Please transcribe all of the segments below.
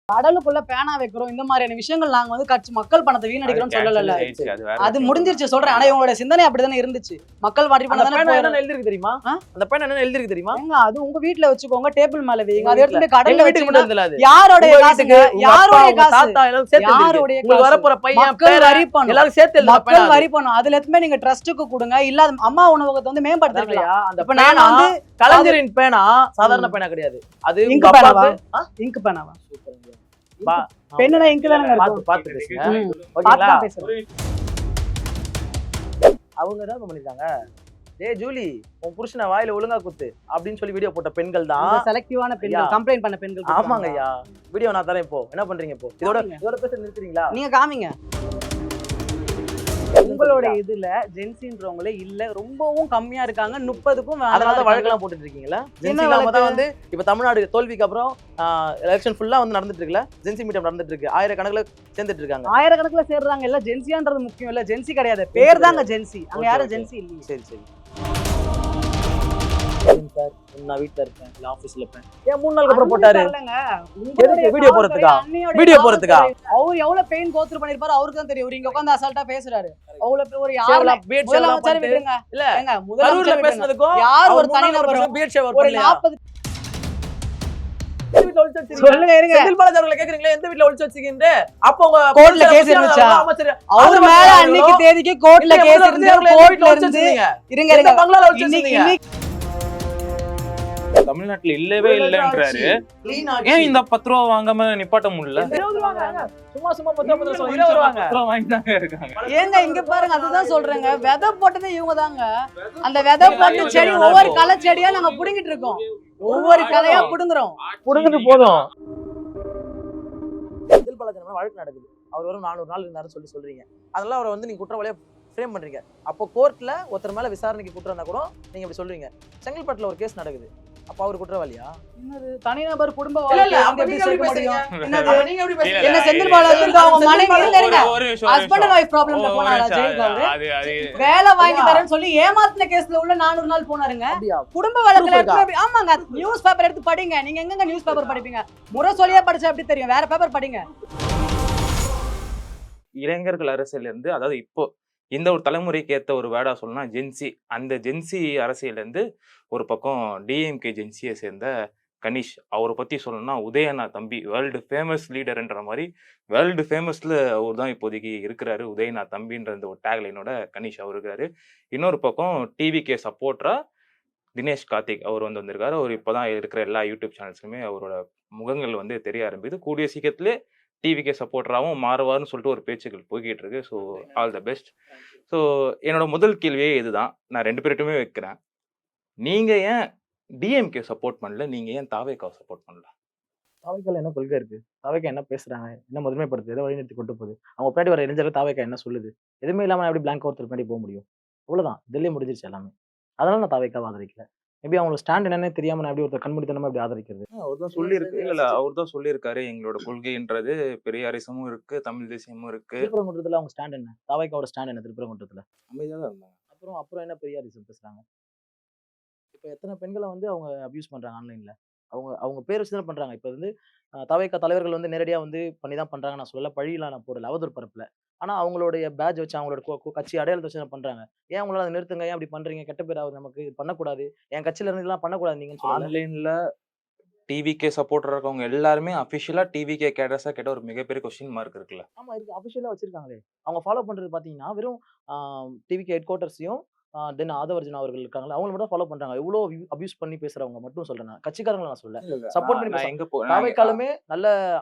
கடலுக்குள்ள பேனா வைக்கிறோம் இந்த மாதிரியான விஷயங்கள் நாங்க வந்து கட்சி மக்கள் பணத்தை வீணடிக்கிறோம் சொல்லல. அது முடிஞ்சிருச்சு சொல்றேன். ஆனா இவங்களோட சிந்தனை அப்படிதானே இருந்துச்சு. மக்கள் வாரி பணம் தானே எழுதிருக்கு தெரியுமா? அந்த பேனா என்ன எழுதிருக்கு தெரியுமா? அது உங்க வீட்ல வச்சுக்கோங்க, டேபிள் மேல வைங்க. அதை எடுத்து கடல்ல வீட்டுக்கு மட்டும் இல்ல, அது யாரோட காசுங்க? யாரோட காசு? தாத்தா எல்லாரும் சேர்த்து யாரோட உங்களுக்கு வர போற பையன் மக்கள் வரி பணம் எல்லாரும் சேர்த்து எழுதுற மக்கள் வரி பணம். அதுல எதுமே நீங்க ட்ரஸ்ட்டுக்கு கொடுங்க. இல்ல அம்மா உணவகத்தை வந்து மேம்படுத்தலையா? அந்த இப்ப நான் வந்து கலைஞரின் பேனா சாதாரண பேனா கிடையாது. அது இங்க் பேனாவா? இங்க் பேனாவா? பென்னா இங்க் தானங்க இருக்கும். பாத்து பேசுங்க. ஓகேங்களா? அவங்க தான் பண்ணிருக்காங்க. டேய் ஜூலி, உன் புருஷனை வாயில ஒழுங்கா குத்து அப்படின்னு சொல்லி வீடியோ போட்ட பெண்கள் தான் செலக்டிவான பெண்கள், கம்ப்ளைண்ட் பண்ண பெண்கள். ஆமாங்க ஐயா. வீடியோ நான் தரேன். இப்போ என்ன பண்றீங்க? இப்போ இதோட பேச நிறுத்துறீங்களா? நீங்க காமிங்க. உங்களோட இதுல ஜென்சின்றவங்களே இல்ல, ரொம்பவும் கம்மியா இருக்காங்க. 30க்கும் அதனால வழக்கெல்லாம் போட்டுட்டு இருக்கீங்களா? ஜென்சி இல்லாம தான் வந்து இப்ப தமிழ்நாடு தோல்விக்கு அப்புறம் எலெக்ஷன் ஃபுல்லா வந்து நடந்துட்டு இருக்குல்ல, ஜென்சி மீட்டிங் நடந்துட்டு இருக்கு. ஆயிரக்கணக்குல சேர்ந்துட்டு இருக்காங்க. ஆயிரக்கணக்குல சேர்றாங்க. இல்ல ஜென்சியான்றது முக்கியம் இல்ல, ஜென்சி கிடையாது, பேர் தாங்க ஜென்சி. அங்க யாரும் ஜென்சி இல்ல. சரி சரி சார், நான் வீட்ல இருக்கேன், இல்ல ஆபீஸ்ல இருப்பேன். ஏன் 3 நாளுக்கு அப்புறம் போட்டாரு? எதுக்கு வீடியோ போறதுக்கா? வீடியோ போறதுக்கா? அவர் எவ்வளவு பெயின் கோத்ரூ பண்ணிருப்பாரு அவருக்கு தான் தெரியும். இங்க உட்கார்ந்து அசால்ட்டா பேசுறாரு. அவ்வளவு ஒரு யாரல பீட் ஷேவ் பண்ணிட்டு இல்ல ஏங்க முதல்ல பேசுனதுக்கு யார் ஒரு தனி நபர் பீட் ஷேவ் பண்ணல. 40 வீட்ல ஒளிச்சு வச்சிருக்கீங்க. சொல்லுங்க இருங்க. செந்தில் பாலாஜி அவர்களை கேக்குறீங்களா எந்த வீட்ல ஒளிச்சு வச்சிருக்கீங்க? அப்ப உங்க கோர்ட்ல கேஸ் இருந்துச்சா? அவர் மேல அன்னைக்கு தேதிக்கு கோர்ட்ல கேஸ் இருந்துச்சு. கோர்ட்ல இருந்து இருங்க இருங்க பங்களால ஒளிச்சு வச்சிருக்கீங்க. தமிழ்நாட்டுல இல்லவே இல்லன்றாரு. ஏன் இந்த 10 ரூபா வாங்காம நிப்பாட்ட முடியல? சும்மா சும்மா 10 ரூபா வாங்கிட்டாங்க இருக்காங்க. ஏங்க இங்க பாருங்க, அதுதான் சொல்றேங்க. விதை போட்டதே இவங்க தாங்க. அந்த விதை போட்டு செடி ஒவ்வொரு களை செடியா நாங்க புடுங்கிட்டு இருக்கோம். ஒவ்வொரு கலையா புடுங்குறோம். புடுங்கிட்டு போதும். செந்தில் பாலாஜி வழக்கு நடக்குது. அவர் வரும் 400 நாள் இருந்தாருன்னு சொல்றீங்க. அதனால அவரை வந்து நீங்க குற்றவாளியா ஃப்ரேம் பண்றீங்க. அப்போ கோர்ட்ல ஒருத்தர் மேல விசாரணைக்கு குற்றம் இருந்தா கூட நீங்க இப்படி சொல்றீங்க. செங்கல்பட்டுல ஒரு கேஸ் நடக்குது. அப்ப அவர் குற்றவாளியா? என்னது தனிநபர் குடும்ப வாழ்க்கை எப்படி சேர்க்க முடியும்? நீங்க எப்படி பேசுறீங்க? என்ன செந்தில் பாலாஜி வந்து அவங்க மனைவி இருங்க ஹஸ்பண்ட் அண்ட் வைஃப் ப்ராப்ளம்ல போனாரா ஜெயிலுக்கு? அவரு வேலை வாங்கி தரேன்னு சொல்லி ஏமாத்தின கேஸ்ல உள்ள 400 நாள் போனாருங்க. குடும்ப வழக்குல ஆமாங்க. நியூஸ் பேப்பர் எடுத்து படிங்க. நீங்க எங்கங்க நியூஸ் பேப்பர் படிப்பீங்க? முறை சொல்லியே படிச்சா எப்படி தெரியும்? வேற பேப்பர் படிங்க. இளைஞர்கள் அரசியல் இருந்து, அதாவது இப்போ இந்த ஒரு தலைமுறைக்கு ஏற்ற ஒரு வேர்டா சொல்லணும்னா ஜென்சி. அந்த ஜென்சி அரசியல் இருந்து ஒரு பக்கம் டிஎம்கே ஜென்சியை சேர்ந்த கணேஷ் அவரை பற்றி சொல்லணும்னா உதயண்ணா தம்பி, வேர்ல்டு ஃபேமஸ் லீடர்ன்ற மாதிரி வேர்ல்டு ஃபேமஸில் அவர் தான் இப்போதைக்கு இருக்கிறாரு. உதயண்ணா தம்பின்ற இந்த ஒரு டேக்லைனோட கணேஷ் அவர் இருக்காரு. இன்னொரு பக்கம் டிவிகே சப்போர்ட்டரா தினேஷ் கார்த்திக் அவர் வந்திருக்காரு. அவர் இப்போ தான் இருக்கிற எல்லா யூடியூப் சேனல்ஸுமே அவரோட முகங்கள் வந்து தெரிய ஆரம்பிக்குது. கூடிய சீக்கிரத்திலே டிவிகே சப்போர்ட்டராகவும் மாறுவார்னு சொல்லிட்டு ஒரு பேச்சுக்கள் போய்கிட்டு இருக்கு. So all the best. So என்னோட முதல் கேள்வியே இதுதான், நான் 2 பேர்ட்டுமே வைக்கிறேன். நீங்க ஏன் டிஎம்கே சப்போர்ட் பண்ணல? நீங்க ஏன் தாவேக்காவை சப்போர்ட் பண்ணல? தாவேக்கால என்ன கொள்கை இருக்கு? தாவேக்கா என்ன பேசுறாங்க? என்ன முதன்மைப்படுத்து? எதை வழிநடத்தி கொண்டு போகுது? அவங்க பின்னாடி வர இளைஞர்கள் தாவேக்கா என்ன சொல்லுது? எதுவுமே இல்லாம எப்படி பிளாங்க் ஒருத்தர் பின்னாடி போக முடியும்? அவ்வளவுதான், இதுலயே முடிஞ்சிருச்சு எல்லாமே. அதனால நான் தாவேக்காவை ஆதரிக்கல. மேபி அவங்களோட ஸ்டாண்ட் என்னன்னு தெரியாம நான் எப்படி ஒருத்தர் கண்மூடித்தனமா எப்படி ஆதரிக்கிறது? அவர் தான் சொல்லியிருக்கு. இல்ல அவர் தான் சொல்லியிருக்காரு, எங்களோட கொள்கைன்றது பெரியாரிசமும் இருக்கு, தமிழ் தேசியமும் இருக்கு. திருப்பரங்குன்றத்துல அவங்க ஸ்டாண்ட் என்ன? தாவேக்காவோட ஸ்டாண்ட் என்ன? திருப்பரங்குன்றத்துல அமைதியா தான் இருந்தாங்க. அப்புறம் என்ன பெரியாரிசம் பேசுறாங்க? இப்ப எத்தனை பெண்களை வந்து அவங்க அபியூஸ் பண்றாங்க ஆன்லைன்ல. அவங்க பேர் வச்சு தான் பண்றாங்க. இப்ப வந்து தவேகா தலைவர்கள் வந்து நேரடியா வந்து பண்ணி தான் பண்றாங்க. நான் சொல்லல, பழியெல்லாம் நான் போடல, அவதூறு பரப்பல. ஆனா அவங்களுடைய பேட்ஜ் வச்சு அவங்களோட கட்சி அடையாளத்தை வச்சு பண்றாங்க. ஏன் உங்களால அதை நிறுத்துங்க, ஏன் அப்படி பண்றீங்க? கெட்ட பேர் ஆகுது நமக்கு, இது பண்ணக்கூடாது. என் கட்சியில இருந்து இதெல்லாம் பண்ணக்கூடாது நீங்கன்னு சொல்லல. ஆன்லைன்ல டிவிகே சப்போர்ட்டரா இருக்கவங்க எல்லாருமே அபிஷியலா டிவிகே கேடர்ஸா கேட்ட ஒரு மிகப்பெரிய கொஸ்டின் மார்க் இருக்குல்ல? ஆமா இருக்கு, அபிஷியலா வச்சிருக்காங்களே. அவங்க ஃபாலோ பண்றது பாத்தீங்கன்னா வெறும் டிவிகே ஹெட் குவார்ட்டர்ஸையும் தென் ஆதவர்ஜுனா அவர்கள் இருக்காங்களா, அவங்க மட்டும் ஃபாலோ பண்றாங்க. எவ்வளவு அபியூஸ் பண்ணி பேசுறவங்க மட்டும் சொல்றேன், கட்சிக்காரங்களை நான் சொல்ல. சப்போர்ட் பண்ணி எங்க தாவேக்காலுமே நல்ல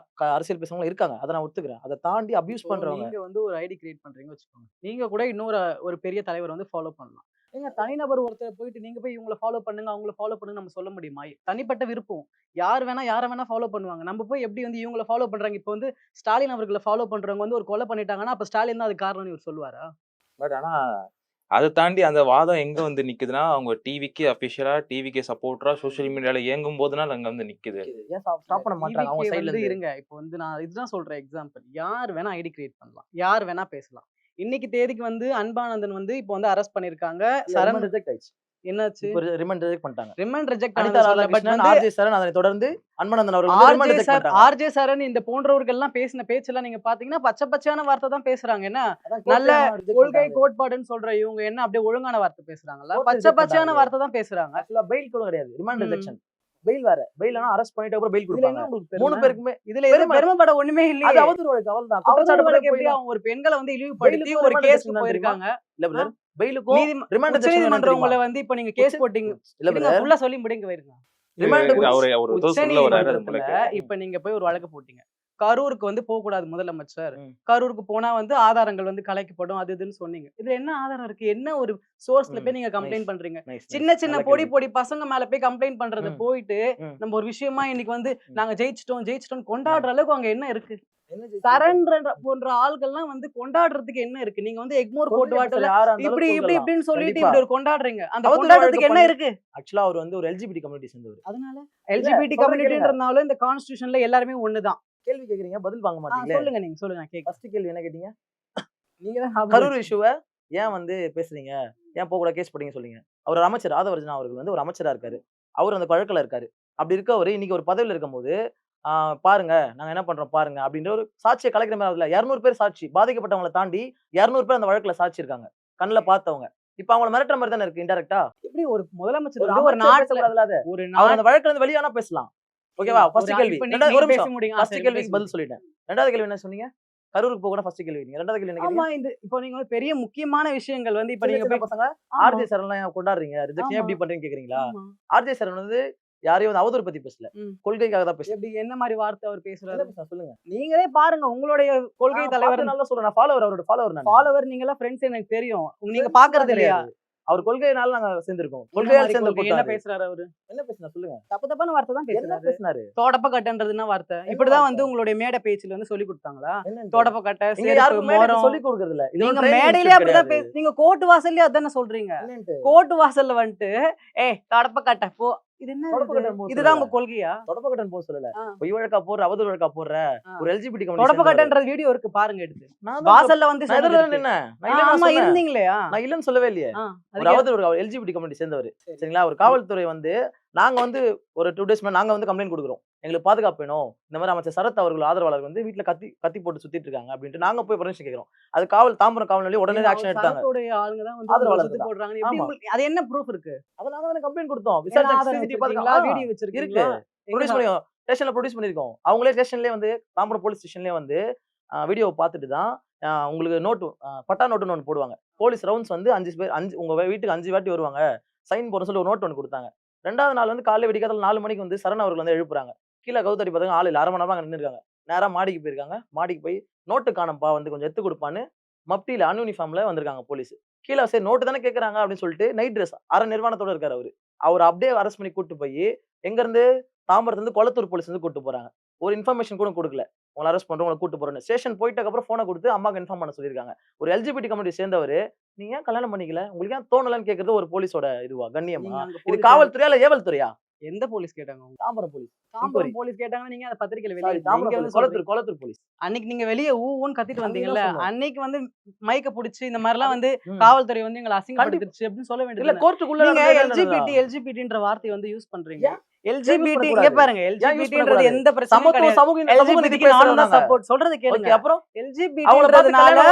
அரசியல் பேசுறவங்க இருக்காங்க, அதை நான் ஒத்துக்கிறேன். அதை தாண்டி அபியூஸ் பண்றவங்க. நீங்க வந்து ஒரு ஐடி கிரியேட் பண்றீங்க வச்சுக்கோங்க, நீங்க கூட இன்னொரு ஒரு பெரிய தலைவர் வந்து ஃபாலோ பண்ணலாம். ஏங்க தனிநபர் ஒருத்தர் போயிட்டு நீங்க போய் இவங்களை ஃபாலோ பண்ணுங்க அவங்கள ஃபாலோ பண்ணுங்க நம்ம சொல்ல முடியுமா? தனிப்பட்ட விருப்பம். யார் வேணா யாரை வேணா ஃபாலோ பண்ணுவாங்க. நம்ம போய் எப்படி வந்து இவங்களை ஃபாலோ பண்றாங்க? இப்போ வந்து ஸ்டாலின் அவர்களை ஃபாலோ பண்றவங்க வந்து ஒரு கொலை பண்ணிட்டாங்கன்னா அப்ப ஸ்டாலின் தான் அது காரணம்னு இவர் சொல்லுவாரா? பட் ஆனா அதை தாண்டி அந்த வாதம் எங்க வந்து நிக்குதுன்னா, அவங்க டிவிக்கு அபிஷியலா டிவிகே சப்போர்ட்டரா சோசியல் மீடியால இயங்கும் போதுனால அங்க வந்து நிக்குது. ஏன் ஸ்டாப் பண்ண மாட்டாங்க அவங்க சைடுல இருந்து? இருங்க, இப்போ வந்து நான் இதுதான் சொல்றேன் எக்ஸாம்பிள். யார் வேணா ஐடி கிரியேட் பண்ணலாம், யார் வேணா பேசலாம். இன்னைக்கு தேதிக்கு வந்து அன்பானந்தன் வந்து இப்போ வந்து அரெஸ்ட் பண்ணிருக்காங்க. சரண் ரிஜெக்ட் ஆயிடுச்சு. என்னாச்சு? இப்போ ரிமாண்ட் ரிஜெக்ட் பண்ணிட்டாங்க. ரிமாண்ட் ரிஜெக்ட் அனிதா ஆனது பட் ராதாகிருஷ்ணன், வந்து ஆர்ஜே சரண் அதனை தொடர்ந்து அன்பனந்தன் அவர்கள் வந்து ரிமாண்ட் ரிஜெக்ட் பண்ணிட்டாங்க. ஆர்ஜே சரண் இந்த போன்றவர்கள்லாம் பேசின பேச்செல்லாம் நீங்க பாத்தீங்கன்னா பச்சையான வார்த்தை தான் பேசுறாங்க. என்ன நல்ல கொள்கை கோட்பாடுன்னு சொல்ற இவங்க என்ன அப்படியே ஒழுங்கான வார்த்தை பேசுறாங்களா? பச்சையான வார்த்தை தான் பேசுறாங்க. ஆக்சுவலா பெயில் கூட கிடையாது, ரிமாண்ட் ரிஜெக்ஷன். பெயில் வேற. பெயில்னா அரெஸ்ட் பண்ணிட்டு அப்புறம் பெயில் இதுல கொடுப்பாங்க. என்ன உங்களுக்கு 3 பேருக்குமே இதுல எதுவும் பெருமைப்பட ஒண்ணுமே அது இல்லையே. அவதூறு வழக்கு அவ்வளவுதான். அவதூறு குற்றச்சாட்டு வழக்கு எப்படி போய் அவங்க ஒரு பெண்களை வந்து இழிவுபடுத்தி பெயிலுக்கு ஒரு remand கேஸ்க்கு rejection போயிருக்காங்க. இல்ல பிரதர், பெயிலுக்கும் ரிமாண்ட் ரிஜெக்ஷன் உச்சநீதிமன்றம் உங்களை வந்து இப்ப நீங்க கேஸ் போட்டீங்க இல்ல பிரதர், ஃபுல்லா சொல்லி முடிங்க வைருங்க. ரிமாண்ட் அவரு ஒரு சொல்ல வராரு அது உச்சநீதிமன்றத்துல உங்களுக்கு. இப்ப நீங்க போய் ஒரு வழக்கு போட்டீங்க. கரூருக்கு வந்து போக கூடாது முதலமைச்சர். ம். கரூருக்கு போனா வந்து ஆதாரங்கள் வந்து கலைக்கப்படும் அது இதுன்னு சொன்னீங்க. இதுல என்ன ஆதாரம் இருக்கு? என்ன ஒரு சோர்ஸ்ல போய் நீங்க கம்ப்ளைண்ட் பண்றீங்க? சின்ன பொடி பசங்க மேல போய் கம்ப்ளைண்ட் பண்றத போயிட்டு நம்ம ஒரு விஷயமா இன்னைக்கு வந்து நாங்க ஜெயிச்சிட்டோம் கொண்டாடுற அளவுக்கு அங்க என்ன இருக்கு? சரண்ன்ற போன்ற ஆள்கள்லாம் வந்து கொண்டாடுறதுக்கு என்ன இருக்கு? நீங்க வந்து எக்மோர் கோர்ட் வாட்டல இப்படின்னு சொல்லிட்டு இப்படி ஒரு கொண்டாடுறீங்க. அந்த கொண்டாடுறதுக்கு என்ன இருக்கு? ஆக்சுவலா அவர் வந்து ஒரு LGBT கம்யூனிட்டி சேர்ந்தவர். அதனால LGBT கம்யூனிட்டின்றனால இந்த கான்ஸ்டிடியூஷன்ல எல்லாரும் ஒண்ணுதான். கேள்வி கேக்குறீங்க, பதில் வாங்க மாட்டீங்களே. சொல்லுங்க, நீங்க சொல்லுங்க. நான் கேக்குறேன். ஃபர்ஸ்ட் கேள்வி என்ன கேட்டீங்க? நீங்க தான் கரூர் இஷ்யூவை ஏன் வந்து பேசுறீங்க, ஏன் போக கூட கேஸ் போட்டீங்க சொல்லுங்க. அவர் ஒரு அமைச்சர், ஆதவர்ஜனா அவர்கள் வந்து ஒரு அமைச்சரா இருக்காரு. அவர் அந்த வழக்குல இருக்காரு. அப்படி இருக்கவரு இன்னைக்கு ஒரு பதவியில இருக்கும்போது பாருங்க நாங்க என்ன பண்றோம் பாருங்க அப்படின்ற ஒரு சாட்சியை கலைக்கிற மாதிரி ஆகுதுல. 200 பேர் சாட்சி, பாதிக்கப்பட்டவங்களை தாண்டி 200 பேர் அந்த வழக்குல சாட்சி இருக்காங்க, கண்ணுல பார்த்தவங்க. இப்ப அவங்கள மிரட்டுற மாதிரி தானே இருக்கு இன்டைரக்டா. எப்படி ஒரு முதலமைச்சர் ஒரு வந்து ஒரு நாட்டுல ஒரு ஒரு அந்த வழக்குல இருந்து வெளியானா பேசலாம். ஓகேவா? ஃபர்ஸ்ட் கேள்வி. இப்ப ரெண்டாவது ஒரு நீங்க பேச நிமிஷம். முடியுங்க. ஃபர்ஸ்ட் கேள்விக்கு பதில் சொல்லிட்டேன். ரெண்டாவது கேள்வி என்ன சொன்னீங்க? கரூருக்கு போக கூட ஃபர்ஸ்ட் கேள்வி. ரெண்டாவது கேள்வி என்ன ஆமா, கேட்டீங்க? இந்த இப்போ நீங்க வந்து பெரிய முக்கியமான விஷயங்கள் வந்து இப்ப நீங்க சின்ன பசங்க ஆர்ஜே சரண்லாம் ஏன் கொண்டாடுறீங்க, ரிஜெக்ஷன் எப்படி பண்றீங்க கேக்குறீங்களா? ஆர்ஜே சரண் வந்து யாரையும் வந்து அவதூறு பத்தி பேசல, கொள்கைக்காக தான் பேசுறேன். எப்படி என்ன மாதிரி வார்த்தை அவர் பேசுறாரு சொல்லுங்க. நீங்களே பாருங்க. உங்களுடைய கொள்கை தலைவர் நல்லா சொல்றேன். நான் ஃபாலோவர், அவரோட ஃபாலோவர். நான் ஃபாலோவர், நீங்க எல்லாம் ஃப்ரெண்ட்ஸ் எனக்கு தெரியும். நீங்க பாக்குறது இல்லையா? அவர் கொள்கையினால நாங்க சேர்ந்திருக்கோம். கொள்கையால சேர்ந்து என்ன பேசுறாரு அவரு? என்ன பேசுனா சொல்லுங்க. தப்பான வார்த்தை தான் என்ன பேசுறாரு. பேசுனாரு? தோடப்ப கட்டன்றதுன்னா வார்த்தை இப்படிதான் வந்து உங்களுடைய மேடை பேச்சுல வந்து சொல்லி கொடுத்தாங்களா? தோடப்ப கட்ட இங்க யாருக்கும் மேடையில சொல்லி கொடுக்கிறது இல்ல. இது நீங்க மேடையிலே அப்படிதான் நீங்க கோர்ட் வாசல்லே அதானே சொல்றீங்க. கோர்ட் வாசல்ல வந்துட்டு தோடப்ப கட்ட போ, இது என்ன? இதுதான் உங்க கொள்கையா? தொடப்பக்கட்டன் போக சொல்லல. பொய் வழக்கா போடுற, அவதூறு வழக்கா போடுற ஒரு LGBT கம்யூனிட்டி. தொடப்பக்கட்டன்ற வீடியோ இருக்கு பாருங்க, எடுத்து வாசல்ல வந்து ஆமா இருந்தீங்களா? நான் இல்லன்னு சொல்லவே இல்லையே. ஒரு அவதூறு LGBT கம்யூனிட்டி சேர்ந்தவர். சரிங்களா? ஒரு காவல்துறை வந்து நாங்க வந்து ஒரு 2 days நாங்க வந்து கம்ப்ளைண்ட் கொடுக்குறோம். எங்களுக்கு பாதுகாப்பு வேணும், இந்த மாதிரி அமைச்சர் சரத் அவர்கள் ஆதரவாளர் வந்து வீட்டுல கத்தி போட்டு சுத்திட்டு இருக்காங்க அப்படின்ட்டு நாங்க போய் பர்மிஷன் கேக்குறோம். அது தாம்பரம் காவல் நிலையம் உடனே ஆக்ஷன் எடுத்தாங்க. ஆளுங்க தான் வந்து சுத்தி போடுறாங்க. அது என்ன ப்ரூஃப் இருக்கு? அத நாங்க தான கம்ப்ளைண்ட் கொடுத்தோம். விசாரிச்சு CCTV பாத்தீங்களா? வீடியோ வச்சிருக்கீங்க இருக்கு. ப்ரொடியூஸ் பண்ணியோம். ஸ்டேஷன்ல ப்ரொடியூஸ் பண்ணிருக்கோம். அவங்களே ஸ்டேஷன்லயே வந்து தாம்பரம் போலீஸ் ஸ்டேஷன்லயே வந்து வீடியோ பார்த்துட்டு தான் உங்களுக்கு நோட்டு பட்டா நோட்டுன்னு ஒன்று போடுவாங்க. போலீஸ் ரவுண்ட்ஸ் வந்து 5 பேர் உங்க வீட்டுக்கு 5 வாட்டி வருவாங்க, சைன் போட சொல்லி ஒரு நோட் ஒன்று கொடுத்தாங்க. 2வது நாள் வந்து காலையில விடிக்காதால 4 மணிக்கு வந்து சரண் அவர்கள் வந்து எழுப்புறாங்க. கீழே கவுத்தடி பார்த்தாங்க, ஆள் இல்லை. 1/2 மணி நேரம் நின்று இருக்காங்க. நேரா மாடிக்கு போயிருக்காங்க. மாடிக்கு போய் நோட்டு காணப்பா, வந்து கொஞ்சம் எடுத்து கொடுப்பான்னு மப்டியில அன்யூனிஃபார்ம்ல வந்திருக்காங்க போலீஸ். கீழே சரி நோட்டு தானே கேட்கறாங்க அப்படின்னு சொல்லிட்டு நைட் ட்ரெஸ் அரை நிர்வாணத்தோட இருக்காரு அவரு. அவர் அப்படியே அரெஸ்ட் பண்ணி கூட்டு போய் எங்க இருந்து தாம்பரத்துல இருந்து கொளத்தூர் போலீஸ் வந்து கூட்டு போறாங்க. ஒரு இன்ஃபர்மேஷன் கூட கொடுக்கல, உங்களை அரெஸ்ட் பண்றோம், உங்களை கூட்டு போறோம்னு. ஸ்டேஷன் போயிட்டதுக்கு அப்புறம் போனை கொடுத்து அம்மாக்கு இன்ஃபார்ம் பண்ண சொல்லியிருக்காங்க. ஒரு LGBT கம்யூனிட்டி சேர்ந்தவர் நீங்க ஏன் கல்யாணம் பண்ணிக்கல, உங்களுக்கு ஏன் தோணலன்னு கேட்கறது ஒரு போலீஸோட இதுவா, கண்ணியமா? இது காவல்துறையா இல்ல ஏவல் துறையா? எந்த போலீஸ் கேட்டாங்க? தாம்பரம் போலீஸ். தாம்பரம் போலீஸ் கேட்டாங்க. நீங்க அந்த பத்திரிக்கையில வெளிய கொளத்தூர் போலீஸ். அன்னைக்கு நீங்க வெளிய ஊன்னு கத்திட்டு வந்தீங்கல்ல, அன்னைக்கு வந்து மைக்க புடிச்சு இந்த மாதிரி எல்லாம் வந்து காவல்துறை வந்து எங்களை அசிங்கப்படுத்திடுச்சு அப்படின்னு சொல்ல வேண்டியது. இல்ல கோர்ட்டுக்குள்ள நீங்க LGBTன்ற வார்த்தை வந்து யூஸ் பண்றீங்க. LGBT இங்க பாருங்க, LGBTன்றது எந்த பிரச்சனையும் கிடையாது. LGBTக்கு நானும் தான் சப்போர்ட் சொல்றது கேளுங்க. அப்புறம் LGBTன்றதுனால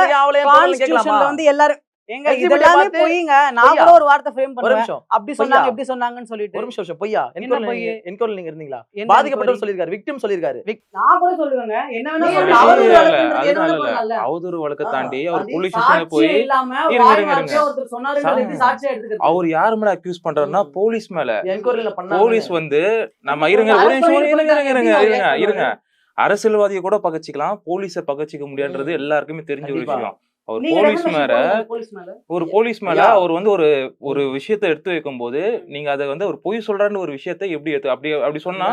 கான்ஸ்டிடியூஷன்ல வந்து எல்லாரும் எங்க இதெல்லாம் போயிங்க. நான் கூட ஒரு வார்த்தை ஃப்ரேம் பண்ணுவேன். அப்படி சொன்னாங்க இப்படி சொன்னாங்கன்னு சொல்லிட்டு. ஒரு நிமிஷம் பொய்யா? என்கொயரி நீங்க இருந்தீங்களா? பாதிக்கப்பட்டவர் சொல்லிருக்காரு, விக்டிம் சொல்லிருக்காரு. நான் கூட சொல்லுவேங்க. என்ன வேணா அவதூறு வழக்க தாண்டி அவர் போலீஸ் ஸ்டேஷன்ல போய் ஒருத்தர் சொன்னாருன்னு சாட்சியா எடுத்துக்கிறாரு. அவர் யார் மேல அக்யூஸ் பண்றாருன்னா போலீஸ் மேல. என்கொயரில பண்ணாங்க. போலீஸ் வந்து நம்ம இருங்க அரசியல்வாதியை கூட பகச்சிக்கலாம், போலீஸை பகச்சிக்க முடியாதுன்றது எல்லாருக்குமே தெரிஞ்ச ஒரு விஷயம். அவர் போலீஸ் மேல அவர் வந்து ஒரு விஷயத்தை எடுத்து வைக்கும் போது நீங்க அதை வந்து ஒரு பொய் சொல்றாருன்னு ஒரு விஷயத்தை எப்படி அப்படி சொன்னா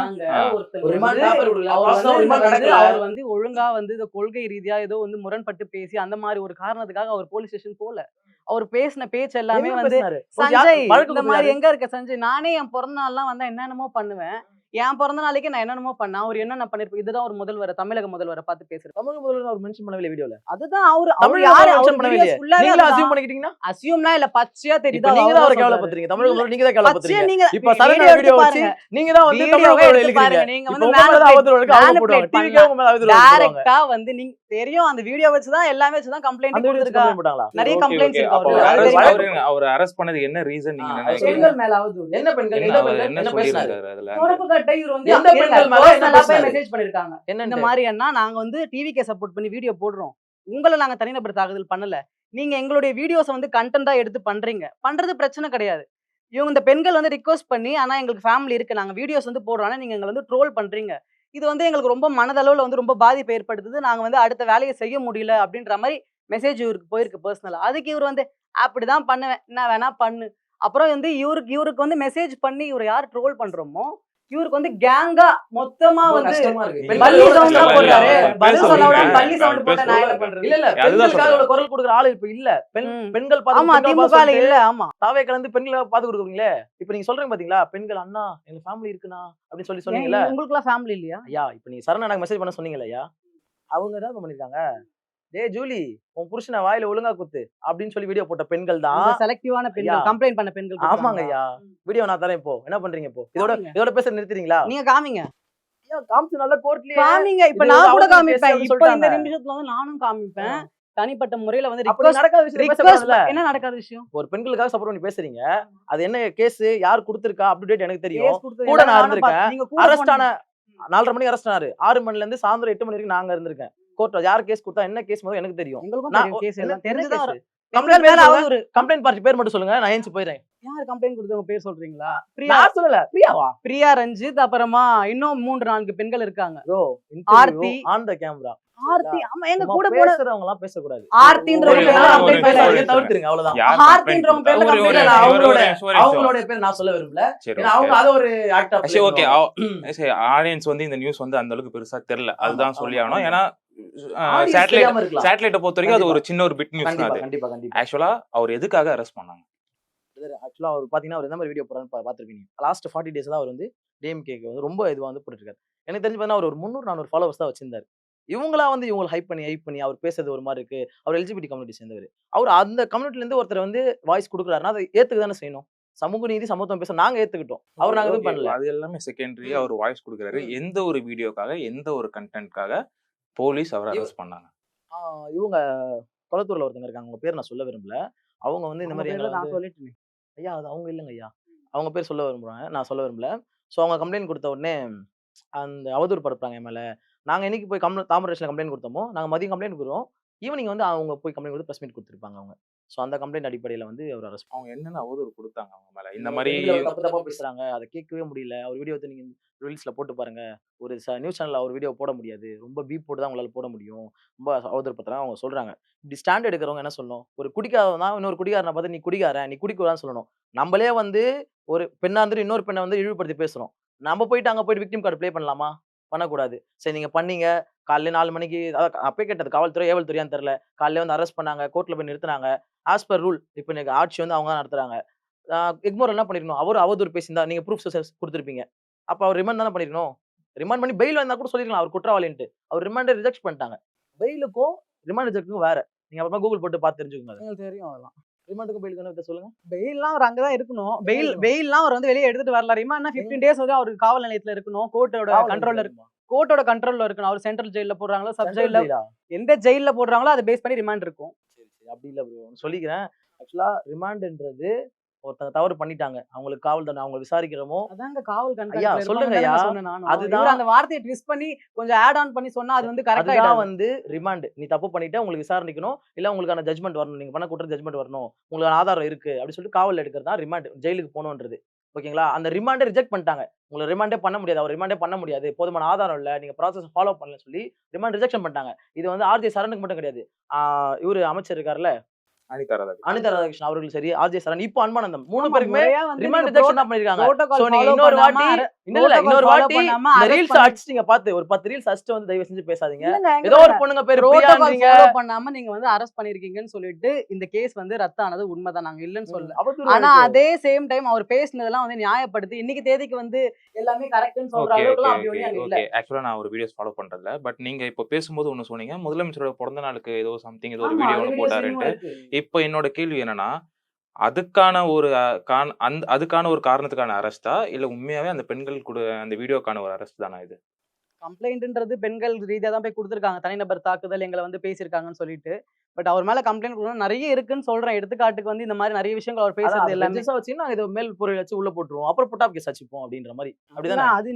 அவர் வந்து ஒழுங்கா வந்து இந்த கொள்கை ரீதியா ஏதோ வந்து முரண்பட்டு பேசி அந்த மாதிரி ஒரு காரணத்துக்காக அவர் போலீஸ் ஸ்டேஷன் போல. அவர் பேசின பேச்சு எல்லாமே வந்து சஞ்சய் இந்த மாதிரி எங்க இருக்க சஞ்சய், நானே என் பிறந்த நாள்லாம் வந்தா என்னென்னமோ பண்ணுவேன், என் பிறந்த நாளைக்கு நான் என்னென்னமோ பண்ணேன். அவர் என்னென்ன பண்ணிருப்பேன். இதுதான் ஒரு முதல்வரை, தமிழக முதல்வரை பார்த்து பேசுறேன். தமிழக முதல்வர் அவர் மென்ஷன் பண்ணவே வீடியோல. அதுதான் அவரு தமிழ் யாரு மென்ஷன் பண்ணவே இல்லையே. நீங்களே அசியூம் பண்ணிக்கிட்டீங்கன்னா அசியூம்லாம் இல்ல, பச்சையா இப்ப தெரியுதா? நீங்க தான் அவரை கேவலப்படுத்துறீங்க. தமிழக முதல்வர் நீங்க தான் கேவலப்படுத்துறீங்க. நீங்க இப்ப சரண வீடியோ வச்சு நீங்க தான் வந்து தமிழக முதல்வர் எழுதுறீங்க. நீங்க இப்ப வந்து உங்க மேல அவதூறுகளுக்கு அவங்க போடுவாங்க. டிவிக்கே உங்க மேல அவதூறு போடுவாங்க. டைரக்டா வந்து நீங்க தெரியும் அந்த வீடியோ வச்சு தான் எல்லாமே வச்சு தான் கம்ப்ளைண்ட் அந்த வீடியோ கொடுத்திருக்காங்க. போட்டாங்களா? நிறைய Okay, கம்ப்ளைண்ட்ஸ் okay. இருக்கு அப்போ அவருக்கு. அது arrest தெரியும். அவரை arrest பண்ணதுக்கு என்ன reason நீங்க நினைக்கிறீங்க? பெண்கள் மேல அவதூறு. என்ன பெண்கள் என்ன என்ன அவர் பெண்கள் என்ன என்ன பேசினாரு? சொல்லியிருக்காரு அதுல? தொடர்பு கட்டை இவர் வந்து எந்த பெண்கள் மேல என்ன personal ஆ போய் பேசினாரு? மெசேஜ் பண்ணிருக்காங்க. இந்த என்னன்னு மாதிரி அண்ணா நாங்க வந்து டிவிக்கு சப்போர்ட் பண்ணி வீடியோ போடுறோம். உங்களை நாங்க தனிநபர் தாக்குதல் பண்ணல. நீங்க எங்களுடைய வீடியோஸை வந்து கண்டென்ட்டா எடுத்து பண்றீங்க. பண்றது பிரச்சனை கிடையாது. இவங்க இந்த பெண்கள் வந்து ரிக்வெஸ்ட் பண்ணி ஆனா எங்களுக்கு ஃபேமிலி இருக்கு, நாங்க வீடியோஸ் வந்து போடுறோம், ஆனா நீங்க எங்களை வந்து ட்ரோல் பண்றீங்க. இது வந்து எங்களுக்கு ரொம்ப மனதளவுல வந்து ரொம்ப பாதிப்பு ஏற்படுத்துது. நாங்க வந்து அடுத்த வேலையை செய்ய முடியல அப்படின்ற மாதிரி மெசேஜ் இவருக்கு போயிருக்கு பர்சனலா. அதுக்கு இவர் வந்து அப்படிதான் பண்ணுவேன், என்ன வேணா பண்ணு. அப்புறம் வந்து இவருக்கு வந்து மெசேஜ் பண்ணி இவரை யார் ட்ரோல் பண்றோமோ இவருக்கு வந்து கேங்கா மொத்தமா ரொம்ப வந்து கஷ்டமா இருக்கு. பள்ளி பெண்கள் சவுண்ட் இல்ல, போடுறாரு. இல்ல, பதில் பேச சொல்ல விடாம விடுங்க. பள்ளி சவுண்ட் போட்டா நான் என்ன பேச பண்றது? இல்ல அதுதான் பெண்களுக்காக சொல்றேன். குரல் கொடுக்குற ஆளு இப்ப இல்ல. ம். பெண்கள் ஆமா திமுக இல்ல. ஆமா தாவே கலந்து பெண்களை பாத்து கொடுக்குறீங்களே. இப்ப நீங்க சொல்றீங்க பாத்தீங்களா, பெண்கள் அண்ணா எங்க ஃபேமிலி இருக்குண்ணா அப்படின்னு சொல்லி சொன்னீங்கல்ல. உங்களுக்கு எல்லாம் ஃபேமிலி இல்லையா? ஐயா இப்ப நீங்க சரண எனக்கு மெசேஜ் பண்ண சொன்னீங்கல்ல ஐயா, அவங்க தான் பண்ணிருக்காங்க. டேய் ஜூலி உன் புருஷனை வாயில ஒழுங்கா குத்து அப்படின்னு சொல்லி வீடியோ போட்ட பெண்கள் இந்த தான். செலக்டிவான பெண்கள் ஐயா. கம்ப்ளைண்ட் பண்ண பெண்கள் ஆமாங்க கொடுத்தாங்களா? ஐயா, வீடியோ நான் தரேன். இப்போ என்ன பண்றீங்க? இப்போ இதோட காமிங்க. இதோட பேச நிறுத்துறீங்களா? நீங்க காமிங்க. ஐயா காமிச்சு நல்லா கோர்ட்லயே காமிங்க. இப்ப இது நான் வந்து கூட அவதூறு காமிப்பேன். பேசுறேன்னு இப்ப இந்த சொல்லிட்டாங்க. நிமிஷத்துல வந்து நானும் காமிப்பேன். தனிப்பட்ட முறையில வந்து அப்படி நடக்காத விஷயம் request பேசக்கூடாதுல்ல. என்ன நடக்காத விஷயம்? ஒரு பெண்களுக்காக சப்போர்ட் பண்ணி பேசுறீங்க. அது என்ன கேஸ், யார் கொடுத்திருக்கா அப்டேட் எனக்கு தெரியும். கேஸ் கொடுத்தது கூட எல்லாரும் நான் நானும் இருந்திருக்கேன். நீங்க கூட அரெஸ்ட் ஆன போனீங்க. 4:30 மணிக்கு அரெஸ்ட் ஆனாரு. 6 மணில இருந்து சாயந்தரம் 8 மணி வரைக்கும் நாங்க இருந்திருக்கேன். கோர்ட்ல யார் கேஸ் கொடுத்தா என்ன கேஸ் முதல்ல எனக்கு தெரியும். எங்களுக்கும் நான் தெரியும் கேஸ் என்ன எல்லாம் தெரிஞ்சுதான் வரும். கம்ப்ளைண்ட் பெண்கள் மேல பேர் அவதூறு. கம்ப்ளைண்ட் பார்ட்டி பேர் மட்டும் சொல்லுங்க, நான் ஏஞ்சி போயிடுறேன். யார் கம்ப்ளைண்ட் கொடுத்தவங்க பேர் சொல்றீங்களா? பிரியா நான் சொல்லல, பிரியாவா? பிரியா ரஞ்சித், அப்புறமா இன்னும் 3-4 பெண்கள் இருக்காங்க. Bro Aarthi. On the camera. Aarthi ஆமா எங்க சும்மா கூட போன பேசுறவங்க எல்லாம் பேசக்கூடாது. ஆர்த்தின்றவங்க ஒரு பேர்லாம் நிமிஷம், complaint ஒரு பண்ணல. நிமிஷம். தவிர்த்துருங்க அவ்வளவுதான். யார் ஆர்த்தின்றவங்க பேர்ல complaint complaint பண்ணா? பண்ணல. அவங்களோட பேர் நான் சொல்ல விரும்பல. சரி, ஏன்னா அவங்க okay. அது ஒரு ஆக்ட் ஆஃப் சரி, okay. சரி, ஆடியன்ஸ் வந்து இந்த நியூஸ் வந்து அந்த அளவுக்கு பெருசா தெரியல. அதுதான் சொல்லி ஆகணும். ஏன்னா சேட்டலைட்டை பொறுத்த வரைக்கும் அது ஒரு சின்ன ஒரு பிட் நியூஸ் தான் அது. கண்டிப்பா கண்டிப்பா. ஆக்சுவலா அவர் எதுக்காக அரெஸ்ட் பண்ணாங்க? ஆக்சுவலா அவர் பாத்தீங்கன்னா அவர் எந்த மாதிரி வீடியோ போறான்னு பாத்துருப்பீங்க. லாஸ்ட் 40 days தான் அவர் வந்து டிஎம்கேக்கு வந்து ரொம்ப இதுவா வந்து போட்டுருக்காரு. எனக்கு தெரிஞ்சு பார்த்தா அவர் ஒரு 300-400 ஃபாலோவர்ஸ் தான் வச்சிருந்தாரு. இவங்களா வந்து இவங்களை ஹைப் பண்ணி அவர் பேசுறது ஒரு மாதிரி இருக்கு. அவர் எல்ஜிபிடி கம்யூனிட்டி சேர்ந்தவர். அவர் அந்த கம்யூனிட்டில இருந்து ஒருத்தர் வந்து வாய்ஸ் கொடுக்குறாருன்னா அதை ஏத்துக்க தானே செய்யணும். சமூக நீதி சமத்துவம் பேச நாங்க ஏத்துக்கிட்டோம். அவர் நாங்க எதுவும் பண்ணல. அது எல்லாமே செகண்டரி. அவர் வாய்ஸ் கொடுக்குறாரு. எந்த ஒரு வீடியோக்காக, எந்த ஒரு கண்டென்ட்காக போலீஸ் அவரை அரெஸ்ட் பண்ணாங்க? இவங்க கொளத்தூர்ல ஒருத்தங்க இருக்காங்க. அவங்க பேர் நான் சொல்ல விரும்பல. அவங்க வந்து இந்த மாதிரி எங்களை நான் வந்து சொல்லிட்டேன். ஐயா அது அவங்க இல்லைங்க ஐயா. அவங்க பேர் சொல்ல விரும்புறாங்க. நான் சொல்ல விரும்பல. ஸோ அவங்க கம்ப்ளைண்ட் கொடுத்த உடனே அந்த அவதூறு பரப்புறாங்க என் மேல. நாங்க என்னைக்கு போய் தாமரேஷன்ல கம்ப்ளைண்ட் கொடுத்தோமோ, நாங்க மதியம் கம்ப்ளைண்ட் கொடுக்குறோம். ஈவினிங் வந்து அவங்க போய் கம்ப்ளைண்ட் கொடுத்து பிரஸ் மீட் கொடுத்துருப்பாங்க அவங்க. ஸோ அந்த கம்ப்ளைண்ட் அடிப்படையில வந்து அவர் அரெஸ்ட் அவங்க என்னென்ன அவதூறு கொடுத்தாங்க அவங்க மேல? இந்த மாதிரி தப்பு தப்பா பேசுறாங்க. அதை கேட்கவே முடியல. அவர் வீடியோ வந்து நீங்க ரீல்ஸ்ல போட்டு பாருங்க. ஒரு நியூஸ் சேனல்ல அவர் வீடியோ போட முடியாது. ரொம்ப பீப் போட்டு தான் உங்களால போட முடியும். ரொம்ப அவதூறு பண்றாங்க அவங்க சொல்றாங்க. இப்படி ஸ்டாண்ட் எடுக்கிறவங்க என்ன சொல்லணும்? ஒரு குடிக்காரன் தான் இன்னொரு குடிகாரனை பார்த்து நீ குடிகாரன், நீ குடிக்கூடாதுன்னு சொல்லணும். நம்மளே வந்து ஒரு பெண்ணா இருந்துட்டு இன்னொரு பெண்ணை வந்து இழிவுபடுத்தி பேசுறோம். நம்ம போயிட்டு அங்க போயிட்டு விக்டிம் கார்டு ப்ளே பண்ணலாமா? பண்ணக்கூடாது. சரி நீங்க பண்ணீங்க. காலையில 4 மணிக்கு அப்பே கேட்டது காவல்துறை ஏவல்துறையான்னு தெரியல. காலையில வந்து அரெஸ்ட் பண்ணாங்க. கோர்ட்ல போய் நிறுத்தினாங்க. ஆஸ் பர் ரூல் இப்ப இன்னைக்கு ஆட்சி வந்து அவங்க தான் நடத்துறாங்க. எக்மோர் என்ன பண்ணிருக்கணும்? அவர் அவதூறு பேசியிருந்தா நீங்க ப்ரூஃப் கொடுத்துருப்பீங்க. அப்ப அவர் ரிமாண்ட் தானே பண்ணிருக்கணும். ரிமாண்ட் பண்ணி பெயில் வந்தா கூட சொல்லிருக்கலாம் அவர் குற்றவாளின்ட்டு. அவர் ரிமாண்டை ரிஜெக்ட் பண்ணிட்டாங்க. பெயிலுக்கும் ரிமாண்ட் ரிஜெக்ட்டுக்கும் வேற. நீங்க அப்புறமா கூகுள் போட்டு பார்த்து தெரிஞ்சுக்கோங்க. எங்களுக்கு தெரியும் அதெல்லாம். ரிமாண்டுக்கும் பெயிலுக்கு என்ன சொல்லுங்க. பெயில்லாம் அவர் அங்கதான் இருக்கணும். பெயில்லாம் அவர் வந்து வெளியே எடுத்துட்டு வரல. ரிமாண்ட்னா 15 days வந்து அவருக்கு காவல் நிலையத்துல இருக்கணும். கோர்ட்டோட கண்ட்ரோல்ல இருக்கு. கோர்ட்டோட கண்ட்ரோல்ல இருக்கணும். அவர் சென்ட்ரல் ஜெயில போடுறாங்களோ சப் ஜெயில எந்த ஜெயில போடுறாங்களோ அதை பேஸ் பண்ணி ரிமாண்ட் இருக்கும். சரி சரி அப்படி இல்ல ப்ரோ சொல்லிக்கிறேன். ஆக்சுவலா ரிமாண்ட்ன்றது ஒருத்தங்க தவறு பண்ணிட்டாங்க. அவங்களுக்கு காவல் தண்டனை அவங்க விசாரிக்கிறோமோ அதாங்க காவல் ஐயா சொல்லுங்க ஐயா. அதுதான் அந்த வார்த்தையை ட்விஸ்ட் பண்ணி கொஞ்சம் ஆட் ஆன் பண்ணி சொன்னா அது வந்து கரெக்ட்டா அதுதான் வந்து ரிமாண்ட். நீ தப்பு பண்ணிட்ட உங்களுக்கு விசாரணைக்கணும். இல்ல உங்களுக்கான ஜட்ஜ்மெண்ட் வரணும். நீங்க பண்ண குற்ற ஜட்ஜ்மெண்ட் வரணும். உங்களுக்கான ஆதாரம் இருக்கு அப்படி சொல்லிட்டு காவல் எடுக்கிறது தான் ரிமாண்ட். ஜெயிலுக்கு போகணுன்றது. ஓகேங்களா? அந்த ரிமாண்டை ரிஜெக்ட் பண்ணிட்டாங்க. உங்களை ரிமாண்டே பண்ண முடியாது. அவர் ரிமாண்டே பண்ண முடியாது. போதுமான ஆதாரம் இல்ல. நீங்க ப்ராசஸ் ஃபாலோ பண்ணலன்னு சொல்லி ரிமாண்ட் ரிஜெக்ஷன் பண்ணிட்டாங்க. இது வந்து ஆர்ஜே சரணுக்கு மட்டும் கிடையாது. இவரு அமைச்சர் இருக்காருல்ல அனிதா ராதாகிருஷ்ணன். அனிதா ராதாகிருஷ்ணன் அவர்களும் சரி, ஆர்ஜே சரண், இப்போ அன்பானந்தம் 3 ஆமா, பேருக்குமே முறையா வந்து ரிமாண்ட் நீங்க ரிஜெக்ஷன் தான் பண்ணிருக்காங்க. protocol சோ நீங்க follow இன்னொரு பண்ணாம வாட்டி இன்னொரு protocol வாட்டி follow பண்ணாம இந்த arrest ரீல்ஸ் பண்ணி- அடிச்சிட்டீங்க பார்த்து ஒரு 10 ரீல்ஸ் அடிச்சிட்டு வந்து தயவு செஞ்சு பேசாதீங்க. இல்லங்க, இங்க ஏதோ ஒரு பாருங்க. பொண்ணுங்க பேர் protocol பிரியான்றீங்க. follow பண்ணாம நீங்க வந்து அரெஸ்ட் பண்ணிருக்கீங்கன்னு சொல்லிட்டு இந்த கேஸ் வந்து ரத்தானது உண்மைதான், நாங்க இல்லன்னு சொல்லல. அவதூறு ஆனா இருக்கு. அதே சேம் டைம் அவர் பேசினதெல்லாம் வந்து நியாயப்படுத்தி இன்னைக்கு தேதிக்கு வந்து எல்லாமே கரெக்ட்னு சொல்ற ஓகே அளவுக்குலாம் ஓகே அப்படி ஓகே ஒண்ணு அங்க இல்ல. ஓகே. ஆக்சுவலா நான் ஒரு வீடியோஸ் ஃபாலோ பண்றதில்ல. பட் நீங்க இப்போ பேசும்போது ஒண்ணு சொன்னீங்க, முதலமைச்சரோட பிறந்த நாளுக்கு ஏதோ சம்திங் ஏதோ ஒரு ஆமா, வீடியோ அது ஒண்ணு videos இன்னும் போட்டாருன்ட்டு. இருக்கு. இப்போ என்னோட கேள்வி என்னன்னா, அதுக்கான ஒரு அதுக்கான ஒரு காரணத்துக்கான அரெஸ்டா இல்ல உண்மையாவே அந்த பெண்கள் கூட அந்த வீடியோக்கான ஒரு அரெஸ்ட் தானா இது? கம்ப்ளைண்ட்ன்றது பெண்கள் ரீதியா தான் போய் கொடுத்துருக்காங்க. தனிநபர் தாக்குதல் எங்களை வந்து பேசியிருக்காங்கன்னு சொல்லிட்டு. பட் அவர் மேல கம்ப்ளைண்ட் கொடுக்கணும் நிறைய இருக்குன்னு சொல்றேன். எடுத்துக்காட்டுக்கு வந்து இந்த மாதிரி நிறைய விஷயங்கள் அவர் அதான் பேசுறது அதை எல்லாமே. பெருசா வச்சீங்கன்னா இதை மேல் பொருள் வச்சு உள்ள போட்டுருவோம். அப்புறம் புட்டாப் கேஸ் வச்சுப்போம் அப்படின்ற மாதிரி. அப்படிதானே? அது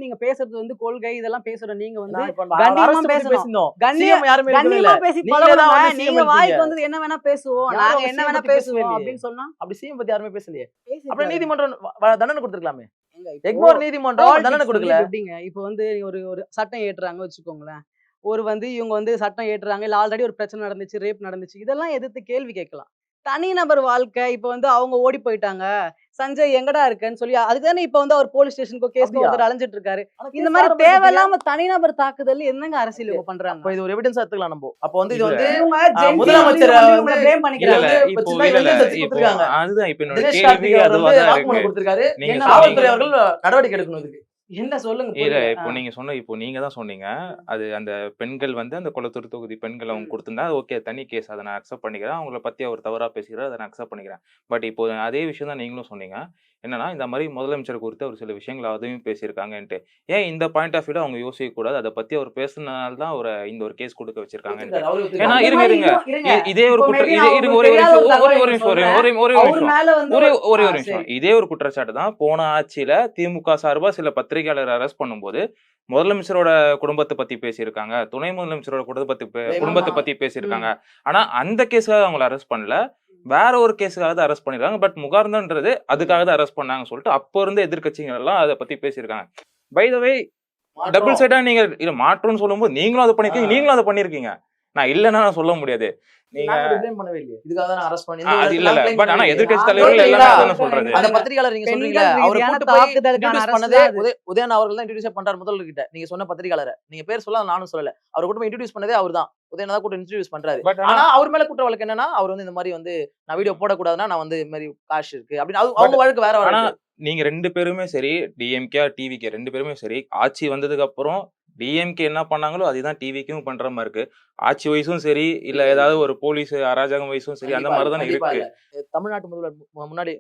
நீங்க பேசுறது வந்து கொள்கை இதெல்லாம் பேசுற நீங்க வந்து நான் இப்ப கண்ணியமா அரசு பத்தி பேசணும். பேசினோம். கண்ணியம் CM யாருமே எடுக்கவே இல்ல. கண்ணியமா பேசி நீங்க தான் பழகணுங்க. வந்து CM நீங்க எடுத்தீங்க. வாய்க்கு வந்து என்ன வேணா பேசுவோம். யாரும் நாங்க வந்து என்ன CM வேணா பத்தி பேசவே பேசுவோம் இல்லையே. அப்படின்னு சொன்னா அப்படி CM பத்தி யாருமே பேசலையே. அப்புறம் பேசிருக்காரு. நீதிமன்றம் தண்டனை கொடுத்துருக்கலாமே. ஏங்க, இப்போ எக்மோர் நீதிமன்றம் தண்டனை politics கொடுக்கல. வந்து எப்படிங்க? இப்போ வந்து ஒரு ஒரு சட்டம் ஏற்றுறாங்க வச்சுக்கோங்களேன். ஒரு வந்து இவங்க வந்து சட்டம் ஏற்றுறாங்க. இல்ல ஆல்ரெடி ஒரு பிரச்சனை நடந்துச்சு, ரேப் நடந்துச்சு. இதெல்லாம் எதிர்த்து கேள்வி கேட்கலாம். தனிநபர் வாழ்க்கை இப்போ வந்து அவங்க ஓடி போயிட்டாங்க. சஞ்சய் எங்கடா இருக்கன்னு சொல்லி அதுக்கு தானே இப்போ வந்து அவர் போலீஸ் ஸ்டேஷனுக்கோ கேஸ்க்கோ அப்படியா? ஒருத்தர் அலைஞ்சிட்டு இருக்காரு. ஆனா இந்த case மாதிரி ஆரம்பிச்சிட்டீங்க. தேவையில்லாம தனிநபர் தாக்குதல் என்னங்க அரசியல் இப்போ பண்றாங்க? அப்ப இது ஒரு எவிடன்ஸா எடுத்துக்கலாம் நம்ம. அப்ப வந்து இது இல்ல. வந்து இவங்க Gen Z முதலமைச்சரை வந்து வந்து இவங்களை blame இல்ல பண்ணிக்கிறாங்க. இல்ல இப்ப இப்போ சின்ன இல்ல இல்ல evidence வச்சு இப்போ கொடுத்திருக்காங்க. அதுதான் இப்போ என்னோட தினேஷ் கேள்வி கார்த்திக் அவர் அதுவா வந்து தான் வாக்குமூலம் இருக்கு. கொடுத்திருக்காரு. நீங்க என்ன காவல்துறை சொன்னீங்க அவர்கள் நடவடிக்கை எடுக்கணும் இதுக்கு. என்ன சொல்லுங்க இல்ல புரியல. இப்போ நீங்க சொன்ன இப்போ நீங்க தான் சொன்னீங்க அது அந்த பெண்கள் வந்து அந்த குளத்தூர் தொகுதி பெண்கள் அவங்க கொடுத்திருந்தா ஓகே தனி கேஸ் அதை நான் அக்செப்ட் பண்ணிக்கிறேன் அவங்கள பத்தி அவர் தவறா பேசுகிறார் அதை நான் அக்செப்ட் பண்ணிக்கிறேன். பட் இப்போ அதே விஷயம் தான் நீங்களும் சொன்னீங்க என்னன்னா இந்த மாதிரி முதலமைச்சர் குறித்து ஒரு சில விஷயங்கள் அதையும் பேசியிருக்காங்கன்ட்டு ஏன் இந்த பாயிண்ட் ஆஃப் வியூல அவங்க யோசிக்க கூடாது அதை பத்தி அவர் பேசுனதுனால தான் ஒரு இந்த ஒரு கேஸ் கொடுக்க வச்சிருக்காங்கன்ட்டு. அவரு ஏன்னா அந்த இருங்க மாதிரி இருங்க இருங்க. இதே ஒரு இப்போ குற்ற maybe இதே நான் இருங்க உங்களுக்கு ஒரே தெரியாத ஒரு நிமிஷம் தகவல் ஒரே நிமிஷம் சொல்றேன். ஒரே அவர் நிமிஷம் மேல வந்து ஒரே ஒரு- ஒரே ஆ, ஒரு நிமிஷம் சரி. இதே ஒரு குற்றச்சாட்டு தான் போன ஆட்சியில திமுக சார்பா சில பத்திரிகையாளர் அரெஸ்ட் பண்ணும்போது முதலமைச்சரோட குடும்பத்தை பத்தி பேசியிருக்காங்க துணை முதலமைச்சரோட குடும்பத்தை பத்தி பேசியிருக்காங்க. ஆனா அந்த கேஸுக்காக அவங்களை அரெஸ்ட் பண்ணல வேற ஒரு கேஸுக்காக தான் அரெஸ்ட் பண்ணிருக்காங்க. பட் முகார்ந்தன்றது அதுக்காக தான் அரெஸ்ட் பண்ணாங்கன்னு சொல்லிட்டு அப்போ இருந்த எதிர்கட்சிகள் எல்லாம் அதை பத்தி பேசியிருக்காங்க. பை த வே டபுள் சைடா நீங்க இல்ல மாற்றம்னு சொல்லும்போது நீங்களும் அதை பண்ணிருக்கீங்க நீங்களும் அதை பண்ணிருக்கீங்க. நான் இல்லைன்னா நான் சொல்ல முடியாது. நீங்க நாங்க blame பண்ணவே இல்லையே. இதுக்காக தான் நான் arrest பண்ணி- இந்த அது இடத்துல இல்ல இல்ல blame பட் ஆனா பண்ணவே எதிர்கட்சி இல்லையே. தலைவர்கள் நான் எல்லாமே கேட்கிறேன். அதான் சொல்றது. அந்த பத்திரிகையாளர் நீங்க பெண்கள் சொல்றீங்களே அவரை ரீதியான கூட்டு போய் தாக்குதலுக்கான introduce அரசு பண்ணதே தான் அது. உதயன் அவர்கள் தான் introduce பண்றாரு முதல்வர்கிட்ட. நீங்க சொன்ன பத்திரிகையாளரை நீங்க பேர் சொல்ல நானும் சொல்லல. அவரை கூட்டு போய் introduce பண்ணதே அவர்தான். உதயன் தான் கூட்டு introduce பண்றாரு. பட் ஆனா அவர் மேல குற்ற வழக்கு என்னன்னா அவர் வந்து இந்த மாதிரி வந்து நான் வீடியோ போடக்கூடாதுன்னா நான் வந்து இந்த மாதிரி காசு இருக்கு அப்படின்னு அவங்க வழக்கு வேற ஆனா வழக்கு. நீங்க ரெண்டு பேருமே சரி டிஎம்கே டிவிகே ரெண்டு பேருமே சரி ஆட்சி வந்ததுக்கு அப்புறம் டிஎம்கே என்ன பண்ணாங்களோ அதுதான் டிவிக்கும் பண்ற மாதிரி இருக்கு. ஆட்சி வயசும் சரி இல்ல ஏதாவது ஒரு போலீஸ் அராஜகம் வயசும் சரி அந்த மாதிரி தானே கண்டிப்பா இருக்கு. இல்ல. தமிழ்நாட்டு முதல்வர் முன்னாடி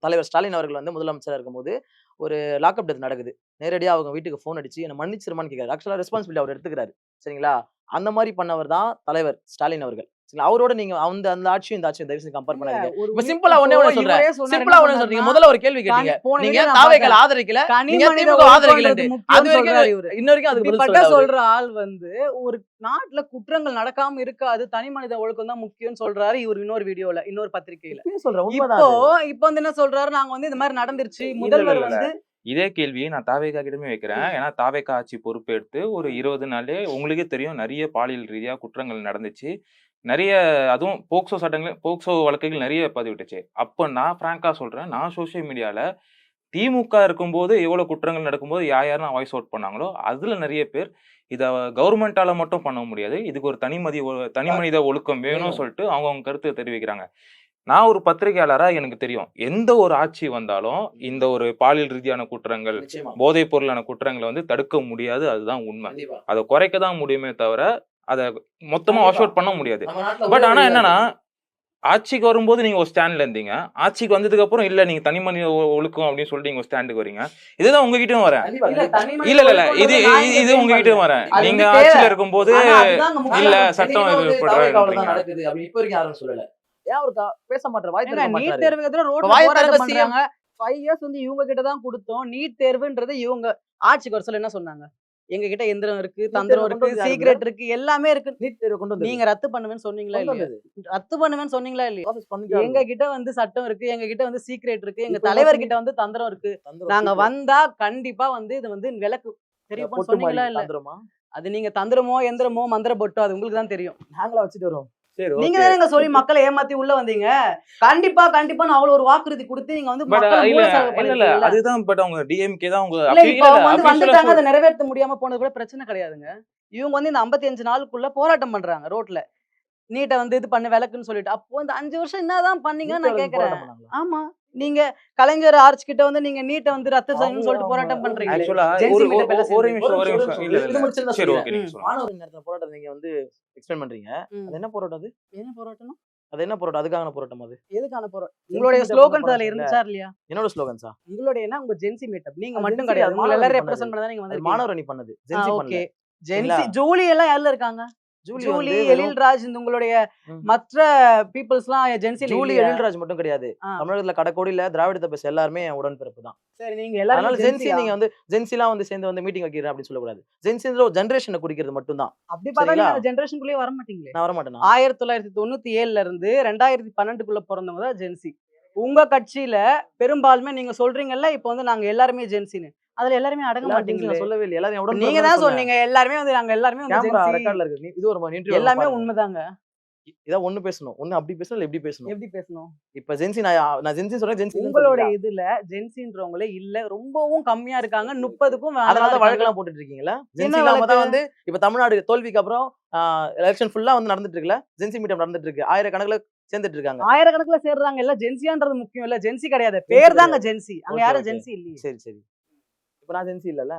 தலைவர் ஸ்டாலின் அவர்கள் வந்து முதலமைச்சரா இருக்கும்போது ஒரு லாக்அப் டெத் நடக்குது. நேரடியா அவங்க வீட்டுக்கு ஃபோன் அடிச்சு என்ன மன்னிச்சிருமான்னு கேட்காரு. ஆக்சுவலா ரெஸ்பான்சிபிலிட்டி அவர் எடுத்துக்கிறாரு. சரிங்களா? அந்த மாதிரி பண்ணவர் தான் தலைவர் ஸ்டாலின் அவர்கள். சரிங்களா? அவரோட நீங்க அந்த அந்த ஆட்சியும் இந்த ஆட்சியும் தயவு செஞ்சு கம்பேர் பண்ணாதீங்க. ஒரு இப்ப சிம்பிளா ஒண்ணே ஒண்ணு சொல்றேன். இவரே சொன்னாரு, சிம்பிளா என்ன ஒண்ணு சொல்றீங்க. சொன்னாருன்னா, முதல்ல ஒரு கேள்வி கேட்டீங்க. போன நீங்க வீடியோ நான் தாவேக்கள் பார்த்தேன். ஆதரிக்கல. தனி நீங்க மனித திமுக ஆதரிக்கலன்னு. ஒழுக்கம்ன்றது முக்கியம்னு அது வரைக்கும் சொல்றாரு இவரு. இன்ன வரைக்கும் அதுக்கு பதில் இப்படிப்பட்ட சொல்லல அவரு. சொல்ற ஆள் வந்து ஒரு நாட்டுல குற்றங்கள் நடக்காம இருக்காது தனி மனித ஒழுக்கம் தான் முக்கியம்னு சொல்றாரு இவர் இன்னொரு வீடியோல இன்னொரு பத்திரிகையில. இப்பயும் சொல்றேன். உண்மைதான் இப்போ அது. இப்போ வந்து என்ன சொல்றாரு நாங்க வந்து இந்த மாதிரி நடந்துருச்சு இல்ல, முதல்வர் இல்ல. வந்து இதே கேள்வியை நான் தாவேகா கிட்டமே வைக்கிறேன். ஏன்னா தாவேகா ஆட்சி பொறுப்பெடுத்து ஒரு 20 நாளே உங்களுக்கே தெரியும் நிறைய பாலியல் ரீதியா குற்றங்கள் நடந்துச்சு. நிறைய அதுவும் போக்சோ வழக்குகள் நிறைய பதிவிட்டுச்சு. அப்ப நான் பிராங்கா சொல்றேன் நான் சோசியல் மீடியால திமுக இருக்கும்போது எவ்வளவு குற்றங்கள் நடக்கும்போது யாரெல்லாம் வாய்ஸ் அவுட் பண்ணாங்களோ அதுல நிறைய பேர் இத கவர்மெண்டால மட்டும் பண்ண முடியாது இதுக்கு ஒரு தனி மனித ஒழுக்கம் வேணும்னு சொல்லிட்டு அவங்க கருத்தை தெரிவிக்கிறாங்க. நான் ஒரு பத்திரிகையாளரா எனக்கு தெரியும் எந்த ஒரு ஆட்சி வந்தாலும் இந்த ஒரு பாலியல் ரீதியான குற்றங்கள் நிச்சயமா. போதைப் பொருளான குற்றங்களை வந்து தடுக்க முடியாது. அதுதான் உண்மை. கண்டிப்பா. அதை குறைக்க தான் முடியுமே தவிர அதை மொத்தமா வாஷ் அவுட் பண்ண முடியாது. நம்ம நாட்டுல பட் ஒரே ஆனா ஒரு என்னன்னா ஆட்சிக்கு வரும்போது நீங்க ஒரு ஸ்டாண்ட்ல இருந்தீங்க. ஆட்சிக்கு வந்ததுக்கு அப்புறம் இல்ல நீங்க தனி மனித ஒழுக்கம் அப்படின்னு சொல்லிட்டு நீங்க ஒரு ஸ்டாண்டுக்கு வரீங்க. இதுதான் உங்ககிட்டயும் வரேன். கண்டிப்பா, இல்ல, கண்டிப்பா. தனி மனித இல்ல ஒழுக்கம்ன்றது நான் இங்க இது blame உங்ககிட்டயும் பண்ணல. வரேன். அது நீங்க வந்து தேவை. ஆட்சியில இருக்கும்போது ஆனா அதுதாங்க முக்கியம். இல்ல இன்னைக்கு சட்டம் வந்து இது தாவேக்காவுல தான் பண்றீங்க. நடக்குது அப்படி இப்ப வரைக்கும் யாரும் சொல்லல. ஏன் அவரு பேச மாட்டாரு வாய் ஏங்க, திறக்க நீட் மாட்டாரு. தேர்வுக்கு எதிராக ரோட்ல வாயை போராட்டம் திறக்க பண்றாங்க. 5 இயர்ஸ் வந்து இவங்க கிட்ட தான் கொடுத்தோம். நீட் தேர்வுன்றது இவங்க ஆட்சிக்கு வர சொல்ல என்ன சொன்னாங்க? எங்க கிட்ட எந்திரம் இருக்கு, தந்திரம் தேர்வு இருக்கு, கொண்டு வந்து சீக்ரெட் இருக்கு, எல்லாமே இருக்கு. நீட் தேர்வு கொண்டு வந்து நீங்க ரத்து பண்ணுவேன்னு சொன்னீங்களா இல்லையா? ரத்து பண்ணுவேன்னு சொன்னீங்களா இல்லையா? ப்ராசஸ் பண்ணிட்டு எங்க கிட்ட வந்து சட்டம் இருக்கு, எங்க கிட்ட வந்து சீக்ரெட் இருக்கு, எங்க இப்ப தலைவர் என்ன கிட்ட வந்து தந்திரம் இருக்கு. தந்துரும் நாங்க சீக்கிரம். வந்தா கண்டிப்பா வந்து இது வந்து விளக்கு தெரியும் பொட்டு சொன்னீங்களா மாதிரி இல்ல? தந்துருமா? அது நீங்க தந்திரமோ எந்திரமோ மந்திர பொட்டோ அது உங்களுக்கு தான் தெரியும். நாங்களா வச்சுட்டு வரோம். சரி நீங்க ஓகே. தானே சொல்லி மக்களை ஏமாத்தி உள்ள வந்தீங்க. கண்டிப்பா நான் அவ்வளவு ஒரு வாக்குறுதி கொடுத்து நீங்க வந்து பட் மக்களை இல்ல மூல செலவு இல்ல பண்ணிருக்கீங்கல்ல. அதுதான். பட் அவங்க டிஎம்கே தான் அவங்க இல்ல இப்ப அவங்க வந்து அபிஷியலா வந்துட்டாங்க, அதை நிறைவேற்ற முடியாம போனது கூட பிரச்சனை கிடையாதுங்க. இவங்க வந்து இந்த 55 நாளுக்குள்ள போராட்டம் பண்றாங்க ரோட்ல. நீட்ட வந்து இது பண்ணு விலக்குன்னு சொல்லிட்டு. அப்போ இந்த 5 வருஷம் என்னதான் பண்ணீங்கன்னு நான் கேக்குறேன். போராட்டம் பண்ணாங்களா? ஆமா. நீங்க கலைஞர் ஆர்ச் கிட்ட வந்து நீங்க நீட்ட வந்து ரத்து செய்யணும்னு சொல்லிட்டு போராட்டம் பண்றீங்களே. ஆக்சுவலா ஜென்சி ஒரு மீட்டப் எல்லாம் ஒரு சேர்ந்து. நிமிஷம் ஒரு நிமிஷம். இல்ல இது இல்ல முடிச்சு தான் சரி சொல்றேன். ஓகே நீங்க சொல்லுங்க. மாணவர் நடத்தின போராட்டம் நீங்க வந்து எக்ஸ்பிளைன் பண்றீங்க. ம். அது என்ன போராட்டம் அது? என்ன போராட்டம்? அது என்ன போராட்டம்? அதுக்கான போராட்டம் அது? எதுக்கான போராட்டம்? உங்களுடைய மீட்டப் ஸ்லோகன்ஸ் பண்ண அதுல போராட்டம் இருந்துச்சா இல்லையா? என்னோட ஸ்லோகன்ஸா? உங்களுடையனா உங்க ஜென்சி மீட்டப். நீங்க அது மட்டும் ஜென்சி கிடையாது. அது உங்களை மாணவர் எல்லாரும் அணி ரெப்ரசன்ட் பண்ணது. பண்ண தான் நீங்க அது வந்திருக்கீங்க. மாணவர் அணி பண்ணது. ஜென்சி ஓகே. பண்ணல. ஜென்சி சரிங்களா? ஜூலி எல்லாம் யாருல இருக்காங்க? ஜூலி ஜூலி, வந்து வெறும் எழில்ராஜ் இந்த உங்களுடைய ம். மற்ற பீப்பிள்ஸ்லாம் ஜென்சில ஜூலி இல்லையா? எழில்ராஜ் மட்டும் கிடையாது. ஆ. தமிழகத்துல கடைக்கோடியில திராவிடத்தை பேச எல்லாருமே என் உடன்பிறப்பு தான். சரி நீங்க எல்லாரும் அதனால ஜென்சி ஜென்சியா? நீங்க வந்து ஜென்சிலாம் வந்து சேர்ந்து வந்து மீட்டிங் வைக்கிறேன் அப்படின்னு சொல்லக்கூடாது. ஜென்சின்ற ஒரு ஜெனரேஷனை குறிக்கிறது மட்டும் தான். அப்படி பார்த்தா சரிங்களா? நீங்க அந்த ஜெனரேஷன்குள்ளேயே வர மாட்டீங்களே. நான் வர மாட்டேனா? 1997ல இருந்து 2012க்குள்ள பிறந்தவங்க தான் ஜென்சி. உங்க கட்சியில பெரும்பாலுமே நீங்க சொல்றீங்கல்ல, இப்போ வந்து நாங்க எல்லாருமே ஜென்சின்னு. அதுல எல்லாருமே அடங்க எல்லாரும் ஜென்சி மாட்டீங்களே. நான் சொல்லவே இல்லையே. எல்லாரும் என் நீங்க உடன்பிறப்பு தான் தான் சொன்னேன். சொன்னீங்க எல்லாருமே வந்து நாங்க எல்லாருமே வந்து கேமரா ஜென்சி. ரெக்கார்ட்ல இருக்கு. இது ஒரு இன்டர்வியூ எல்லாமே பாருங்க. உண்மைதாங்க. இதான் ஒண்ணு பேசணும். ஒண்ணு அப்படி பேசணும் இல்ல இப்படி பேசணும். எப்படி பேசணும்? இப்ப ஜென்சி நான் ஜென்சி சொல்றேன். ஜென்சி உங்களோட இதுல ஜென்சின்றவங்களே இல்ல, ரொம்பவும் கம்மியா இருக்காங்க. 30க்கும் மேல அதனால தான் இருக்காங்க. வழக்கெல்லாம் போட்டுட்டு இருக்கீங்களா? என்ன ஜென்சி இல்லாம வழக்கு? தான் வந்து இப்ப தமிழ்நாடு தோல்விக்கு அப்புறம் எலெக்ஷன் ஃபுல்லா வந்து நடந்துட்டு இருக்குல்ல. ஜென்சி மீட்டப் நடந்துட்டு இருக்கு. ஆயிரக்கணக்குல சேர்ந்துட்டு இருக்காங்க. ஆயிரக்கணக்குல சேர்றாங்க. எல்லாம் ஜென்சியான்றது முக்கியம் இல்ல. ஜென்சி கிடையாது. பேர் தாங்க ஜென்சி. அங்க ஓகே, யாரும் ஓகே. ஜென்சி இல்லையே. சரி சரி. இப்ப நான் ஜென்சி இல்லல்ல.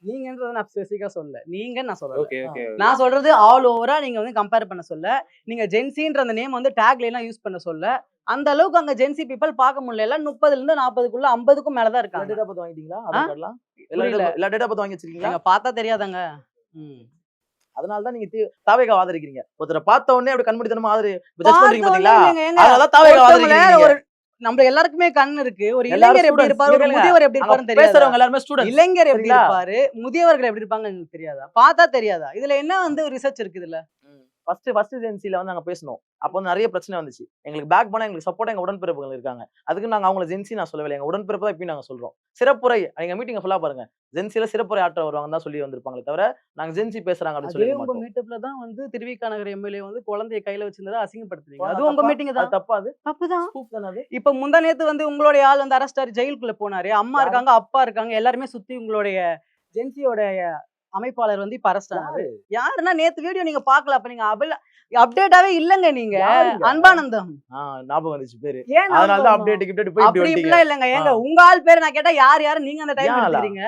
நீங்கன்றத நான் ஸ்பெசிஃபிக்கா சொல்லல. நீங்கன்னு நான் சொல்லல. Okay okay. நான் சொல்றது ஆல் ஓவரா நீங்க வந்து கம்பேர் பண்ண சொல்ல. நீங்க ஜென்சின்ற அந்த நேம் வந்து டேக்ல எல்லாம் யூஸ் பண்ண சொல்ல. அந்த அளவுக்கு அங்க ஜென்சி பீப்பிள் பார்க்க முடியல. எல்லாம் 30ல இருந்து 40க்குள்ள 50க்கும் மேல தான் எல்லா இருக்காங்க. டேட்டா பார்த்து வாங்கிட்டீங்களா? ஆ? ஆதார் கார்டுலாம்? புரியல. எல்லா டேட்டா பார்த்து வாங்கி வச்சிருக்கீங்களா? நீங்க பார்த்தா தெரியாதாங்க. ம். அதனால தான் நீங்க தாவேகா ஆதரிக்கிறீங்க. ஒருத்தரை பார்த்த உடனே அப்படி கண்மூடித்தனமா ஜட்ஜ் பார்த்த பண்றீங்க உடனே பாத்தீங்களா? இல்லைங்க, ஏங்க. அதனால தான் தாவேகா ஒருத்தவங்கள ஆதரிக்கிறீங்க. ஒரு நம்ம எல்லாருக்குமே கண் இருக்கு. ஒரு எல்லாரும் இளைஞர் எப்படி students. இருப்பாரு, ஒரு கேளுங்க. முதியவர் எப்படி அங்க இருப்பாருன்னு தெரியாதா? பேசுறவங்க எல்லாருமே ஸ்டூடண்ட்ஸ். இளைஞர் எப்படி சரிங்களா? இருப்பாரு, முதியவர்கள் எப்படி இருப்பாங்கன்னு எனக்கு தெரியாதா? பார்த்தா தெரியாதா? இதுல என்ன வந்து ரிசர்ச் இருக்கு இதுல? ஃபர்ஸ்ட் ஜென்சில வந்து நாங்க பேசணும். அப்போ வந்து நிறைய பிரச்சனை வந்துச்சு. எங்களுக்கு பேக் பண்ண எங்களுக்கு சப்போர்ட்டா எங்க உடன்பிறப்புகள் இருக்காங்க. அதுக்கு நாங்க அவங்கள ஜென்சி நான் சொல்லவே இல்ல. எங்க உடன்பிறப்பு தான் இப்பயும் நாங்க சொல்றோம். சிறப்புரை எங்க மீட்டிங் ஃபுல்லா பாருங்க. ஜென்சில சிறப்புரை ஆற்ற வருவாங்கன்னு தான் சொல்லி வந்திருப்பாங்களே தவிர நாங்க ஜென்சி பேசுறாங்க அப்படின்னு அதே சொல்லிட உங்க மாட்டோம். மீட்டப்ல தான் வந்து திருவிக நகர் எம்எல்ஏ வந்து குழந்தைய கையில வச்சிருந்ததை அசிங்கப்படுத்துறீங்க. அது அது உங்க தப்பா? மீட்டிங் அது தான். தப்பா அது? தப்புதான். ஸ்கூப் தானே அது? இப்ப முந்தா நேத்து வந்து உங்களுடைய ஆள் வந்து அரெஸ்ட் ஆகி ஜெயிலுக்குள்ள போனாரு. அம்மா யாரு? இருக்காங்க, அப்பா இருக்காங்க, எல்லாருமே சுத்தி உங்களுடைய ஜென்சியோட அமைப்பாளர் வந்து இப்ப அரெஸ்ட் ஆனாரு. யாரு? யாருன்னா நேத்து வீடியோ நீங்க பார்க்கல. அப்ப நீங்க அப்டேட்டாவே இல்லங்க நீங்க. யாருங்க? அன்பானந்தம். ஞாபகம் வந்துச்சு பேரு. ஏன் அதனால தான் ஞாபகம் அப்டேட் போய் இப்படி அப்படி வந்துட்டீங்க. இப்படிலாம் இல்லங்க. ஏங்க உங்க ஆள் பேரை நான் கேட்டா யார் யாரு நீங்க அந்த டைம் ஏன் ஆளா? எடுத்துக்கிறீங்க?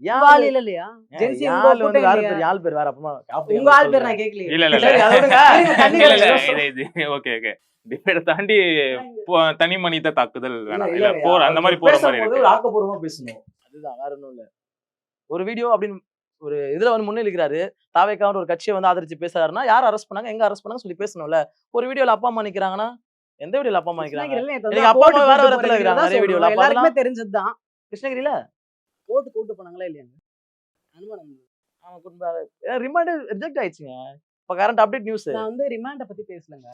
ஏன் உங்க ஆள் இல்ல இல்லையா? ஜென்சி உங்க யாழ் வந்து கூட்டம் வேற இல்லையா? பேர் யாழ் பேர் வேற அப்பமா உங்க ஆள் பேர் நான் கேட்கலையே. இல்ல இல்ல சரி இல்ல. அதை விடுங்க. தண்ணி இல்ல இல்ல வச்சு இது ஓகே ஓகே. டிபேட் தாண்டி தனி மனித தாக்குதல் வேணாம். இல்ல, இல்ல போற அந்த மாதிரி போற மாதிரி பேசும்போது இருக்கு. ஒரு ஆக்கப்பூர்வமா பேசணும். அதுதான் வேற ஒண்ணும் இல்ல. ஒரு வீடியோ அப்படின்னு ஒரு இதுல வந்து முன்னிலிக்கிறாரு. தாவேக்கான்ற ஒரு கட்சியை வந்து ஆதரிச்சு பேசுறாருன்னா யார் அரெஸ்ட் பண்ணாங்க, எங்க அரெஸ்ட் பண்ணாங்க சொல்லி பேசணும்ல. ஒரு வீடியோல அப்பா அம்மா நிக்கிறாங்கன்னா எந்த வீடியோல அப்பா அம்மா நிக்கிறாங்க? கிருஷ்ணகிரியில நேத்து எனக்கு வந்து அப்பா போட்டு அம்மா வேற கூட்டு இடத்துல போறீங்க இருக்காங்க தான் நிறைய வீடியோல. சொல்றோம். எல்லாருக்குமே தெரிஞ்சதுதான். கிருஷ்ணகிரியில போட்டு கூட்டு போனாங்களா இல்லையாங்க? அனுமானம். அவன் குடும்ப ரிமாண்ட் ரிஜெக்ட் ஆயிடுச்சுங்க. இப்ப கரண்ட் அப்டேட் நியூஸ். நான் வந்து ரிமாண்ட பத்தி பேசலங்க.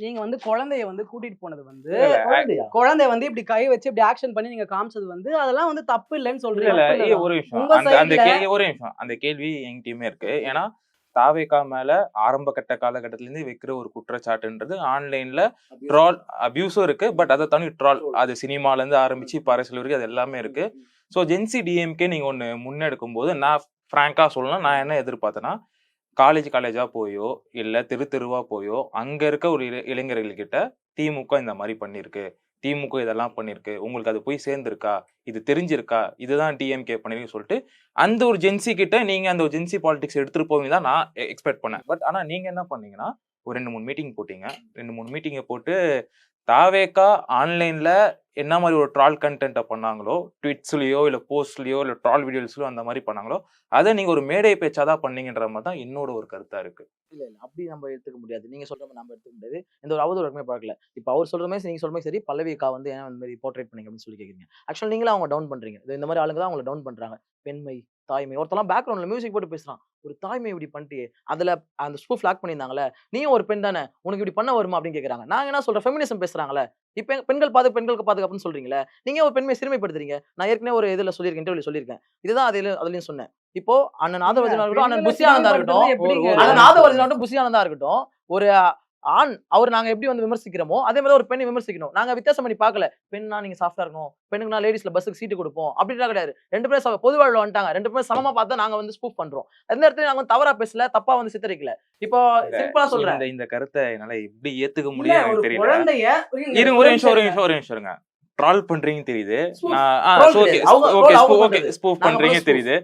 நீங்க வந்து குழந்தைய வந்து கூட்டிட்டு போனது வந்து குழந்தையா? குழந்தைய வந்து இப்படி கை வச்சு இப்படி ஆக்ஷன் பண்ணி நீங்க காமிச்சது வந்து அதெல்லாம் வந்து தப்பு இல்லைன்னு இல்ல சொல்றீங்க. இல்ல தப்பு இல்லதான். ஒரு விஷயம். உங்க அந்த அந்த சைடுல கேள்வி ஒரு நிமிஷம். அந்த கேள்வி என்கிட்டயுமே இருக்கு. ஏன்னா தாவேகா மேல ஆரம்ப கட்ட காலகட்டத்துல இருந்து வைக்கிற ஒரு குற்றச்சாட்டுன்றது ஆன்லைன்ல ட்ரால் அபியூஸும் இருக்கு. பட் அதை தாண்டி ட்ரால் அது சினிமால இருந்து ஆரம்பிச்சு இப்ப அரசியல் வரைக்கும் அது எல்லாமே இருக்கு. ஸோ ஜென்சி டிஎம்கே நீங்க ஒண்ணு முன்னெடுக்கும் போது நான் ஃப்ராங்கா சொல்லணும், நான் என்ன எதிர்பார்த்தேன்னா காலேஜா போயோ இல்ல தெருவா போயோ அங்க இருக்க ஒரு இளைஞர்கள் கிட்ட திமுக இந்த மாதிரி பண்ணிருக்கு, திமுக இதெல்லாம் பண்ணிருக்கு, உங்களுக்கு அது போய் சேர்ந்திருக்கா, இது தெரிஞ்சிருக்கா, இதுதான் டிஎம்கே பண்ணிருக்கு சொல்லிட்டு அந்த ஒரு ஜென்சி கிட்ட நீங்க அந்த ஒரு ஜென்சி பாலிடிக்ஸ் எடுத்துட்டு போவீங்க தான் நான் எக்ஸ்பெக்ட் பண்ணேன். பட் ஆனா நீங்க என்ன பண்ணீங்கன்னா ஒரு 2-3 மீட்டிங் போட்டீங்க. 2-3 மீட்டிங்கை போட்டு தாவேக்கா ஆன்லைன்ல என்ன மாதிரி ஒரு ட்ரால் கண்டென்ட்டை பண்ணாங்களோ, ட்வீட்ஸ்லயோ இல்ல போஸ்ட்லயோ இல்ல ட்ரால் வீடியோஸ்லயோ அந்த மாதிரி பண்ணாங்களோ அதை நீங்க ஒரு மேடை பேச்சாதான் பண்ணீங்கன்ற மாதிரி தான் என்னோட ஒரு கருத்தா இருக்கு. இல்ல அப்படி நம்ம எடுத்துக்க முடியாது. நீங்க சொல்ற மாதிரி நம்ம எடுத்துக்க முடியாது. எந்த ஒரு அவதூறுமே பார்க்கல. இப்ப அவர் சொல்ற மாதிரி நீங்க சொல்ற மாதிரி சரி, பல்லவிக்கா வந்து ஏன் இந்த மாதிரி போர்ட்ரேட் பண்ணீங்க அப்படின்னு சொல்லி கேக்குறீங்க. ஆக்சுவலா நீங்களும் அவங்க டவுன் பண்றீங்க. இந்த மாதிரி ஆளுங்க தான் அவங்களை டவுன் பண்றாங்க. பெண்மை, தாய்மை, ஒருத்தலாம் பேக்ரவுண்ட்ல மியூசிக் போட்டு பேசுறான். ஒரு தாய்மை இப்படி பண்ணிட்டு அதுல அந்த ஸ்பூஃப் லாக் பண்ணியிருந்தாங்கல்ல, நீயும் ஒரு பெண் தானே, உனக்கு இப்படி பண்ண வருமா அப்படின்னு கேக்குறாங்க. நாங்க என்ன சொல்றேன், ஃபெமினிசம் பேசுறாங்கல்ல. இப்ப பெண்களுக்கு பாதுகாப்புன்னு சொல்றீங்களே, நீங்க ஒரு பெண்மையை சிறுமைப்படுத்துறீங்க. நான் ஏற்கனவே ஒரு இதுல சொல்லியிருக்கேன், இன்டர்வியூல சொல்லியிருக்கேன். இதுதான் அதுலயும் சொன்னேன். இப்போ அண்ணன் ஆதவர்ஜனா இருக்கட்டும், அண்ணன் புஷி ஆனந்தா இருக்கட்டும், அண்ணன் ஆதவர்ஜனா இருக்கட்டும், புஷி ஆனந்தா இருக்கட்டும், ஒரு ஆண் அவர் நாங்க எப்படி வந்து விமர்சிக்கிறோமோ அதே மாதிரி ஒரு பெண்ணை விமர்சிக்கணும். நாங்க வித்தியாசம் பண்ணி பார்க்கல. பெண்ணா நீங்க சாஃப்டா இருக்கணும், பெண்ணுக்குனா லேடிஸ்ல பஸ்ஸுக்கு சீட்டு கொடுப்போம் அப்படின்லாம் கிடையாது. 2 பேரும் பொது வாழ்வுல வந்துட்டாங்க. 2 பேரும் சமமா பார்த்தா நாங்க வந்து ஸ்பூஃப் பண்றோம். எந்த இடத்துலயும் நாங்க வந்து தவறா பேசல, தப்பா வந்து சித்தரிக்கல. இப்போ சிம்பிளா சொல்றேன். இந்த கருத்தை என்னால எப்படி ஏத்துக்க இல்ல, முடியும் ஒரு எனக்கு தெரியல. குழந்தைய இருங்க, ஒரு நிமிஷம் இருங்க. ட்ரால் பண்றீங்கன்னு தெரியுது. ஸ்பூஃப் பண்றீங்க தெரியுது.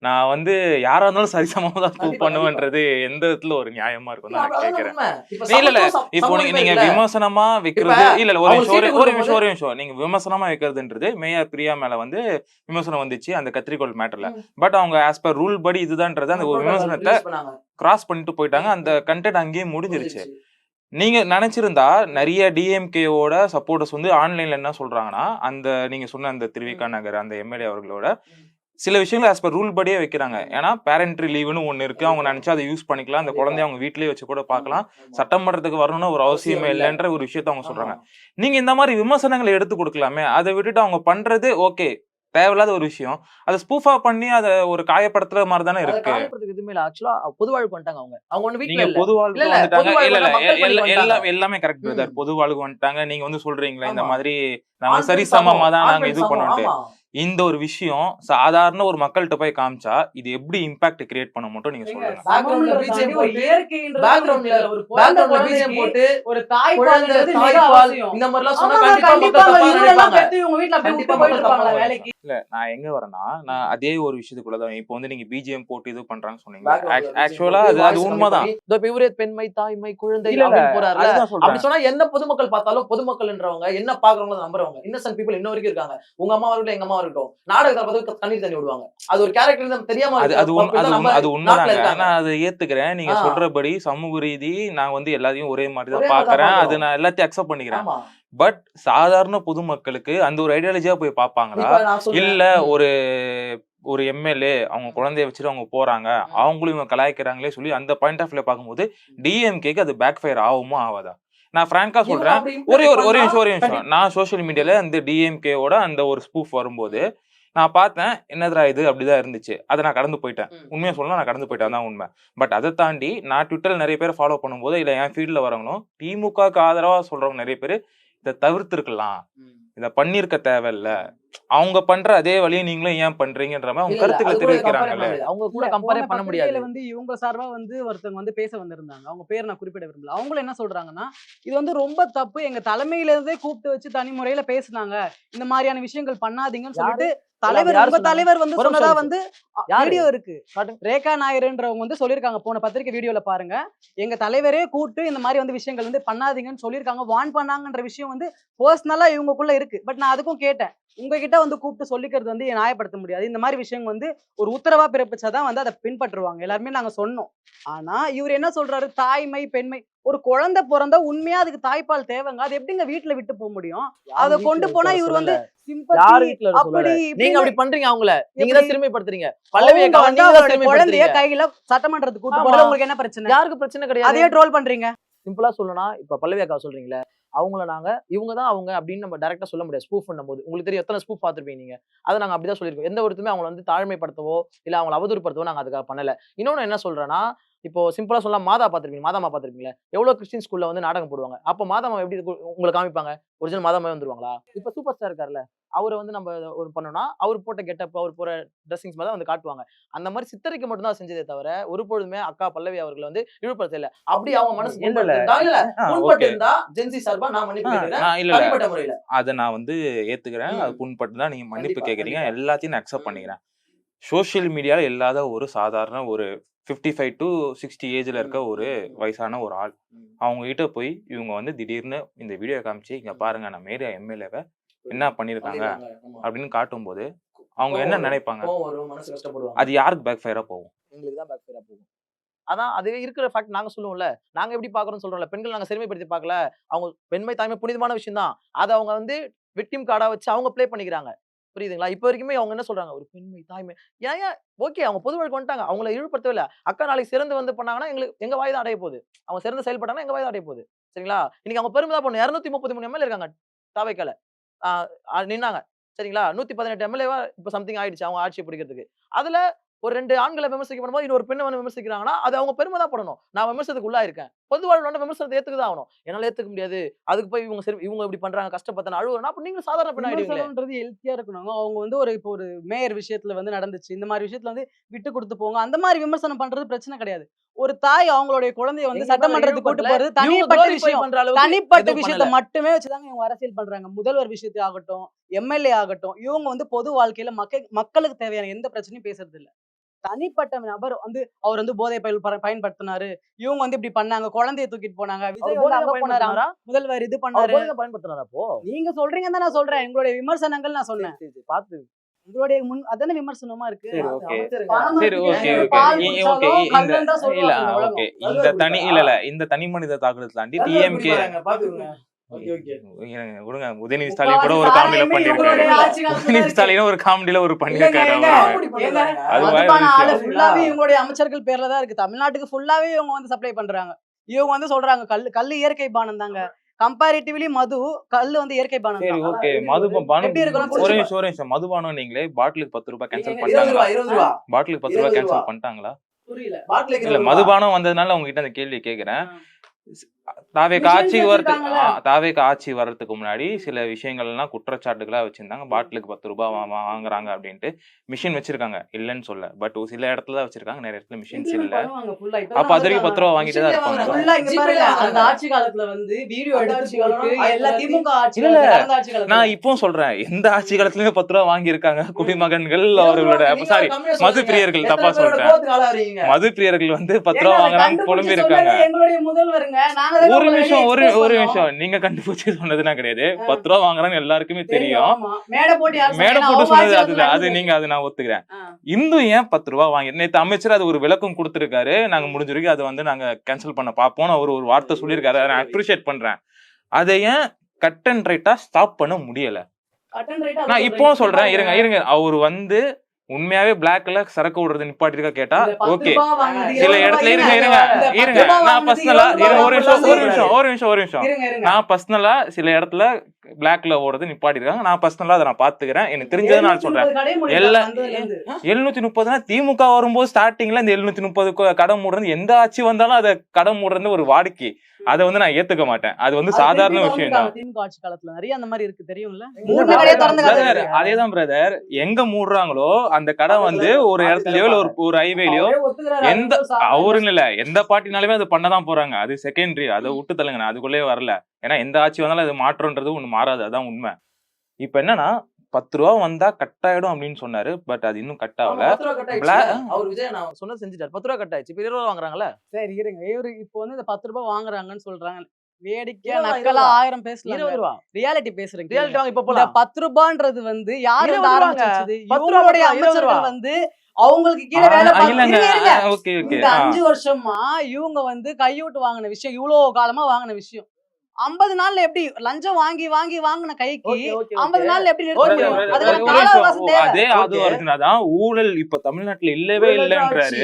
நான் வந்து யாரா இருந்தாலும் சரிசமமா தான் ஸ்பூஃப் பண்ணுவேன்றது எந்த விதத்துல ஒரு நியாயமா இருக்கும் தான் நான் கேக்குறேன். இல்ல இப்போ நீங்க விமர்சனமா வைக்கிறது இல்ல ஒரு நிமிஷம் நீங்க விமர்சனமா வைக்கிறதுன்றது மேயர் பிரியா மேல வந்து விமர்சனம் வந்துச்சு அந்த கத்திரிக்கோள் மேட்டர்ல. பட் அவங்க ஆஸ் பர் ரூல் படி இதுதான்றது அந்த ஒரு விமர்சனத்தை கிராஸ் பண்ணிட்டு போயிட்டாங்க. அந்த கண்டென்ட் அங்கேயே முடிஞ்சிருச்சு. நீங்க நினைச்சிருந்தா நிறைய டிஎம்கேவோட சப்போர்ட்டர்ஸ் வந்து ஆன்லைன்ல என்ன சொல்றாங்கன்னா, அந்த நீங்க சொன்ன அந்த திருவிக்கா நகர் அந்த எம்எல்ஏ அவர்களோட சில விஷயங்கள் ஆஸ் பர் ரூல் படியே வைக்கிறாங்க. ஏன்னா பேரண்ட்ரி லீவுன்னு ஒண்ணு இருக்கு. அவங்க நினைச்சா அதை யூஸ் பண்ணிக்கலாம். அந்த குழந்தைய அவங்க வீட்லயே வச்சு கூட பார்க்கலாம். சட்டமன்றத்துக்கு வரணும்னு ஒரு அவசியமே இல்லைன்ற ஒரு விஷயத்த அவங்க சொல்றாங்க. நீங்க இந்த மாதிரி விமர்சனங்களை எடுத்து கொடுக்கலாமே. அதை விட்டுட்டு அவங்க பண்றது ஓகே, தேவையில்லாத ஒரு விஷயம். அதை ஸ்பூஃபா பண்ணி அதை ஒரு காயப்படுத்துற மாதிரி தானே இருக்கு. காயப்படுத்துறதுக்கு எதுவுமே இல்ல. ஆக்சுவலா பொது வாழ்வுக்கு வந்துட்டாங்க அவங்க. அவங்க ஒண்ணு வீட்ல நீங்க இல்ல. பொது வாழ்வுக்கு இல்ல, வந்துட்டாங்க. பொது வாழ்வுல இல்ல மக்கள் பணி எல்லாம் எல்லாமே கரெக்ட் பிரதர். பொது வாழ்வுக்கு வந்துட்டாங்க. நீங்க வந்து சொல்றீங்களா இந்த ஆமா. மாதிரி நாங்க ஆண் பெண் சரிசமமா சமம், தான் ஆண் நாங்க பெண் இது சமம். பண்ணோம்ட்டு ஆமா. இந்த ஒரு விஷயம் சாதாரண ஒரு மக்கள்கிட்ட போய் காமிச்சா இது எப்படி இம்பாக்ட் கிரியேட் பண்ண மட்டும் நீங்க சொல்லுங்க. பேக்ரவுண்ட்ல பிஜிஎம் ஒரு போட்டு இயற்கைன்றது பேக்ரவுண்ட்ல ஒரு குழந்தை பேக்ரவுண்ட்ல பிஜிஎம் குழந்தைக்கு போட்டு ஒரு குழந்தை தாய்ப்பால் தாய்ப்பால் இந்த மாதிரி எல்லாம் சொன்னா கண்டிப்பா மக்கள் தப்பா நினைப்பாங்க. இவங்க வீட்ல அப்படியே கண்டிப்பா விட்டு போயிட்டு மக்கள் தப்பா இருப்பாங்களா வேலைக்கு? இல்ல நான் எங்க வரேன்னா, நான் அதே ஒரு விஷயத்துக்குள்ளதான் இப்போ வந்து நீங்க பிஜிஎம் போட்டு இது பண்றாங்கன்னு சொன்னீங்க. Backgroundல ஆக்சுவலா BGM அது போட்டு உண்மைதான். இதோ இப்ப இவரே பெண்மை தாய்மை குழந்தை இல்ல அப்படின்னு போறாருல. அதுதான் அப்படி சொல்றேன். சொன்னா என்ன பொதுமக்கள் பார்த்தாலும் பொதுமக்கள்ன்றவங்க என்ன பாக்குறவங்க நம்புறவங்க இன்னசென்ட் பீப்புள் இன்ன வரைக்கும் இருக்காங்க. உங்க அம்மா இருக்கட்டும் எங்க அம்மா இருக்கட்டும் நாடகத்தை பார்த்து கண்ணீர் தண்ணி விடுவாங்க. அது ஒரு கேரக்டர் தெரியாம அது உண்மைதாங்க. நான் அதை ஏத்துக்கிறேன். நீங்க சொல்றபடி சமூக ரீதி நான் வந்து எல்லாத்தையும் ஒரே மாதிரி தான் பாக்குறேன். அது நான் எல்லாத்தையும் அக்செப்ட் பண்ணிக்கிறேன். பட் சாதாரண பொதுமக்களுக்கு அந்த ஒரு ஐடியாலஜியா போய் பாப்பாங்களா? இல்ல ஒரு எம்எல்ஏ அவங்க குழந்தைய வச்சுட்டு அவங்க போறாங்க, அவங்களும் இவங்க கலாய்க்கிறாங்களே சொல்லி அந்த பாயிண்ட் ஆஃப் வியூல பார்க்கும்போது டிஎம்கேக்கு அது பேக் ஃபயர் ஆகுமா ஆகாதா? நான் பிராங்கா சொல்றேன். ஒரு நிமிஷம் நான் சோசியல் மீடியால அந்த டிஎம்கேவோட அந்த ஒரு ஸ்பூஃப் வரும்போது நான் பார்த்தேன், என்னதுரா இது அப்படிதான் இருந்துச்சு. அதை நான் கடந்து போயிட்டேன். உண்மையா சொல்லலாம், நான் கடந்து போயிட்டேன் தான் உண்மை. பட் அதை தாண்டி நான் ட்விட்டர்ல நிறைய பேர் ஃபாலோ பண்ணும்போது இல்ல என் ஃபீல்ட்ல வரவங்களும் திமுகக்கு ஆதரவா சொல்றவங்க நிறைய பேர் இதை தவிர்த்திருக்கலாம், இதை பண்ணிருக்க தேவையில்ல, அவங்க பண்ற அதே வழியை நீங்களும் ஏன் பண்றீங்கன்ற மாதிரி அவங்க கருத்துக்களை தெரிவிக்கிறாங்கல்ல. அவங்க கூட கம்பேர் பண்ண முடியாது. வந்து இவங்க சார்பா வந்து ஒருத்தவங்க வந்து பேச வந்திருந்தாங்க. அவங்க பேர் நான் குறிப்பிட விரும்பல. அவங்களும் என்ன சொல்றாங்கன்னா, இது வந்து ரொம்ப தப்பு, எங்க தலைமையில இருந்தே கூப்பிட்டு வச்சு தனி முறையில பேசினாங்க, இந்த மாதிரியான விஷயங்கள் பண்ணாதீங்கன்னு சொல்லிட்டு தலைவர் வந்து சொன்னதா வந்து வீடியோ இருக்கு. ரேகா நாயர்ன்றவங்க வந்து சொல்லிருக்காங்க, போன பத்திரிகை வீடியோல பாருங்க, எங்க தலைவரே கூப்பிட்டு இந்த மாதிரி வந்து விஷயங்கள் வந்து பண்ணாதீங்கன்னு சொல்லிருக்காங்க, வார்ன் பண்ணாங்கன்ற விஷயம் வந்து பர்சனலா இவங்களுக்குள்ள இருக்கு. பட் நான் அதுக்கும் கேட்டேன், உங்ககிட்ட வந்து கூப்பிட்டு சொல்லிக்கிறது வந்து நியாயப்படுத்த முடியாது, இந்த மாதிரி விஷயம் வந்து ஒரு உத்தரவா பிறப்பிச்சாதான் வந்து அதை பின்பற்றுவாங்க எல்லாருமே நாங்க சொன்னோம். ஆனா இவர் என்ன சொல்றாரு, தாய்மை பெண்மை, ஒரு குழந்தை பிறந்தா உண்மையா அதுக்கு தாய்ப்பால் தேவைங்க, அது எப்படிங்க வீட்டுல விட்டு போக முடியும்? அதை கொண்டு போனா இவர் வந்து நீங்க அப்படி பண்றீங்க, அவங்கள நீங்க தான் சிறுமைப்படுத்துறீங்க. குழந்தைய கையில சட்டமன்றத்துக்கு கூட்டு போறது உங்களுக்கு என்ன பிரச்சனை? யாருக்கு பிரச்சனை கிடையாது, அதே ட்ரோல் பண்றீங்க. சிம்பிளா சொல்லணும்னா இப்ப பல்லவி அக்கா சொல்றீங்களே, அவங்கள நாங்க இவங்க தான் அவங்க அப்படின்னு நம்ம டைரக்டா சொல்ல முடியாது. ஸ்பூஃப் பண்ணும்போது உங்களுக்கு தெரியும் எத்தனை ஸ்பூஃப் பார்த்திருப்பீங்க நீங்க. அதை நாங்க அப்படிதான் சொல்லியிருக்கோம். எந்த ஒருத்தருமே அவங்களை வந்து தாழ்மைப்படுத்தவோ இல்ல அவங்களை அவதூறுப்படுத்தவோ நாங்க அதுக்காக பண்ணல. இன்னொன்னு என்ன சொல்றேன்னா, இப்போ சிம்பிளா சொல்லலாம், மாதா பார்த்திருப்பீங்க, மாதாமா பார்த்திருப்பீங்களா? எவ்வளவு கிறிஸ்டின் ஸ்கூல்ல வந்து நாடகம் போடுவாங்க. அப்ப மாதாமா எப்படி உங்களை காமிப்பாங்க? ஒரிஜினல் மாதாமா வந்துருவாங்களா? இப்ப சூப்பர் ஸ்டார் இருக்காருல்ல, அவரை வந்து நம்ம ஒரு பண்ணோம்னா அவர் போட்ட கெட்டப் அவர் போற ட்ரெஸ்ஸிங்ஸ் மாதிரி வந்து காட்டுவாங்க. அந்த மாதிரி சித்தரிக்க மட்டும் தான் செஞ்சதே தவிர ஒரு பொழுதுமே அக்கா பல்லவி அவர்களை வந்து இழிவுபடுத்த இல்ல. அப்படி அவங்க மனசு புண்பட்டிருந்தா ஜென்சி சார்பா நான் மன்னிப்பு கேட்கிறேன் தனிப்பட்ட முறையில. அதை நான் வந்து ஏத்துக்கிறேன். அது புண்பட்டு தான் நீங்க மன்னிப்பு கேட்கறீங்க, எல்லாத்தையும் நான் அக்செப்ட் பண்ணிக்கிறேன். சோசியல் மீடியால இல்லாத ஒரு சாதாரண ஒரு 55 to 60 ஏஜ்ல இருக்க ஒரு வயசான ஒரு ஆள் அவங்க கிட்ட போய் இவங்க வந்து திடீர்னு இந்த வீடியோ காமிச்சு இங்க பாருங்க நான் மேரியா எம்எல்ஏவை என்ன பண்ணிருக்காங்க அப்படின்னு காட்டும் போது அவங்க என்ன நினைப்பாங்க? அது யாருக்கு பேக் ஃபயரா போகும்? எங்களுக்கு தான் பேக் ஃபயரா போகும். அதான் அது இருக்கிற ஃபேக்ட் நாங்க சொல்லுவோம்ல, நாங்க எப்படி பாக்குறோம்னு சொல்றோம்ல, பெண்கள் நாங்க சிறுமைப்படுத்தி பார்க்கல, அவங்க பெண்மை தாய்மை புனிதமான விஷயம் தான், அதை அவங்க வந்து விக்டிம் கார்டா வச்சு அவங்க ப்ளே பண்ணிக்கிறாங்க. புரியுதுங்களா? இப்ப வரைக்குமே அவங்க என்ன சொல்றாங்க, ஒரு பெண்மை தாய்மை ஏன் ஓகே அவங்க பொது வாழ்க்கை வந்துட்டாங்க, அவங்கள இழிவுபடுத்தவே இல்ல. அக்கா நாளைக்கு சிறந்து வந்து பண்ணாங்கன்னா எங்க வாய் தான் அடைய போகுது. அவங்க சிறந்து செயல்பட்டாங்கன்னா எங்க வாய் தான் அடைய போகுது. சரிங்களா? இன்னைக்கு அவங்க பெருமை தான் பண்ணும். 233 எம்எல்ஏ இருக்காங்க தாவைக்கால நின்னாங்க. சரிங்களா? 118 எம்எல்ஏவா இப்ப சம்திங் ஆயிடுச்சு அவங்க ஆட்சியை பிடிக்கிறதுக்கு. அதுல ஒரு 2 ஆண்களை விமர்சிக்க பண்ணும்போது இன்னொரு பெண்ணை வந்து விமர்சிக்கிறாங்கன்னா அது அவங்க பெருமை தான் படணும். நான் விமர்சனத்துக்கு உள்ளா இருக்கேன். பொது வாழ்வுல விமர்சனத்தை ஏத்துக்குதான் ஆகணும். என்னால ஏத்துக்க முடியாது. அதுக்கு போய் இவங்க இப்படி பண்றாங்க, கஷ்டப்பட்டு அழுவுறேன்னா அப்ப நீங்க சாதாரண பெண் ஆயிடுவீங்களே. விமர்சனம்ன்றது ஹெல்த்தியா இருக்கணும். அவங்க வந்து இப்போ ஒரு மேயர் விஷயத்துல வந்து நடந்துச்சு, இந்த மாதிரி விஷயத்துல வந்து விட்டு கொடுத்து போங்க, அந்த மாதிரி விமர்சனம் பண்றது பிரச்சனை கிடையாது. ஒரு தாய் அவங்களுடைய குழந்தைய வந்து சட்டமன்றத்துக்கு கூட்டு போறது தனிப்பட்ட விஷயம். தனிப்பட்ட விஷயத்த மட்டுமே வச்சுதாங்க இவங்க அரசியல் பண்றாங்க. முதல்வர் விஷயத்தை ஆகட்டும், எம்எல்ஏ ஆகட்டும், இவங்க வந்து பொது வாழ்க்கையில மக்களுக்கு தேவையான எந்த பிரச்சனையும் பேசுறது இல்ல. தனிப்பட்ட நபர் வந்து அவர் வந்து போதை பயன்படுத்தினாரு, இவங்க வந்து இப்படி பண்ணாங்க, குழந்தைய தூக்கிட்டு போனாங்க, விஜய் வந்து அங்க போனாரா, முதல்வர் இது பண்ணாரு பயன்படுத்தினாரா? அப்போ நீங்க சொல்றீங்கன்னு தான் நான் சொல்றேன். எங்களுடைய விமர்சனங்கள் நான் சொன்னேன். பாத்து உங்களுடைய அதான விமர்சனமா இருக்கு. இந்த தனி மனித தாக்குதல் தாண்டி டிஎம்கே உதயநிதி ஸ்டாலின் கூட ஒரு காமெடியில பண்ணிருக்காரு. உதயநிதி ஸ்டாலின் ஒரு காமெடியில ஒரு பண்ணிருக்காரு. இவங்களுடைய அமைச்சர்கள் பேர்ல தான் இருக்கு. தமிழ்நாட்டுக்கு ஃபுல்லாவே இவங்க வந்து சப்ளை பண்றாங்க. இவங்க வந்து சொல்றாங்க கல்லு இயற்கை பானம் தாங்க. கம்பேரிட்டிவ்லி மது கல்லு வந்து இயற்கை பானம். சரி ஓகே, ஒரு நிமிஷம் மதுபானம் நீங்களே பாட்டிலுக்கு 10 ரூபாய் கேன்சல் பண்ணிட்டாங்களா? பாட்டிலுக்கு 10 ரூபாய் கேன்சல் பண்ணிட்டாங்களா? இல்ல மதுபானம் வந்ததுனால உங்ககிட்ட அந்த கேள்வி கேக்குறேன். தாவேக்கு ஆட்சி வர்றதுக்கு முன்னாடி சில விஷயங்கள்லாம் குற்றச்சாட்டுகளா வச்சிருந்தாங்க. பாட்டிலுக்கு 10 ரூபாய் வாங்குறாங்க அப்படின்ட்டு மிஷின் வச்சிருக்காங்க, இல்லன்னு சொல்ல. பட் சில இடத்துல தான் வச்சிருக்காங்க, நிறைய இடத்துல மிஷின்ஸ் இல்ல. அப்ப அது வரைக்கும் 10 ரூபாய் வாங்கிட்டு தான் இருப்பாங்க. ஆட்சி காலத்துல வந்து வீடியோ நான் இப்போ சொல்றேன், எந்த ஆட்சி காலத்துலயுமே 10 ரூபாய் வாங்கி இருக்காங்க குடிமகன்கள். அவர்களோட சாரி மது பிரியர்கள், தப்பா சொல்றேன், மது பிரியர்கள் வந்து 10 ரூபாய் வாங்குறாங்க புலம்பி இருக்காங்க. ஒரு நிமிஷம் நீங்க கண்டுபிடிச்சு சொன்னதுனா கிடையாது. 10 ரூபாய் வாங்குறான்னு எல்லாருக்குமே தெரியும். மேடை போட்டு சொன்னது அதுதான். அது நீங்க அதை நான் ஒத்துக்கிறேன். இந்து ஏன் 10 ரூபாய் வாங்கி, நேற்று அமைச்சர் அது ஒரு விளக்கம் கொடுத்திருக்காரு. நாங்க முடிஞ்ச வரைக்கும் அதை வந்து நாங்க கேன்சல் பண்ண பாப்போம். அவர் ஒரு வார்த்தை சொல்லியிருக்காரு, அதை நான் அப்ரிஷியேட் பண்றேன். அதை ஏன் கட் அண்ட் ரைட்டா ஸ்டாப் பண்ண முடியல? நான் இப்போ சொல்றேன், இருங்க அவர் வந்து உண்மையாவே பிளாக்ல சரக்கு விடுறது நிப்பாட்டிருக்கா கேட்டா ஓகே. சில இடத்துல இருங்க நான் பர்சனலா ஒரு நிமிஷம் நான் பர்சனலா சில இடத்துல பிளாக்ல ஓடுறது நிப்பாட்டிருக்காங்க. நான் பர்சனலா அதை நான் பாத்துக்கிறேன். எனக்கு தெரிஞ்சதை நான் சொல்றேன். 730 திமுக வரும்போது ஸ்டார்டிங்ல இந்த 730 கடை மூடுறது, எந்த ஆட்சி வந்தாலும் அதை கடை மூடுறது ஒரு வாடிக்கை. அதை வந்து நான் ஏத்துக்க மாட்டேன். அது வந்து சாதாரண விஷயம் தான். திமுக ஆட்சி காலத்துல நிறைய அந்த மாதிரி இருக்கு, தெரியும்ல. அதேதான் பிரதர், எங்க மூடுறாங்களோ அந்த கடை வந்து ஒரு இடத்துலயோ இல்ல ஒரு ஹைவேலயோ எந்த அவருன்னு இல்ல எந்த பார்ட்டினாலுமே அது பண்ணதான் போறாங்க. அது செகண்டரி, அதை விட்டு தள்ளுங்க, நான் அதுக்குள்ளேயே வரல. ஏன்னா எந்த ஆட்சி வந்தாலும் அது மாற்றம்ன்றது ஒண்ணு மாறாது, அதான் உண்மை. இப்ப என்னன்னா 10 ரூபா வந்தா கட் ஆயிடும் அப்படின்னு சொன்னாரு. பட் அது இன்னும் கட் ஆகல. அவர் விஜய் நான் சொன்ன செஞ்சுட்டாரு. 10 ரூபா கட் ஆயிடுச்சு. இப்ப 20 ரூபா வாங்குறாங்கல்ல. சரி இருங்க, இவரு இப்போ வந்து இந்த 10 ரூபாய் வாங்குறாங்கன்னு சொல்றாங்க. வேடிக்கையா நக்கலா 1000 பேசலாம். 20 ரூபா ரியாலிட்டி பேசுறீங்க. ரியாலிட்டி வாங்க இப்ப போலாம். 10 ரூபான்றது வந்து யாரு ஆரம்பிச்சது? இவங்களுடைய அமைச்சர்கள் வந்து அவங்களுக்கு கீழே வேலை பார்க்கறாங்க. இந்த 5 வருஷமா இவங்க வந்து கையூட்டு வாங்கின விஷயம், இவ்வளவு காலமா வாங்கின விஷயம் 50 நாள்ல எப்படி லஞ்சம் வாங்கின கைக்கு 50 நாள்ல எப்படி நிறுத்த முடியும்? அதுக்கு கால அவகாசம் தேவை. அதே அது வருதுனாதான் ஊழல் இப்ப தமிழ்நாட்டுல இல்லவே இல்லன்றாரு.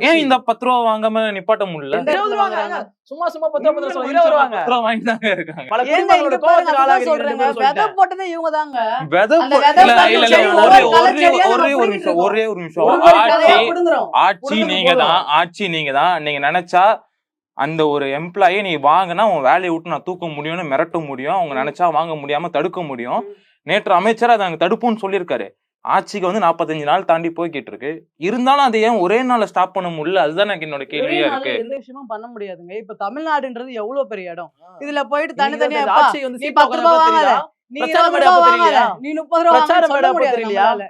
ஏன் இந்த 10 ரூபா வாங்காம நிப்பாட்ட முடியல? 20 ரூபா வாங்குறாங்க. சும்மா 10 ரூபா வாங்க. 10 ரூபா வாங்கி தாங்க இருக்காங்க. சொல்றாங்க விதை போட்டதே இவங்க தாங்க. ஒரே ஒரு நிமிஷம். ஆட்சி நீங்க தான். நீங்க நினைச்சா அந்த ஒரு எம்ப்ளாயி நீ வாங்கினா உன் வேலையை விட்டு நான் தூக்க முடியும்னு மிரட்ட முடியும். அவங்க நினைச்சா வாங்க முடியாம தடுக்க முடியும். நேற்று அமைச்சர் அதை நாங்க தடுப்போம்னு சொல்லியிருக்காரு. ஆட்சிக்கு வந்து 45 நாள் தாண்டி போய்கிட்டு இருக்கு. இருந்தாலும் அதை ஏன் ஒரே நாள்ல ஸ்டாப் பண்ண முடியல? அதுதான் எனக்கு என்னோட கேள்வியா இருக்கு. எந்த விஷயமும் பண்ண முடியாதுங்க. இப்ப தமிழ்நாடுன்றது எவ்வளவு பெரிய இடம். இதுல போயிட்டு தனித்தனியா ஆட்சி வந்து 10 ரூபாய் வாங்கல.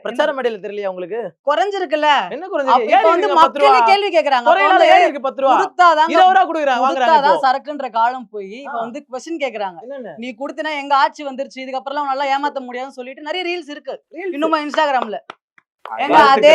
பிரச்சார மேடையில தெரியலையா உங்களுக்கு? குறைஞ்சிருக்குல்ல. என்ன குறைஞ்சிருக்கு? மக்கள் கேள்வி கேக்குறாங்க. 10 ரூபா 20 ரூபா குடுக்குறாங்க. சரக்குன்ற காலம் போய் இப்ப வந்து क्वेश्चन கேக்குறாங்க. நீ குடுத்தினா எங்க ஆட்சி வந்துருச்சு, இதுக்கு அப்புறம் நல்லா ஏமாத்த முடியாதுன்னு சொல்லிட்டு நிறைய ரீல்ஸ் இருக்கு இன்னுமா இன்ஸ்டாகிராம்ல. அதே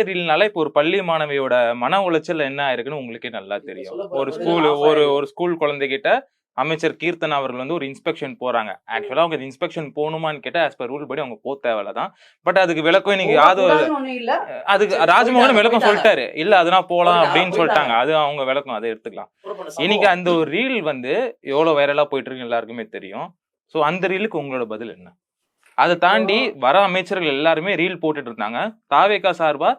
ரீல்னால இப்ப ஒரு பள்ளி மாணவியோட மன உளைச்சல் என்ன ஆயிருக்குன்னு உங்களுக்கே நல்லா தெரியும். ஒரு ஸ்கூல் குழந்தைகிட்ட அமைச்சர் கீர்த்தனா அவர்கள் வந்து ஒரு இன்ஸ்பெக்ஷன் போறாங்க. ஆக்சுவலா அவங்க இன்ஸ்பெக்ஷன் போகணுமான்னு கேட்டா as per ரூல் படி அவங்க போக தேவையில்லதான். பட் அதுக்கு விளக்கம் இன்னைக்கு அதுக்கு ராஜ்மோகன் விளக்கம் சொல்லிட்டாரு. இல்ல அதெல்லாம் போலாம் அப்படின்னு சொல்லிட்டாங்க. அது அவங்க விளக்கம், அதை எடுத்துக்கலாம். இன்னைக்கு அந்த ஒரு ரீல் வந்து எவ்வளவு வைரலா போயிட்டு இருக்கு எல்லாருக்குமே தெரியும். சோ அந்த ரீலுக்கு உங்களோட பதில் என்ன? அதை தாண்டி வர அமைச்சர்கள் எல்லாருமே ரீல் போட்டுட்டு இருந்தாங்க. தாவேகா சார்பா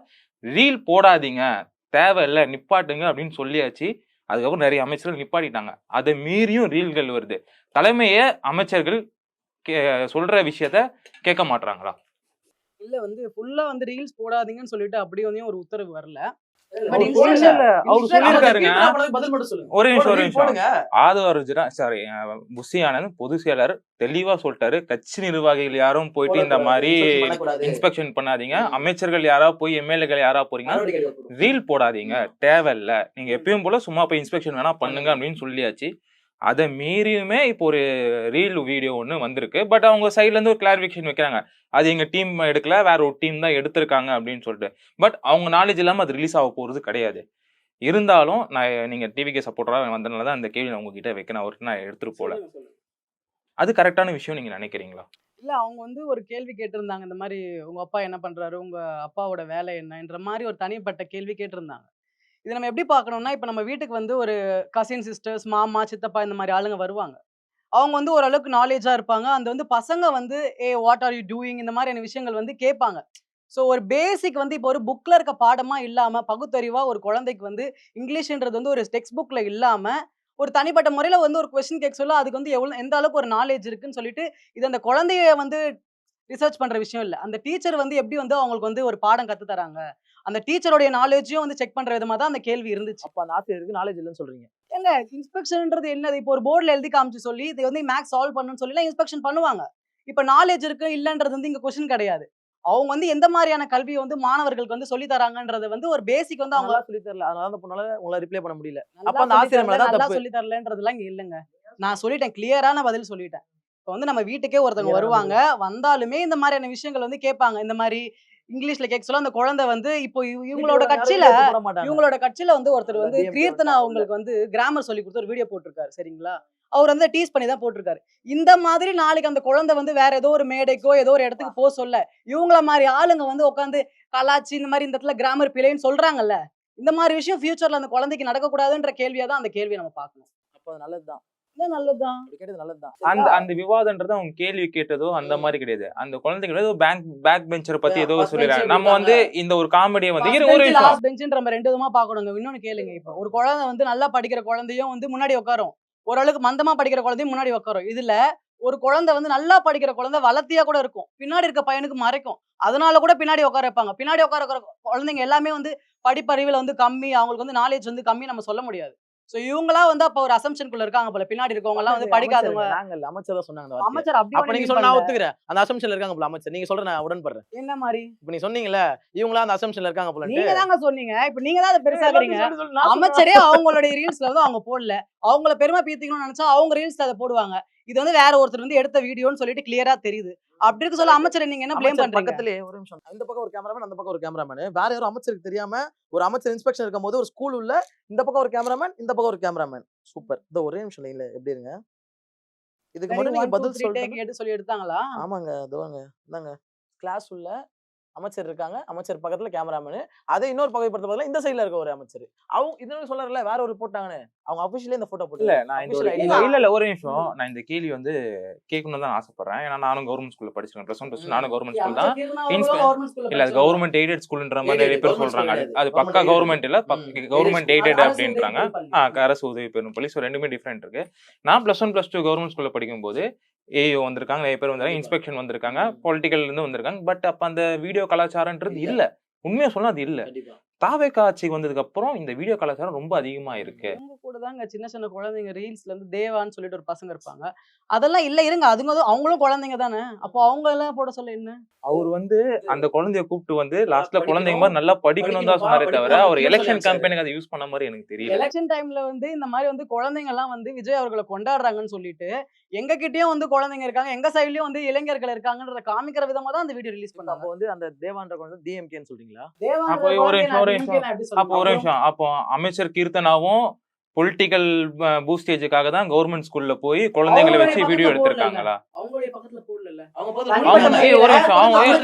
ரீல் போடாதீங்க, தேவையில்லை, நிப்பாட்டுங்க அப்படின்னு சொல்லியாச்சு. அதுக்கப்புறம் நிறைய அமைச்சர்கள் நிப்பாட்டிட்டாங்க. அதை மீறியும் ரீல்கள் வருது. தலைமைய அமைச்சர்கள் சொல்ற விஷயத்த கேட்க மாட்டாங்களா? இல்ல வந்து ஃபுல்லா வந்து ரீல்ஸ் போடாதீங்கன்னு சொல்லிட்டு அப்படியே வந்து ஒரு உத்தரவு வரல. அவரு சொல்லிருக்காருங்க. ஒரு நிமிஷம் ஆதவ அர்ஜுனா சாரி புஷி ஆனந்த் பொதுச் செயலர் தெளிவா சொல்லிட்டாரு. கட்சி நிர்வாகிகள் யாரும் போயிட்டு இந்த மாதிரி இன்ஸ்பெக்ஷன் பண்ணாதீங்க, அமைச்சர்கள் யாராவது போய் எம்எல்ஏக்கள் யாராவது போறீங்கன்னா ரீல் போடாதீங்க, தேவையில்ல, நீங்க எப்பயும் போல சும்மா போய் இன்ஸ்பெக்ஷன் வேணா பண்ணுங்க அப்படின்னு சொல்லியாச்சு. அதை மீறியுமே இப்போ ஒரு ரீல் வீடியோ ஒன்று வந்திருக்கு. பட் அவங்க சைட்ல இருந்து ஒரு கிளாரிஃபிகேஷன் வைக்கிறாங்க, அது எங்க டீம் எடுக்கல, வேற ஒரு டீம் தான் எடுத்திருக்காங்க அப்படின்னு சொல்லிட்டு. பட் அவங்க நாலேஜ் இல்லாம அது ரிலீஸ் ஆக போறது கிடையாது. இருந்தாலும் நீங்க டிவிக்கு சப்போர்ட்டரா வந்ததுனால தான் அந்த கேள்வி நான் உங்ககிட்ட வைக்க அவருக்கு நான் எடுத்துட்டு போல. அது கரெக்டான விஷயம் நீங்க நினைக்கிறீங்களா? இல்ல அவங்க வந்து ஒரு கேள்வி கேட்டிருந்தாங்க, இந்த மாதிரி உங்க அப்பா என்ன பண்றாரு, உங்க அப்பாவோட வேலை என்னன்ற மாதிரி ஒரு தனிப்பட்ட கேள்வி கேட்டிருந்தாங்க. இதை நம்ம எப்படி பார்க்கணும்னா, இப்போ நம்ம வீட்டுக்கு வந்து ஒரு கசின் சிஸ்டர்ஸ், மாமா, சித்தப்பா இந்த மாதிரி ஆளுங்க வருவாங்க. அவங்க வந்து ஓரளவுக்கு நாலேஜா இருப்பாங்க. அந்த வந்து பசங்க வந்து வாட் ஆர் யூ டூயிங் இந்த மாதிரியான விஷயங்கள் வந்து கேட்பாங்க. ஸோ ஒரு பேசிக் வந்து இப்போ ஒரு புக்ல இருக்க பாடமா இல்லாம பகுத்தறிவா ஒரு குழந்தைக்கு வந்து இங்கிலீஷ்ன்றது வந்து ஒரு டெக்ஸ்ட் புக்ல இல்லாம ஒரு தனிப்பட்ட முறையில வந்து ஒரு கொஸ்டின் கேட்க சொல்ல அதுக்கு வந்து எந்த அளவுக்கு ஒரு நாலேஜ் இருக்குன்னு சொல்லிட்டு இது அந்த குழந்தைய வந்து ரிசர்ச் பண்ற விஷயம் இல்ல. அந்த டீச்சர் வந்து எப்படி வந்து அவங்களுக்கு வந்து ஒரு பாடம் கத்து தராங்க, அந்த டீச்சருடைய நாலேஜையும் வந்து செக் பண்ற விதமா தான் அந்த கேள்வி இருந்துச்சு. அப்ப அந்த ஆசிரியருக்கு நாலேஜ் இல்லைன்னு சொல்றீங்க? ஏங்க இன்ஸ்பெக்ஷன்ன்றது என்னது? இப்போ ஒரு போர்டுல எழுதி காமிச்சு சொல்லி இது வந்து மேக்ஸ் சால்வ் பண்ணணும்னு சொல்லி இன்ஸ்பெக்ஷன் பண்ணுவாங்க. இப்ப நாலேஜ் இருக்கு இல்லன்றது வந்து இங்க கொஸ்டின் கிடையாது. அவங்க வந்து எந்த மாதிரியான கல்வியை வந்து மாணவர்களுக்கு வந்து சொல்லி தராங்கன்றது வந்து ஒரு பேசிக் வந்து அவங்க சொல்லி தரல, அதனால அந்த பொண்ணால உங்களை ரிப்ளை பண்ண முடியல. அப்ப அந்த ஆசிரியர் மேல தான் தப்பு. சொல்லி தரலன்றதுலாம் இங்க இல்லங்க. நான் சொல்லிட்டேன், கிளியரான பதில் சொல்லிட்டேன். இப்போ வந்து நம்ம வீட்டுக்கே ஒருத்தவங்க வருவாங்க, வந்தாலுமே இந்த மாதிரியான விஷயங்கள் வந்து கேட்பாங்க. இந்த மாதிரி இங்கிலீஷ்ல கேட்க சொல்ல அந்த குழந்தை வந்து இப்போ இவங்களோட கட்சியில வந்து ஒருத்தர் வந்து கீர்த்தனா அவங்களுக்கு வந்து கிராமர் சொல்லி கொடுத்து ஒரு வீடியோ போட்டிருக்காரு, சரிங்களா? அவர் வந்து டீஸ் பண்ணி தான் போட்டிருக்காரு. இந்த மாதிரி நாளைக்கு அந்த குழந்தை வந்து வேற ஏதோ ஒரு மேடைக்கோ ஏதோ ஒரு இடத்துக்கு போக சொல்ல இவங்கள மாதிரி ஆளுங்க வந்து உட்காந்து கலாச்சி இந்த மாதிரி இந்த இடத்துல கிராமர் பிழைன்னு சொல்றாங்கல்ல, இந்த மாதிரி விஷயம் ஃபியூச்சர்ல அந்த குழந்தைக்கு நடக்கக்கூடாதுன்ற கேள்வியா தான் அந்த கேள்வியை நம்ம பார்க்கணும். அப்போ அது நல்லதுதான். நல்லதுதான் அந்த அந்த விவாதம்ன்றது அவங்க கேள்வி கேட்டதோ அந்த மாதிரி கிடையாது. அந்த குழந்தைங்க ஏதோ பேக் பெஞ்சர் பத்தி ஏதோ சொல்லிடுறாங்க. நம்ம வந்து இந்த ஒரு காமெடியை வந்து லாஸ்ட் பெஞ்சுன்ற நம்ம ரெண்டு விதமா பார்க்கணுங்க. இன்னொன்னு கேளுங்க, இப்போ ஒரு குழந்தை வந்து நல்லா படிக்கிற குழந்தையும் வந்து முன்னாடி உட்காரும், ஓரளவுக்கு மந்தமா படிக்கிற குழந்தையும் முன்னாடி உட்காரும். இதுல ஒரு குழந்தை வந்து நல்லா படிக்கிற குழந்தை வளர்த்தியா கூட இருக்கும், பின்னாடி இருக்க பையனுக்கு மறைக்கும், அதனால கூட பின்னாடி உட்கார வைப்பாங்க. பின்னாடி உட்கார குழந்தைங்க எல்லாமே வந்து படிப்பறிவுல வந்து கம்மி, அவங்களுக்கு வந்து நாலேஜ் வந்து கம்மி நம்ம சொல்ல முடியாது. சோ இவங்களா வந்து அப்ப ஒரு அசம்ப்ஷன்குள்ள இருக்காங்க போல, பின்னாடி இருக்கவங்க எல்லாம் வந்து படிக்காதவங்க. நாங்க அமைச்சர் தான் சொன்னாங்க. அமைச்சர் அப்ப நீங்க சொல்ல நான் ஒத்துக்கிறேன், அந்த அசம்ப்ஷன்ல இருக்காங்க போல அமைச்சர். நீங்க சொல்ற நான் உடன்படுறேன். என்ன மாதிரி? இப்ப நீ சொன்னீங்கல இவங்களா அந்த அசம்ப்ஷன்ல இருக்காங்க போல. நீங்க தாங்க சொன்னீங்க, இப்ப நீங்க தான் அதை பெருசாக்குறீங்க. அமைச்சரே அவங்களுடைய ரீல்ஸ்ல வந்து அவங்க போடல, அவங்கள பெருமை பீத்திக்கணும்னு நினைச்சா அவங்க ரீல்ஸ்ல அதை போடுவாங்க. இது வந்து வேற ஒருத்தர் வந்து எடுத்த வீடியோன்னு சொல்லிட்டு கிளியரா தெரியுது. அப்படி இருக்கு சொல்ல அமைச்சரை நீங்க என்ன ப்ளேம் பண்றீங்க? பக்கத்துலயே ஒரு நிமிஷம், இந்த பக்கம் ஒரு கேமராமேன், அந்த பக்கம் ஒரு கேமராமேன். வேற யாரும் அமைச்சருக்கு தெரியாம ஒரு அமைச்சர் இன்ஸ்பெக்ஷன் இருக்கும்போது ஒரு ஸ்கூல் உள்ள இந்த பக்கம் ஒரு கேமராமேன், இந்த பக்கம் ஒரு கேமராமேன். சூப்பர். இந்த ஒரே நிமிஷம் லைன்ல எப்படி இருங்க. இதுக்கு மட்டும் நீங்க பதில் சொல்லிட்டு சொல்லி எடுத்தாங்களா? ஆமாங்க, அதுவாங்க. இந்தாங்க கிளாஸ் உள்ள அமைச்சர் இருக்காங்க, அமைச்சர் பக்கத்துல கேமராமேன். அதே இன்னொரு புகைப்படத்தை பார்த்தா இந்த சைடுல இருக்க ஒரு அமைச்சர். அவங்க இன்னொரு சொல்லறல வேற ஒரு போட்டாங்கன்னு, அவங்க அபிஷியலா இந்த போட்டோ போட்டு. இல்ல நான் இல்ல ஒரு நிமிஷம், நான் இந்த கேள்வி வந்து கேட்கணும்னு தான் ஆசைப்படுறேன். ஏன்னா நானும் கவர்மெண்ட் ஸ்கூல்ல படிச்சிருக்கேன். +1 நானும் கவர்மெண்ட் ஸ்கூல் தான். இல்ல அது கவர்மெண்ட் எய்டட் ஸ்கூல்ன்ற மாதிரி நிறைய பேர் சொல்றாங்க. அது பக்கா கவர்மெண்ட் இல்ல, கவர்மெண்ட் எய்டட் அப்படின்றாங்க. அரசு உதவி பெறும் பள்ளி. ஸோ ரெண்டுமே டிஃப்ரெண்ட் இருக்கு. நான் +1 +2 கவர்மெண்ட் ஸ்கூல்ல படிக்கும் போது ஏஓ வந்திருக்காங்க, நிறைய பேர் வந்திருக்காங்க, இன்ஸ்பெக்ஷன் வந்திருக்காங்க, பொலிட்டிக்கல்ல இருந்து வந்திருக்காங்க. பட் அப்ப அந்த வீடியோ கலாச்சாரம்ன்றது இல்ல. உண்மையா சொன்னா அது இல்ல. தாவேகா ஆட்சிக்கு வந்ததுக்கு அப்புறம் இந்த வீடியோ கலாச்சாரம் ரொம்ப அதிகமா இருக்கு. அவங்க கூட தாங்க சின்ன சின்ன குழந்தைங்க ரீல்ஸ்ல இருந்து தேவான்னு சொல்லிட்டு ஒரு பசங்க இருப்பாங்க. அதெல்லாம் இல்ல இருங்க, அவங்களும் குழந்தைங்க தானே. அப்போ அவங்க எல்லாம் போட சொல்ல என்ன? அவர் வந்து அந்த குழந்தைய கூப்பிட்டு வந்து லாஸ்ட்ல குழந்தைங்க மாதிரி நல்லா படிக்கணும் தான் சொன்னாரே தவிர அவர் எலெக்ஷன் கேம்பெயினுக்கு அதை யூஸ் பண்ண மாதிரி எனக்கு தெரியல. எலெக்ஷன் டைம்ல வந்து இந்த மாதிரி வந்து குழந்தைங்க எல்லாம் வந்து விஜய் அவர்களை கொண்டாடுறாங்கன்னு சொல்லிட்டு எங்க கிட்டயும் வந்து குழந்தைங்க இருக்காங்க, எங்க சைட்லயும் வந்து இளைஞர்கள் இருக்காங்கன்றத காமிக்கிற விதமா தான் அந்த வீடியோ ரிலீஸ் பண்ணாங்க. அப்போ வந்து அந்த தேவான்ற குழந்தை டிஎம்கேன்னு சொல்றீங்களா? அப்போ ஒரு நிமிஷம் அப்போ அமைச்சர் கீர்த்தனாவும் பொலிட்டிக்கல் பூஸ்டேஜுக்காக தான் கவர்மெண்ட் ஸ்கூல்ல போய் குழந்தைங்களை வச்சு வீடியோ எடுத்திருக்காங்களா? அவங்களுடைய பக்கத்துல போடல. ஒரு நிமிஷம்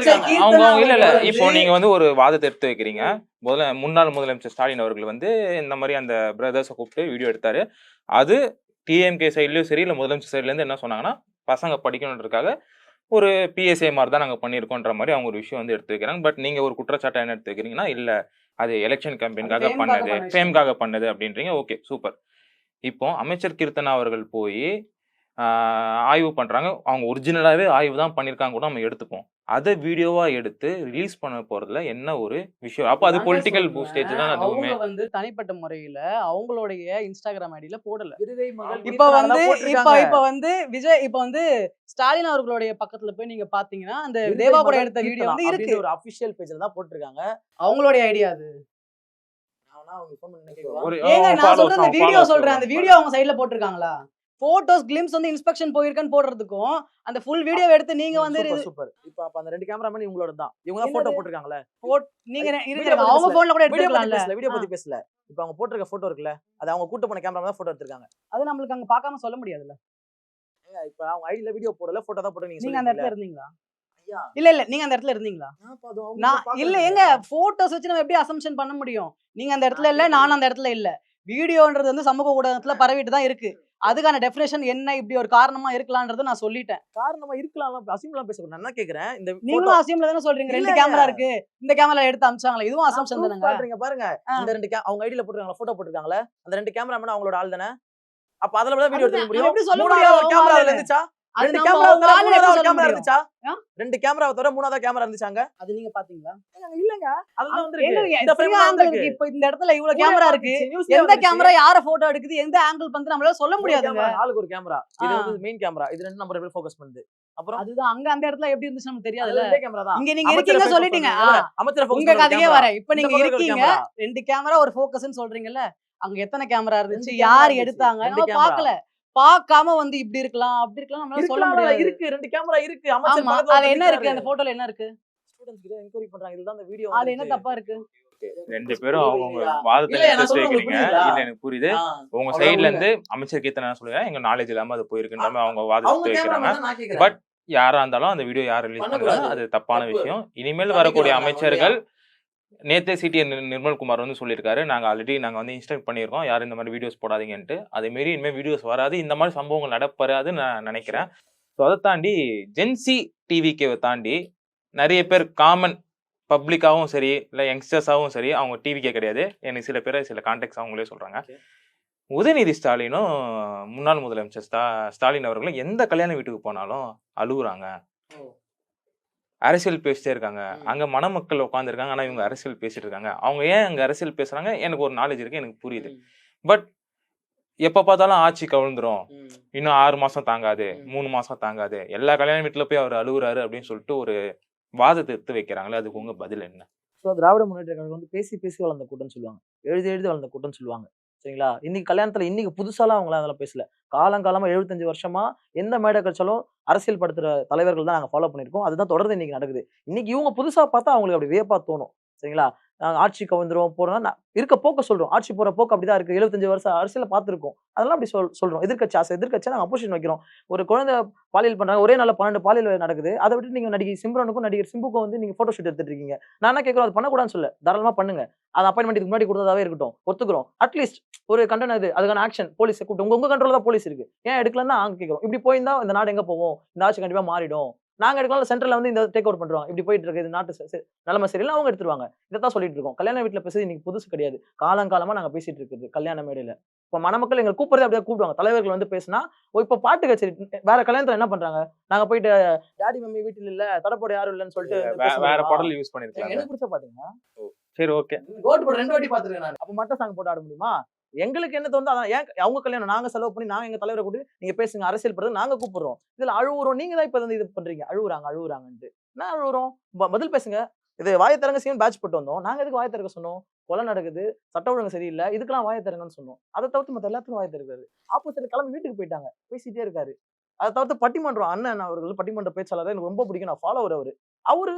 அவங்க இல்ல இல்ல இப்போ நீங்க வந்து ஒரு வாதத்தை எடுத்து வைக்கிறீங்க. முன்னாள் முதலமைச்சர் ஸ்டாலின் அவர்கள் வந்து இந்த மாதிரி அந்த பிரதர்ஸை கூப்பிட்டு வீடியோ எடுத்தாரு. அது டிஎம்கே சைட்லயும் சரி இல்ல முதலமைச்சர் சைட்ல இருந்து என்ன சொன்னாங்கன்னா, பசங்க படிக்கணுன்றதுக்காக ஒரு பிஎஸ்ஐ மாதிரி தான் நாங்க பண்ணியிருக்கோன்ற மாதிரி அவங்க ஒரு விஷயம் வந்து எடுத்து வைக்கிறாங்க. பட் நீங்க ஒரு குற்றச்சாட்டை என்ன எடுத்து வைக்கிறீங்கன்னா, இல்ல அது எலெக்ஷன் கேம்பெயின்காக பண்ணது, ஃபேம்காக பண்ணது அப்படின்றீங்க. Okay, super. இப்போ அமைச்சர் கீர்த்தனா அவர்கள் போய் ஆய்வு பண்றாங்க. அவங்க ஒரிஜினலாவே ஆய்வு தான் பண்ணிருக்காங்க கூட நம்ம எடுத்துப்போம். அதை வீடியோவா எடுத்து ரிலீஸ் பண்ண போறதுல என்ன ஒரு விஷயம்? அப்ப அது பொலிட்டிக்கல் பூஸ்டேஜ் தான். அதுவுமே அவங்க வந்து தனிப்பட்ட முறையில அவங்களுடைய இன்ஸ்டாகிராம் ஐடியில போடல. இப்ப வந்து விஜய் இப்ப வந்து ஸ்டாலின் அவர்களுடைய பக்கத்துல போய் நீங்க பாத்தீங்கன்னா அந்த தேவா கூட எடுத்த வீடியோ வந்து இருக்கு. ஒரு அபிஷியல் பேஜ்ல தான் போட்டிருக்காங்க. அவங்களுடைய ஐடியா அது. ஒரு நான் சொல்ற அந்த வீடியோ சொல்றேன். அந்த வீடியோ அவங்க சைடுல போட்டிருக்காங்களா? போட்டோஸ் கிளிம்ஸ் வந்து இன்ஸ்பெக்ஷன் போயிருக்கன்னு போடுறதுக்கும் அந்த ஃபுல் வீடியோ எடுத்து நீங்க வந்து சூப்பர். இப்போ அப்ப அந்த ரெண்டு கேமராமேன் இவங்களோட தான். இவங்க தான் போட்டோ போட்டுருக்காங்களே. நீங்க இருங்க அவங்க போன்ல கூட எடுத்துக்கலாம்ல. வீடியோ பத்தி பேசல. இப்போ அவங்க போட்டுருக்க போட்டோ இருக்குல்ல, அது அவங்க கூட்ட போன கேமரா தான் போட்டோ எடுத்துருக்காங்க. அது நம்மளுக்கு அங்க பார்க்காம சொல்ல முடியாதுல்ல. இப்போ அவங்க ஐடில வீடியோ போடல, போட்டோ தான் போட்டு நீங்க அந்த இடத்துல இருந்தீங்களா? இல்ல நீங்க அந்த இடத்துல இருந்தீங்களா? நான் இல்ல எங்க போட்டோஸ் வச்சு நம்ம எப்படி அசம்ப்ஷன் பண்ண முடியும்? நீங்க அந்த இடத்துல இல்ல, நான் அந்த இடத்துல இல்ல. வீடியோன்றது வந்து சமூக ஊடகத்துல பரவிட்டு தான் இருக்கு. அதுக்கான டெஃபினேஷன் என்ன, இப்படி ஒரு காரணமா இருக்கலாம்ன்றது நான் சொல்லிட்டேன். காரணமா இருக்கலாம், அசிம்லாம் பேசக்கூடாது. நான் என்ன கேக்குறேன், இந்த நீங்களும் அசிம்ல தானே சொல்றீங்க. ரெண்டு கேமரா இருக்கு, இந்த கேமரா எடுத்து அமிச்சாங்களா, இதுவும் அசம்ப்ஷன் தானங்க. பாருங்க, இந்த ரெண்டு அவங்க ஐடில போட்டுருக்காங்க, போட்டோ போட்டுருக்காங்களே, அந்த ரெண்டு கேமராமேன் அவங்களோட ஆள் தானே. அப்ப அதுல தான் வீடியோ எடுக்க முடியும். எப்படி சொல்ல முடியும்? கேமரா அதுல இருந்துச்சா? ரெண்டு கேமரா இருந்துச்சா? ரெண்டு கேமரா தவிர மூணாவது கேமரா இருந்துச்சாங்க. அது நீங்க பாத்தீங்களா? இல்லங்க, அதுதான் வந்து இந்த ஃப்ரேம் ஆங்கிள். இப்போ இந்த இடத்துல இவ்வளவு கேமரா இருக்கு, எந்த கேமரா யார போட்டோ எடுக்குது, எந்த ஆங்கிள் வந்து நம்மளால சொல்ல முடியாதுங்க. ஆளுக்கு ஒரு கேமரா. இது வந்து மெயின் கேமரா, இது ரெண்டு நம்பர் எப்படி ஃபோக்கஸ் பண்ணுது. அப்புறம் அதுதான் அங்க அந்த இடத்துல எப்படி இருந்துச்சு நமக்கு தெரியாதுல்ல. ரெண்டு கேமரா தான். இங்க நீங்க இருக்கீங்க சொல்லிட்டீங்க. அமைச்சர் உங்க கதையே வர. இப்போ நீங்க இருக்கீங்க, ரெண்டு கேமரா ஒரு ஃபோக்கஸ்னு சொல்றீங்கல்ல. அங்க எத்தனை கேமரா இருந்துச்சு, யார் எடுத்தாங்க, நம்ம பார்க்கல. பார்க்காம வந்து இப்படி இருக்கலாம் அப்படி இருக்கலாம் நம்மளால சொல்ல முடியாது. இருக்கு, ரெண்டு கேமரா இருக்கு. அமைச்சர் அதுல என்ன இருக்கு, அந்த போட்டோல என்ன இருக்கு? ஸ்டூடண்ட்ஸ் கிட்ட என்கொயரி பண்றாங்க. இதுதான் அந்த வீடியோ. அதுல என்ன தப்பா இருக்கு? ரெண்டு பேரும் அவங்க வாதத்தை எடுத்து வைக்கிறீங்க. இல்ல எனக்கு புரியுது. உங்க சைடுல இருந்து அமைச்சர் கீர்த்தனா சொல்லுங்க, எங்க நாலேஜ் இல்லாம அது போயிருக்குன்ற மாதிரி அவங்க வாதத்தை வைக்கிறாங்க. பட் யாரா இருந்தாலும் அந்த வீடியோ யார் ரிலீஸ் பண்றாங்க அது தப்பான விஷயம். இனிமேல் வரக்கூடிய அமைச்சர்கள், நேத்தே சிடி நிர்மல்குமார் வந்து சொல்லியிருக்காரு, நாங்க ஆல்ரெடி வந்து இன்ஸ்ட்ரக்ட் பண்ணியிருக்கோம், யாரும் இந்த மாதிரி வீடியோஸ் போடாதீங்கன்ட்டு. அதே மாரி இனிமேல் வீடியோஸ் வராது, இந்த மாதிரி சம்பவங்கள் நடப்பறாதுன்னு நான் நினைக்கிறேன். ஸோ அதை தாண்டி ஜென்சி டிவிக்கேவை தாண்டி நிறைய பேர் காமன் பப்ளிக்காகவும் சரி இல்லை யங்ஸ்டர்ஸாகவும் சரி, அவங்க டிவிக்கே கிடையாது, எனக்கு சில பேர் சில கான்டெக்ட்ஸ் அவங்களே சொல்றாங்க. உதயநிதி ஸ்டாலினும் முன்னாள் முதலமைச்சர் ஸ்டாலின் அவர்களும் எந்த கல்யாண வீட்டுக்கு போனாலும் அழுகுறாங்க, அரசியல் பேசிட்டே இருக்காங்க. அங்க மணமக்கள் உட்காந்துருக்காங்க, ஆனா இவங்க அரசியல் பேசிட்டு இருக்காங்க. அவங்க ஏன் அங்க அரசியல் பேசுறாங்க, எனக்கு ஒரு நாலேஜ் இருக்கு, எனக்கு புரியுது. பட் எப்ப பார்த்தாலும் ஆட்சி கவிழ்ந்துரும், இன்னும் 6 மாசம் தாங்காது, 3 மாசம் தாங்காது, எல்லா கல்யாண வீட்டுல போய் அவர் அழுகுறாரு அப்படின்னு சொல்லிட்டு ஒரு வாதத்தை எடுத்து வைக்கிறாங்களே, அதுக்கு உங்க பதில் என்ன? திராவிட முன்னேற்ற கழகம் வந்து பேசி பேசி வளர்ந்த கூட்டம்னு சொல்லுவாங்க, எழுதி வளர்ந்த கூட்டம்னு சொல்லுவாங்க. சரிங்களா? இன்னைக்கு கல்யாணத்துல இன்னைக்கு புதுசாலாம் அவங்களாம் அதெல்லாம் பேசல. காலங்காலமா 75 வருஷமா எந்த மேடை கட்சாலும் அரசியல் படுத்துற தலைவர்கள் தான் நாங்க ஃபாலோ பண்ணிருக்கோம். அதுதான் தொடர்ந்து இன்னைக்கு நடக்குது. இன்னைக்கு இவங்க புதுசா பார்த்தா அவங்களுக்கு அப்படி வியப்பா தோணும். சரிங்களா? ஆட்சி கவுந்துரும் போறோம்னா இருக்க போக்க சொல்றோம். ஆட்சி போற போக்கு அப்படிதான் இருக்கு. 75 வருஷம் அரசியல பார்த்திருக்கோம். அதெல்லாம் அப்படி சொல்றோம். எதிர்க்கட்சியா நாங்க அப்போசிஷன் வைக்கிறோம். ஒரு குழந்தை பாலியல் பண்றாங்க, ஒரே நாள்ல 12 பாலியல் நடக்குது. அதை விட்டு நீங்க நடிகை சிம்ரனுக்கும் நடிகர் சிம்புக்கும் வந்து நீங்க போட்டோ ஷூட் எடுத்துட்டு இருக்கீங்க. நான் என்ன கேட்கறோம், அது பண்ணக்கூடாதுன்னு சொல்ல, தாராளமா பண்ணுங்க. அது அப்பாயின்மெண்ட் முன்னாடி கொடுத்ததாவே இருக்கட்டும், ஒத்துக்கிறோம். அட்லீஸ்ட் ஒரு கண்டன இது, அதுக்கான ஆக்ஷன் போலீஸ் கூப்பிட்டு உங்க கண்ட்ரோல தான் போலீஸ் இருக்கு, ஏன் எடுக்கலன்னா நாங்க கேட்கிறோம். இப்படி போயிருந்தா இந்த நாடு எங்க போவோம்? இந்த ஆட்சி கண்டிப்பா மாறிடும். நாங்க எடுக்கலாம், சென்ட்ரல்ல வந்து இந்த டேக் ஓவர் பண்றோம். இப்படி போயிட்டு இருக்கு, இது நாட்டு நிலைமை சரியில்லை, அவங்க எடுத்துருவாங்க. இதைத்தான் சொல்லிட்டு இருக்கோம். கல்யாண வீட்டுல பேசுறது இன்னைக்கு புதுசு கிடையாது. காலங்காலமா நாங்க பேசிட்டு இருக்குது கல்யாண மேடையில. இப்ப மணமக்கள் எங்களை கூப்பிடுறது அப்படியே கூப்பிடுவாங்க. தலைவர்கள் வந்து பேசினா இப்ப பாட்டு கச்சேரி வேற கல்யாணத்துல என்ன பண்றாங்க, நாங்க போயிட்டு டாடி மம்மி வீட்டுல இல்ல, தடப்போட யாரும் இல்லன்னு சொல்லிட்டு வேற பாடல் யூஸ் பண்ணிருக்காங்க. எனக்கு பிடிச்ச பாட்டுங்க. சரி, ஓகே. கோட் போட்டு 2 வாட்டி பாத்துருக்கேன் நான். அப்ப மட்டும் சாங் போட்டு ஆட முடியுமா? எங்களுக்கு என்ன தோணுதோ அதான். ஏன் அவங்க கல்யாணம் நாங்க செலவு பண்ணி நாங்க எங்க தலைவரை கூட்டி நீங்க பேசுங்க, அரசியல் பண்றது நாங்க கூப்பிடுறோம். இதுல அழுவுறோம், நீங்க தான் இப்ப வந்து இது பண்றீங்க. அழுவுறாங்கன்ட்டு நான் அழுவுறோம், பதில் பேசுங்க. இது வாயத்திறங்க செய்யும் பேட்ச் போட்டு வந்தோம். நாங்க எதுக்கு வாயத்திறக்க சொன்னோம்? கொலை நடக்குது, சட்ட ஒழுங்கு சரியில்லை, இதுக்கெல்லாம் வாயத்திறங்கன்னு சொன்னோம். அதை தவிர்த்து மத்த எல்லாத்துக்கும் வாயத்திருக்காரு. ஆப்போசிட்ல கிளம்பி வீட்டுக்கு போயிட்டாங்க, பேசிட்டே இருக்காரு. அதை தவிர்த்து பட்டிமன்றம் அண்ணன் அவர்கள் பட்டிமன்ற பேச்சாளர் எனக்கு ரொம்ப பிடிக்கும், நான் ஃபாலோவர். அவரு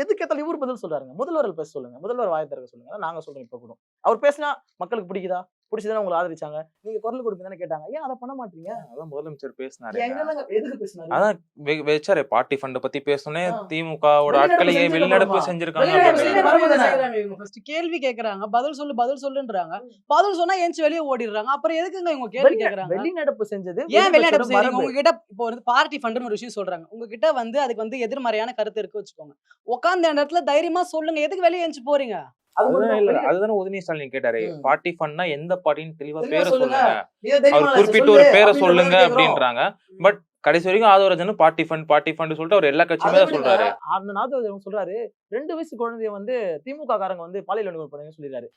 எதுக்கு ஏத்தாலும் இவரு பதில் சொல்றாருங்க. முதல்வர்கள் பேச சொல்லுங்க, முதல்வர் வாயத்திறக்க சொல்லுங்க, நாங்க சொல்றோம். இப்ப கூட அவர் பேசினா மக்களுக்கு பிடிக்குதா? பிடிச்சதானே உங்களை ஆதரிச்சாங்க, நீங்க குரல் கொடுப்பீங்க தானே கேட்டாங்க, ஏன் அதை பண்ண மாட்டீங்க? அதான் முதலமைச்சர் பேசினாரு. எங்கெல்லாம் எதுக்கு பேசினாரு? அதான் வச்சாரு பார்ட்டி ஃபண்ட் பத்தி பேசணும்னே, திமுகவோட ஆட்களையே வெளிநடப்பு செஞ்சிருக்காங்க அப்படின்னு. கேள்வி கேக்குறாங்க, பதில் சொல்லுன்றாங்க. பதில் சொன்னா ஏஞ்சி வெளியே ஓடிடுறாங்க. அப்புறம் எதுக்குங்க இவங்க கேள்வி கேக்குறாங்க? வெளிநடப்பு செஞ்சது ஏன் வெளிநடப்பு செய்றீங்க? உங்ககிட்ட இப்போ வந்து பார்ட்டி ஃபண்ட்னு ஒரு விஷயம் சொல்றாங்க, உங்ககிட்ட வந்து அதுக்கு வந்து எதிர்மறையான கருத்து இருக்கு வச்சுக்கோங்க, உட்கார்ந்த இடத்துல தைரியமா சொல்லுங்க, எதுக்கு வெளியே ஏஞ்சி போறீங்க? அதுதானே உதயநிதி ஸ்டாலின் கேட்டாரு, பார்ட்டி ஃபண்ட்னா எந்த பார்ட்டின்னு தெளிவா பேரை சொல்லுங்க. சொல்லுங்க, அவர் குறிப்பிட்டு ஒரு பேரை சொல்லுங்க அப்படின்றாங்க. பட் கடைசி வரைக்கும் ஆதவராஜன் பார்ட்டி ஃபண்ட் சொல்லிட்டு அவர் எல்லா கட்சியுமே தான் சொல்றாரு. அந்த ஆதவராஜன் சொல்றாரு 2 வயசு குழந்தைய வந்து திமுக காரங்க வந்து பாலியல் வன்கொடுமை பண்ணுங்க சொல்லிருக்காரு.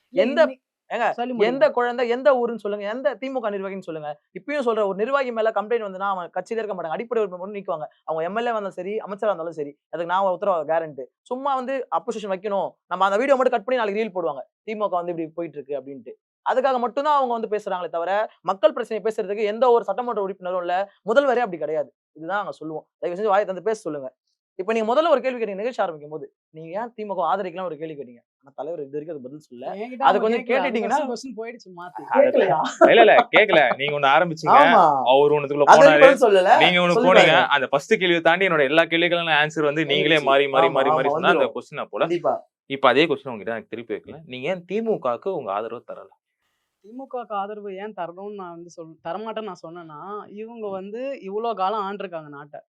எந்த குழந்தை எந்த ஊருன்னு சொல்லுங்க, எந்த திமுக நிர்வாகின்னு சொல்லுங்க. இப்பயும் சொல்ற, ஒரு நிர்வாகி மேல கம்ப்ளைண்ட் வந்துன்னா அவன் கட்சியில இருக்க மாட்டாங்க, அடிப்படை உறுப்பினர் மட்டும் நீக்குவாங்க. அவங்க எம்எல்ஏ வந்தாலும் சரி, அமைச்சரா இருந்தாலும் சரி, அதுக்கு நான் உத்தரவு கேரண்டி. சும்மா வந்து அப்போசிஷன் வைக்கணும், நம்ம அந்த வீடியோ மட்டும் கட் பண்ணி நாளைக்கு ரீல் போடுவாங்க, திமுக வந்து இப்படி போயிட்டு இருக்கு அப்படின்ட்டு. அதுக்காக மட்டும்தான் அவங்க வந்து பேசுறாங்களே தவிர, மக்கள் பிரச்சனை பேசுறதுக்கு எந்த ஒரு சட்டமன்ற உறுப்பினரும் இல்ல, முதல்வரே அப்படி கிடையாது. இதுதான் நாங்க சொல்லுவோம். தயவு செஞ்சு வாயை தந்து பேச சொல்லுங்க. இப்ப நீங்க முதல்ல ஒரு கேள்வி கேட்டீங்க, நிகழ்ச்சி ஆரம்பிக்கும் போது நீங்க ஏன் திமுக ஆதரிக்கலாம் ஒரு கேள்வி கேட்டீங்க. ஆனா தலைவர் இது வரைக்கும் அது பதில் சொல்ல. அது கொஞ்சம் கேட்டுட்டீங்கன்னா போயிடுச்சு மாத்தி. இல்ல கேக்கல, நீங்க ஒண்ணு ஆரம்பிச்சீங்க, அவர் ஒண்ணுக்குள்ள போனாரு, நீங்க ஒண்ணு போனீங்க. அந்த ஃபர்ஸ்ட் கேள்வியை தாண்டி என்னோட எல்லா கேள்விகளும் ஆன்சர் வந்து நீங்களே மாறி சொன்னா அந்த கொஸ்டினை போல. இப்ப அதே கொஸ்டின் உங்ககிட்ட எனக்கு திருப்பி வைக்கல, நீங்க ஏன் திமுகவுக்கு உங்க ஆதரவு தரல? திமுகவுக்கு ஆதரவு ஏன் தரணும்னு நான் வந்து தரமாட்டேன்னு நான் சொன்னேன்னா, இவங்க வந்து இவ்வளவு காலம் ஆண்டிருக்காங்க நாட்டை.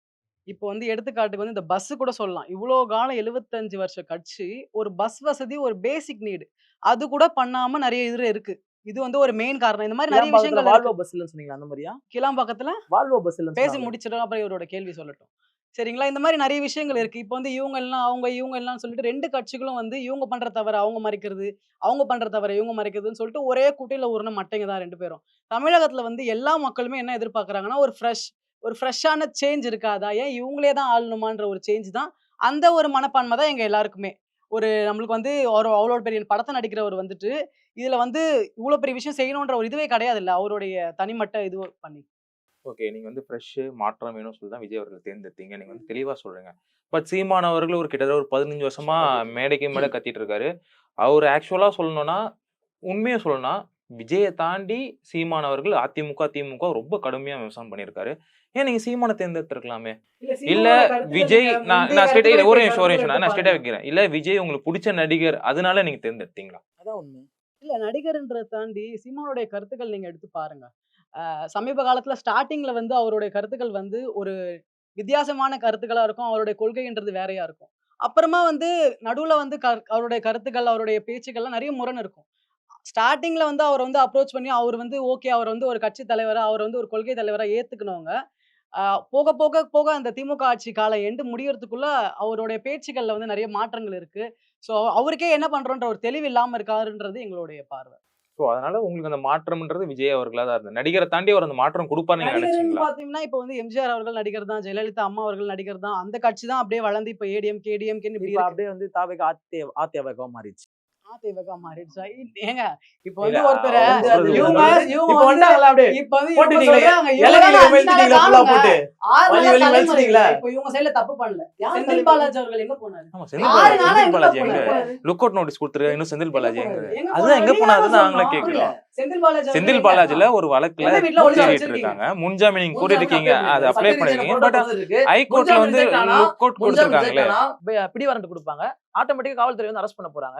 இப்போ வந்து எடுத்துக்காட்டுக்கு வந்து இந்த பஸ் கூட சொல்லலாம். இவ்வளோ காலம் 75 வருஷ கட்சி, ஒரு பஸ் வசதி ஒரு பேசிக் நீடு அது கூட பண்ணாம நிறைய இது இருக்கு. இது வந்து ஒரு மெயின் காரணம். இந்த மாதிரி நிறைய விஷயங்கள் வால்வோ பஸ் இல்லன்னு சொன்னீங்க, அந்த மாதிரியா? கிளாம்பாக்கத்துல வால்வோ பஸ் இல்லன்னு பேசி முடிச்சிடும், அப்புறம் இவரோட கேள்வி சொல்லட்டும். சரிங்களா? இந்த மாதிரி நிறைய விஷயங்கள் இருக்கு. இப்போ வந்து இவங்க எல்லாம் இவங்க எல்லாம் சொல்லிட்டு 2 கட்சிகளும் வந்து இவங்க பண்ற தவற அவங்க மறைக்கிறது, அவங்க பண்ற தவற இவங்க மறைக்கிறதுன்னு சொல்லிட்டு ஒரே குட்டையில ஊர்ன மட்டைங்க தான் 2 பேரும். தமிழகத்துல வந்து எல்லா மக்களுமே என்ன எதிர்பார்க்கறாங்கன்னா, ஒரு ஃப்ரெஷ்ஷான சேஞ்ச் இருக்காதா? ஏன் இவங்களே தான் ஆளணுமான்ற ஒரு சேஞ்ச் தான். அந்த ஒரு மனப்பான்மை தான் எங்க எல்லாருக்குமே. நம்மளுக்கு வந்து அவ்வளோ பெரிய படத்த நடிக்கிறவர் வந்துட்டு, இதுல வந்து இவ்வளோ பெரிய விஷயம் செய்யணுன்ற ஒரு இதுவே கிடையாதுல்ல. அவருடைய தனிமட்ட இது பண்ணி. ஓகே, நீங்க வந்து ஃப்ரெஷ் மாற்றம் வேணும்னு சொல்லி தான் விஜய் அவர்கள் தேர்ந்தெடுத்தீங்க. நீங்க வந்து தெளிவா சொல்றீங்க. பட் சீமான் அவர்கள் ஒரு கிட்டத்தட்ட ஒரு 15 வருஷமா மேடைக்கு மேல கத்திட்டு இருக்காரு. அவர் ஆக்சுவலா சொல்லணும்னா, உண்மையா சொல்லணும்னா, விஜயை தாண்டி சீமான் அவர்கள் அதிமுக, திமுக ரொம்ப கடுமையா விமர்சனம் பண்ணியிருக்காரு. ஏன் நீங்க சீமானை தேர்ந்தெடுத்திருக்கலாமே? இல்ல விஜய், நான் ஸ்ட்ரெயிட்டா ஒரு நிமிஷம் நான் ஸ்ட்ரெயிட்டா வைக்கிறேன். இல்ல விஜய் உங்களுக்கு பிடிச்ச நடிகர் அதனால நீங்க தேர்ந்தெடுத்தீங்களா? அதான் உண்மை. இல்ல நடிகர்ன்றதை தாண்டி சீமானுடைய கருத்துக்கள் நீங்க எடுத்து பாருங்க. சமீப காலத்துல ஸ்டார்டிங்ல வந்து அவருடைய கருத்துக்கள் வந்து ஒரு வித்தியாசமான கருத்துக்களா இருக்கும். அவருடைய கொள்கைன்றது வேறையா இருக்கும். அப்புறமா வந்து நடுவுல வந்து அவருடைய கருத்துக்கள், அவருடைய பேச்சுக்கள்லாம் நிறைய முரண் இருக்கும். ஸ்டார்டிங்ல வந்து அவரை வந்து அப்ரோச் பண்ணி அவர் வந்து ஓகே, அவர் வந்து ஒரு கட்சி தலைவரா, அவர் வந்து ஒரு கொள்கை தலைவரா ஏத்துக்கனவங்க. போக போக போக அந்த திமுக ஆட்சி காலம் எண்டு முடியறதுக்குள்ள அவருடைய பேச்சுக்கள்ல வந்து நிறைய மாற்றங்கள் இருக்கு. ஸோ அவருக்கே என்ன பண்றோன்ற ஒரு தெளிவு இல்லாம இருக்காருன்றது எங்களுடைய பார்வை. ஸோ அதனால உங்களுக்கு அந்த மாற்றம்ன்றது விஜய் அவர்களா தான் இருந்தது. நடிகரை தாண்டி அவர் அந்த மாற்றம் கொடுப்பாருன்னு நீங்க நினைச்சீங்களா? பாத்தீங்கன்னா இப்ப வந்து எம்ஜிஆர் அவர்கள் நடிகர் தான், ஜெயலலிதா அம்மா அவர்கள் நடிகர் தான். அந்த கட்சி தான் அப்படியே வளர்ந்து இப்ப ஏடிஎம் கேடிஎம்கேன்னு இப்படி அப்படியே வந்து தாவேக அதிமுக மாறிடுச்சு. அதிமுக மாறிடுச்சா? ஏங்க இப்ப வந்து ஒருத்தர் இவங்க சைடுல தப்பு பண்ணல. செந்தில் பாலாஜி அவர்கள் எங்க போனாரு? செந்தில் பாலாஜி எங்க லுக் அவுட் நோட்டீஸ் கொடுத்துருக்காரு, இன்னும் செந்தில் பாலாஜி அதுதான் எங்க போனாருன்னு நாங்களே கேட்கிறோம். செந்தில் பாலாஜில ஒரு வழக்குல தேடிட்டு இருக்காங்க. முன்ஜாமீன் நீங்க கூட்டிருக்கீங்க, அதை அப்ளை பண்ணிருக்கீங்க. பட் ஹைகோர்ட்ல வந்து லுக் அவுட் கொடுத்திருக்காங்களே, பிடி வாரண்ட் கொடுப்பாங்க, ஆட்டோமேட்டிக்கா காவல்துறை வந்து அரெஸ்ட் பண்ண போறாங்க.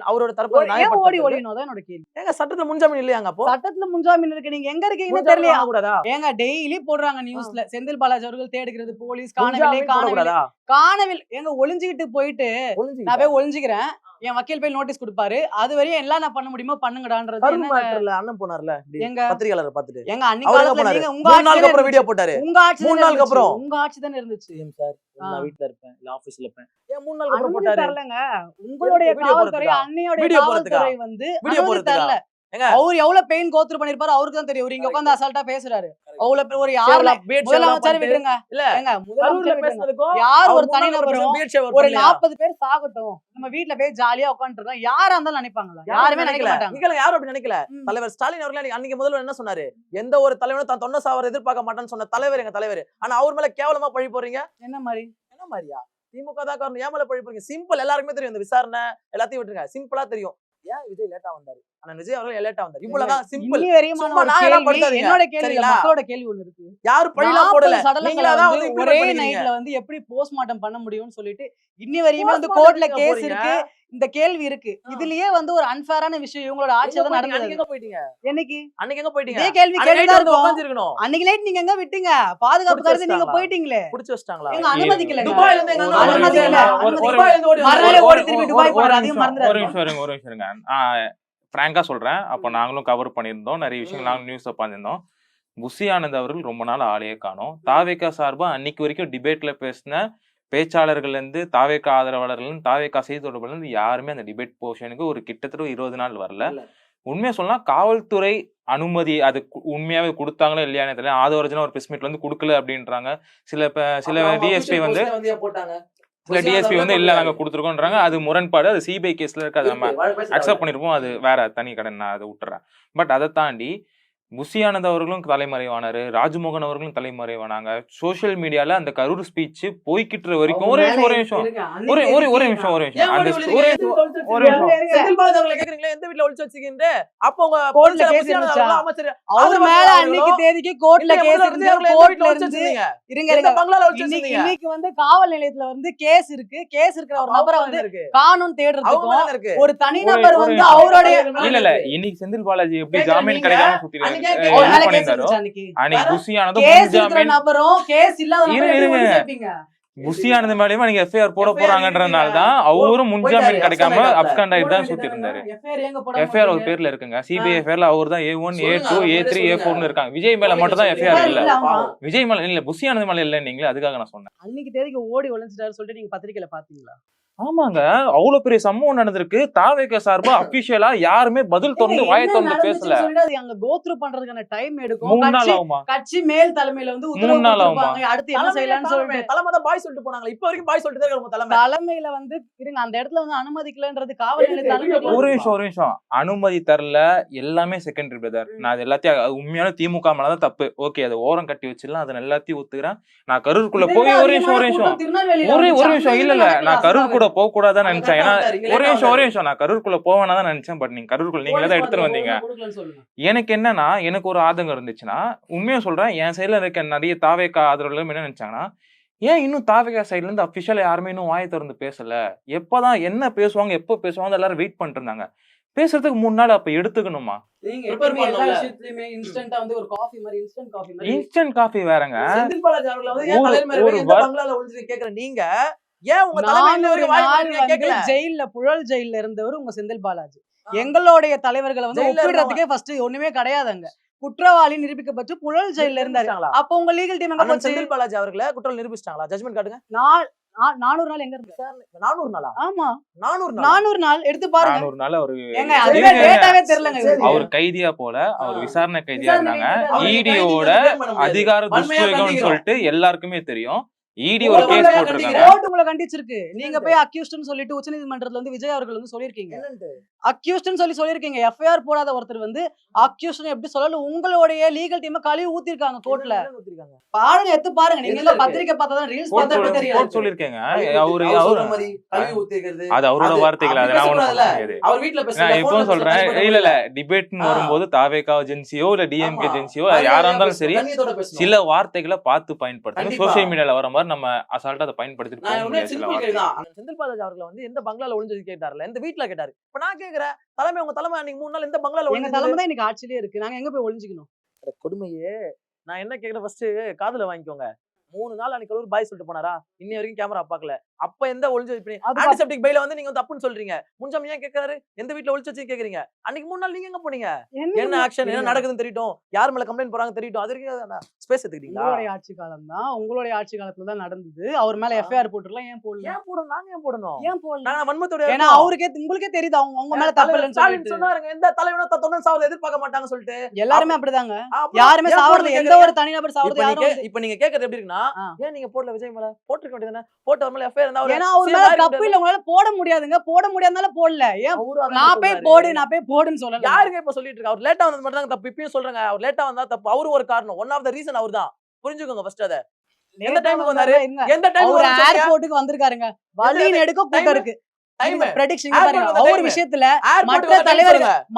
அவரோட தரப்பு ஓடி ஒளியணும் தான் என்னோட கேள்வி. ஏங்க சட்டத்துல முன்ஜாமீன் இல்லையாங்க? அப்போ சட்டத்துல முன்ஜாமீன் இருக்கு, நீங்க எங்க இருக்கீங்கன்னு தெரியலையா? கூடாதா? ஏங்க டெய்லி போடுறாங்க நியூஸ்ல, செந்தில் பாலாஜி அவர்கள் தேடுகிறது போலீஸ் காணவில்லை. ஏங்க ஒளிஞ்சுக்கிட்டு போயிட்டு நான் போய் ஒளிஞ்சுக்கிறேன், என் வக்கீல் போய் நோட்டீஸ் கொடுப்பாரு, அது வரையும் எல்லாம் நான் பண்ண முடியுமோ பண்ணுங்கடான்றது. அண்ணன் போனார்ல எங்க பத்திரிகையாளர் பாத்துட்டு, எங்க அன்னைக்கு காலத்துல நீங்க உங்க 3 நாளுக்கு அப்புறம் வீடியோ போட்டாரு. உங்க ஆட்சி 3 நாளுக்கு அப்புறம் உங்க ஆட்சி தானே இருந்துச்சு சார். நான் வீட்ல இருப்பேன், இல்ல ஆபீஸ்ல இருப்பேன். ஏன் 3 நாளுக்கு அப்புறம் போட்டாரு? தெரியலங்க. உங்களுடைய காவல்துறை, அன்னையோட காவல்துறை வந்து வீடியோ போடுறதுல அவர் எவ்வளவு பெயின் கோத்ரூ பண்ணிருப்பாரு அவருக்கு தான் தெரியும். இங்க உட்கார்ந்து அசால்ட்டா பேசுறாரு. அவ்வளவு ஒரு முதலமைச்சர் விட்டுருங்க, இல்லங்க யார் ஒரு தனிநபரும் ஒரு 40 பேர் சாகட்டும், நம்ம வீட்டுல போய் ஜாலியா உட்காந்துருக்கோம், யாரா இருந்தாலும் நினைப்பாங்களா? யாருமே நினைக்க மாட்டாங்க. யாரும் அப்படி நினைக்கல. தலைவர் ஸ்டாலின் அவர்கள் அன்னைக்கு முதல்வர் என்ன சொன்னாரு? எந்த ஒரு தலைவனும் தான் தொண்டை சாவர எதிர்பார்க்க மாட்டான்னு சொன்ன தலைவர் எங்க தலைவர். ஆனா அவர் மேல கேவலமா பழி போறீங்க. என்ன மாதிரியா? திமுக தான் காரணம். ஏன் மேல பழி போறீங்க? சிம்பிள், எல்லாருக்குமே தெரியும். இந்த விசாரணை எல்லாத்தையும் விட்டுருங்க, சிம்பிளா தெரியும். ஏன் விஜய் லேட்டா வந்தாரு? அண்ணன் விஜய் அவர்கள் லேட்டா வந்தாரு. இவ்வளவுதான் சிம்பிள். இன்னி வரையுமான சும்மா ஒரு நாயெல்லாம் கேள்வி, படுத்தாதீங்க. என்னோட கேள்வி இல்ல, சரிங்களா? மக்களோட கேள்வி ஒண்ணு இருக்கு. யாரும் பழிலாம் போடல. 40 சடலங்களை நீங்களா தான் வந்து வந்து ஒரே implement பண்ணீங்க. நைட்ல வந்து எப்படி போஸ்ட்மார்ட்டம் பண்ண முடியும்னு சொல்லிட்டு இன்னி வரையுமே வந்து Postmortem கோர்ட்ல எங்க கேஸ் போறீங்க? இருக்கு, இந்த கேள்வி இருக்கு. இதுலயே வந்து ஒரு அன்ஃபேரான விஷயம் இவங்களோட ஆட்சியில தான் அன்னைக்கு நடந்தது. எங்க போயிட்டீங்க? என்னைக்கு அன்னைக்கு எங்க போயிட்டீங்க? இதே கேள்வி அன்னைக்கு கேட்டுதான் night வந்து இருக்கும். உட்கார்ந்திருக்கணும். அன்னைக்கு நைட் நீங்க எங்க விட்டீங்க? பாதுகாப்பு புடிச்சு கருதி நீங்க வச்சிட்டாங்களா? போயிட்டீங்களே. புடிச்சு வச்சிட்டாங்களா? எங்க அனுமதிக்கலங்க. துபாயில இருந்து எங்க அண்ணா அனுமதிக்கல. துபாயில இருந்து ஓடி மறுநாளே வந்தாரு. ஓடி திரும்பி துபாய் போறாரு. அதையும் மறந்துடாதீங்க. ஒரு நிமிஷம் இருங்க. பிராங்கா சொல்றேன். அப்ப நாங்களும் கவர் பண்ணியிருந்தோம், நிறைய விஷயங்கள் நாங்களும் நியூஸ்ல பார்த்திருந்தோம். புஷி ஆனந்த் அவர்கள் ரொம்ப நாள் ஆளையே காணோம். தாவேகா சார்பா அன்னைக்கு வரைக்கும் டிபேட்ல பேசின பேச்சாளர்கள் இருந்து, தாவேகா ஆதரவாளர்கள், தாவேகா செய்தி தொடர்புல இருந்து யாருமே அந்த டிபேட் போர்ஷனுக்கு ஒரு கிட்டத்தட்ட 20 நாள் வரல. உண்மையா சொல்லலாம், காவல்துறை அனுமதி அது உண்மையாவே கொடுத்தாங்களோ இல்லையானே தெரியல. ஆதவர்ஜனா ஒரு பிரஸ் மீட்ல வந்து கொடுக்கல அப்படின்றாங்க. சில டிஎஸ்பி வந்து சில டிஎஸ்பி வந்து இல்ல நாங்க கொடுத்துருக்கோன்றாங்க. அது முரண்பாடு. அது சிபிஐ கேஸ்ல இருக்கு. அதை நம்ம அக்செப்ட் பண்ணிருப்போம். அது வேற தனி கடன், நான் அதை விட்டுறேன். பட் அதை தாண்டி புஷி ஆனந்த் அவர்களும் தலைமறைவானாரு, ராஜ்மோகன் அவர்களும் தலைமறைவானாங்க. சோசியல் மீடியால அந்த கரூர் ஸ்பீச் போய்கிட்டு வரைக்கும் ஒரு நிமிஷம் செந்தில் பாலாஜி அவர்களை கேக்குறீங்களா எந்த வீட்ல ஒளிச்சு வச்சீங்கன்னு? அப்ப உங்க கோர்ட்ல பொலிசார் கேஸ் புஷி ஆனந்த் இருந்துச்சா? அவர்கள் அமைச்சர் அவர் மேல அன்னைக்கு தேதிக்கு கோர்ட்ல கேஸ் இருந்து, கோர்ட்ல ஒளிச்சு இருந்து வச்சிருந்தீங்க. இருங்க எந்த இருங்க. பங்களால ஒளிச்சு இன்னைக்கு வச்சிருந்தீங்க? இன்னைக்கு வந்து காவல் நிலையத்துல வந்து கேஸ் இருக்கு. கேஸ் இருக்கிற ஒரு நபரை வந்து இருக்கு. காணும் அவங்க தேடுறதுக்கும் மேல இருக்கு. ஒரு தனிநபர் வந்து அவருடைய இல்ல இன்னைக்கு செந்தில் பாலாஜி எப்படி ஜாமீன் கிடைக்காம சுத்தி அவர் மேல கேஸ் இருந்துச்சு அன்னைக்கு. அன்னைக்கு புஷி ஆனந்த் கேஸ் இருக்கிற நபரும் கேஸ் இல்லாத நபரும் எப்படி ஒண்ணு சேர்ப்பீங்க? புஷி ஆனந்த் மேலயுமா நீங்க எஃப்ஐஆர் போட போறாங்கன்றதுனாலதான் அவரும் முன்ஜாமீன் கிடைக்காம அப்ஸ்காண்ட் ஆயிட்டு தான் சுத்தி இருந்தாரு. எஃப்ஐஆர் ஒரு பேர்ல இருக்குங்க. சிபிஐ எஃப்ஐஆர்ல அவர் தான் A1 A2 A3 A4 இருக்காங்க. விஜய் மேல மட்டும் தான் எஃப்ஐஆர் இல்ல. விஜய் மேல இல்ல, புஷி ஆனந்த் மேல இல்ல. நீங்களே அதுக்காக நான் சொன்னேன். அன்னைக்கு தேதிக்கு ஓடி ஒளிஞ்சிட்டாரு சொல்லிட்டு நீங்க பத்திரிக்கையில பாத்தீங்களா? ஆமாங்க, அவ்வளவு பெரிய சம்பவம் நடந்திருக்கு. தாவேகா சார்பா அபிஷியலா யாருமே பதில் திறந்து வாயை திறந்து பேசல. அங்க கோ த்ரூ பண்றதுக்கான டைம் எடுக்கும். 3 நாள் ஆகுமா? கட்சி மேல் தலைமையில வந்து 3 நாள் ஆகுமா? அடுத்து என்ன செய்யலாம்னு சொல்லிட்டு தலைமை தான் பாய் சொல்லிட்டு போனாங்க. இப்ப வரைக்கும் பாய் சொல்லிட்டு தான் இருக்காங்க தலைமை. தலைமையில வந்து இருங்க, அந்த இடத்துல வந்து அனுமதிக்கலன்றது காவல் நிலையத்துல அனுமதி. ஒரு நிமிஷம் அனுமதி தரல, எல்லாமே செகண்டரி பிரதர். நான் அது எல்லாத்தையும் உண்மையான திமுக மேலதான் தப்பு. ஓகே, அதை ஓரம் கட்டி வச்சிடலாம். அதை எல்லாத்தையும் ஒத்துக்கிறேன். நான் கரூருக்குள்ள போய் ஒரு நிமிஷம் இல்ல நான் கரூர் கூட போக கூடாதான் நினைச்சேன். ஏன்னா ஒரு நிமிஷம் நான் கரூருக்குள்ள போவேனா தான் நினைச்சேன். பட் நீங்க கரூருக்குள்ள நீங்களே தான் எடுத்துட்டு வந்தீங்க. எனக்கு என்னன்னா, எனக்கு ஒரு ஆதங்கம் இருந்துச்சுன்னா, உண்மையா சொல்றேன், என் சைடுல இருக்க நிறைய தாவேகா ஆதரவுகளும் என்ன நினைச்சாங்கன்னா, ஏன் இன்னும் தாவேகா சைட்ல இருந்து அபிஷியலா யாருமே இன்னும் வாயை திறந்து பேசல, எப்பதான் என்ன பேசுவாங்க எப்ப பேசுவாங்க எல்லாரும் வெயிட் பண்ணிட்டு இருந்தாங்க. பேசுறதுக்கு 3 நாள் அப்ப எடுத்துக்கணுமா? இன்ஸ்டன்ட் காஃபி வேறங்க. செந்தில் பாலாஜி அவர்களை வந்து ஏன் தலைமை எந்த பங்களால ஒளிஞ்சு கேக்குற நீங்க? ஏன் உங்க தலைமையில ஒரு வாய் கேட்கல? ஜெயில்ல புழல் ஜெயில்ல இருந்தவர் உங்க செந்தில் பாலாஜி. எங்களுடைய தலைவர்களை வந்து ஒப்பிடுறதுக்கே ஃபர்ஸ்ட் ஒண்ணுமே கிடையாதுங்க. குற்றவாளி நிரூபிக்கப்பட்டு புழல் ஜெயில்ல இருந்தாரு. அப்ப உங்க லீகல் டீம் எங்க போச்சு? செந்தில் பாலாஜி அவர்களை குற்றம் நிரூபிச்சிட்டாங்களா? ஜட்ஜ்மென்ட் காட்டுங்க. 400 நாள் எங்க இருக்கு? 400 நாளா? ஆமா, 400 நாள் எடுத்து பாருங்க. 400 நாள் அவரு டேட்டாவே தெரியலங்க. அவர் கைதியா போல, அவர் விசாரணை கைதியா இருந்தாங்க. ஈடியோட அதிகார துஷ்பிரயோகம்னு சொல்லிட்டு எல்லாருக்குமே தெரியும். ஈடி ஒரு கேஸ் போட்டிருக்காங்க. கோர்ட் உங்களை கண்டிச்சிருக்கு. நீங்க போய் அக்யூஸ்ட்னு சொல்லிட்டு உச்சநீதிமன்றத்துல வந்து விஜய் அவர்கள் வந்து சொல்லிருக்கீங்க. அக்யூஸ்ட்னு சொல்லிருக்கீங்க. எஃப்ஐஆர் போடாத ஒருத்தர் வந்து அக்யூஸ்ட்னு எப்படி சொல்லல? உங்களுடைய லீகல் டீம் கழுவி ஊத்திருக்காங்க கோர்ட்ல. பாருங்க, எடுத்து பாருங்க. நீங்க எல்லாம் பத்திரிக்கை பார்த்தாதான் ரீல்ஸ் பார்த்தா தெரியும். கோர்ட் சொல்லிருக்கேங்க. அது அவரோட வார்த்தைகள். அது நான் ஒண்ணும் சொல்ல முடியாது. அவர் வீட்ல பேசுறாரு. நான் இப்போ சொல்றேன், இல்ல டிபேட்னு வரும்போது தாவேகா ஏஜென்சியோ இல்ல டிஎம்கே ஏஜென்சியோ யாரா இருந்தாலும் சரி, சில வார்த்தைகளை பார்த்து பயன்படுத்தணும். சோசியல் மீடியால வர மாதிரி நம்ம அசால்ட்டா அதை பயன்படுத்திட்டு போக முடியாது. செந்தில் பாலாஜி அவர்களை வந்து எந்த பங்களால ஒளிஞ்சு கேட்டார்ல, எந்த வீட்ல கேட்டாரு. இப்ப நான் கேக்குறேன், தலைமை உங்க தலைமை அன்னைக்கு 3 நாள் எந்த பங்களால எங்க தலைமை தான் இன்னைக்கு ஆட்சியிலே இருக்கு. நாங்க எங்க போய் ஒளிஞ்சுக்கணும்? கொடுமையே. நான் என்ன கேக்குறேன், ஃபர்ஸ்ட் காதுல வாங்கிக்கோங்க. 3 நாள் அன்னைக்கு ஒரு பாய் சொல்லிட்டு போனாரா? இன்னி வரைக்கும் கேமரா பாக்கல. அப்ப எந்த ஒளிஞ்சு ஆன்டிசெப்டிக் பைல வந்து நீங்க தப்புன்னு சொல்றீங்க. முன்ஜாமீன் ஏன் கேக்குறாரு? எந்த வீட்ல ஒளிச்சு வச்சு கேக்குறீங்க? அன்னைக்கு 3 நாள் நீங்க எங்க போனீங்க? என்ன ஆக்ஷன், என்ன நடக்குதுன்னு தெரியட்டும், யார் மேல கம்ப்ளைண்ட் போறாங்க தெரியட்டும். அது வரைக்கும் ஸ்பேஸ் எடுத்துக்கிட்டீங்களா? உங்களுடைய ஆட்சி காலம் தான், உங்களுடைய ஆட்சி காலத்துல தான் நடந்தது. அவர் மேல எஃப்ஐஆர் போட்டுறலாம். ஏன் போடல? ஏன் போடணும்? நாங்க ஏன் போடணும்? ஏன் போடல? நாங்க வன்மத்தோட, ஏன்னா அவருக்கே உங்களுக்கே தெரியுது அவங்க மேல தப்பு இல்லன்னு சொல்லிட்டு சொன்னாருங்க. எந்த தலைவனும் தொண்ணன் சாவத எதிர்பார்க்க மாட்டாங்க சொல்லிட்டு எல்லாருமே அப்படிதாங்க. யாருமே சாவறது, எந்த ஒரு தனிநபர் சாவறது யாரும். இப்ப நீங்க கேக்குறது எப்படி இருக்குன்னா, ஏன் நீங்க போடல விஜய் மேல? போட்டுக்க வேண்டியதானே. போட்ட மேல எஃப்ஐஆர் இருந்தா ஏன்னா அவர் மேல தப்பு இல்ல, உங்களால போட முடியாதுங்க. போட முடியாதனால போடல. ஏன் நான் போய் போடுன்னு சொல்லல. யாருங்க இப்ப சொல்லிட்டு இருக்கா? அவர் லேட்டா வந்தது மட்டும் தான் தப்பு. இப்பயும் சொல்றாங்க அவர் லேட்டா வந்தா தப்பு. அவரு ஒரு காரணம். ஒன் ஆஃப் த ரீசன் அவர்தான். புரிஞ்சுக்கோங்க ஃபர்ஸ்ட் அத. எந்த டைமுக்கு வந்தாரு? எந்த டைம் ஒரு ஏர்போர்ட்டுக்கு வந்திருக்காருங்க. வழி நெடுக்க கூட்டம் இருக்கு. டைம் prediction Airport பாருங்க வந்த அவர் time. விஷயத்துல ஏர்போர்ட்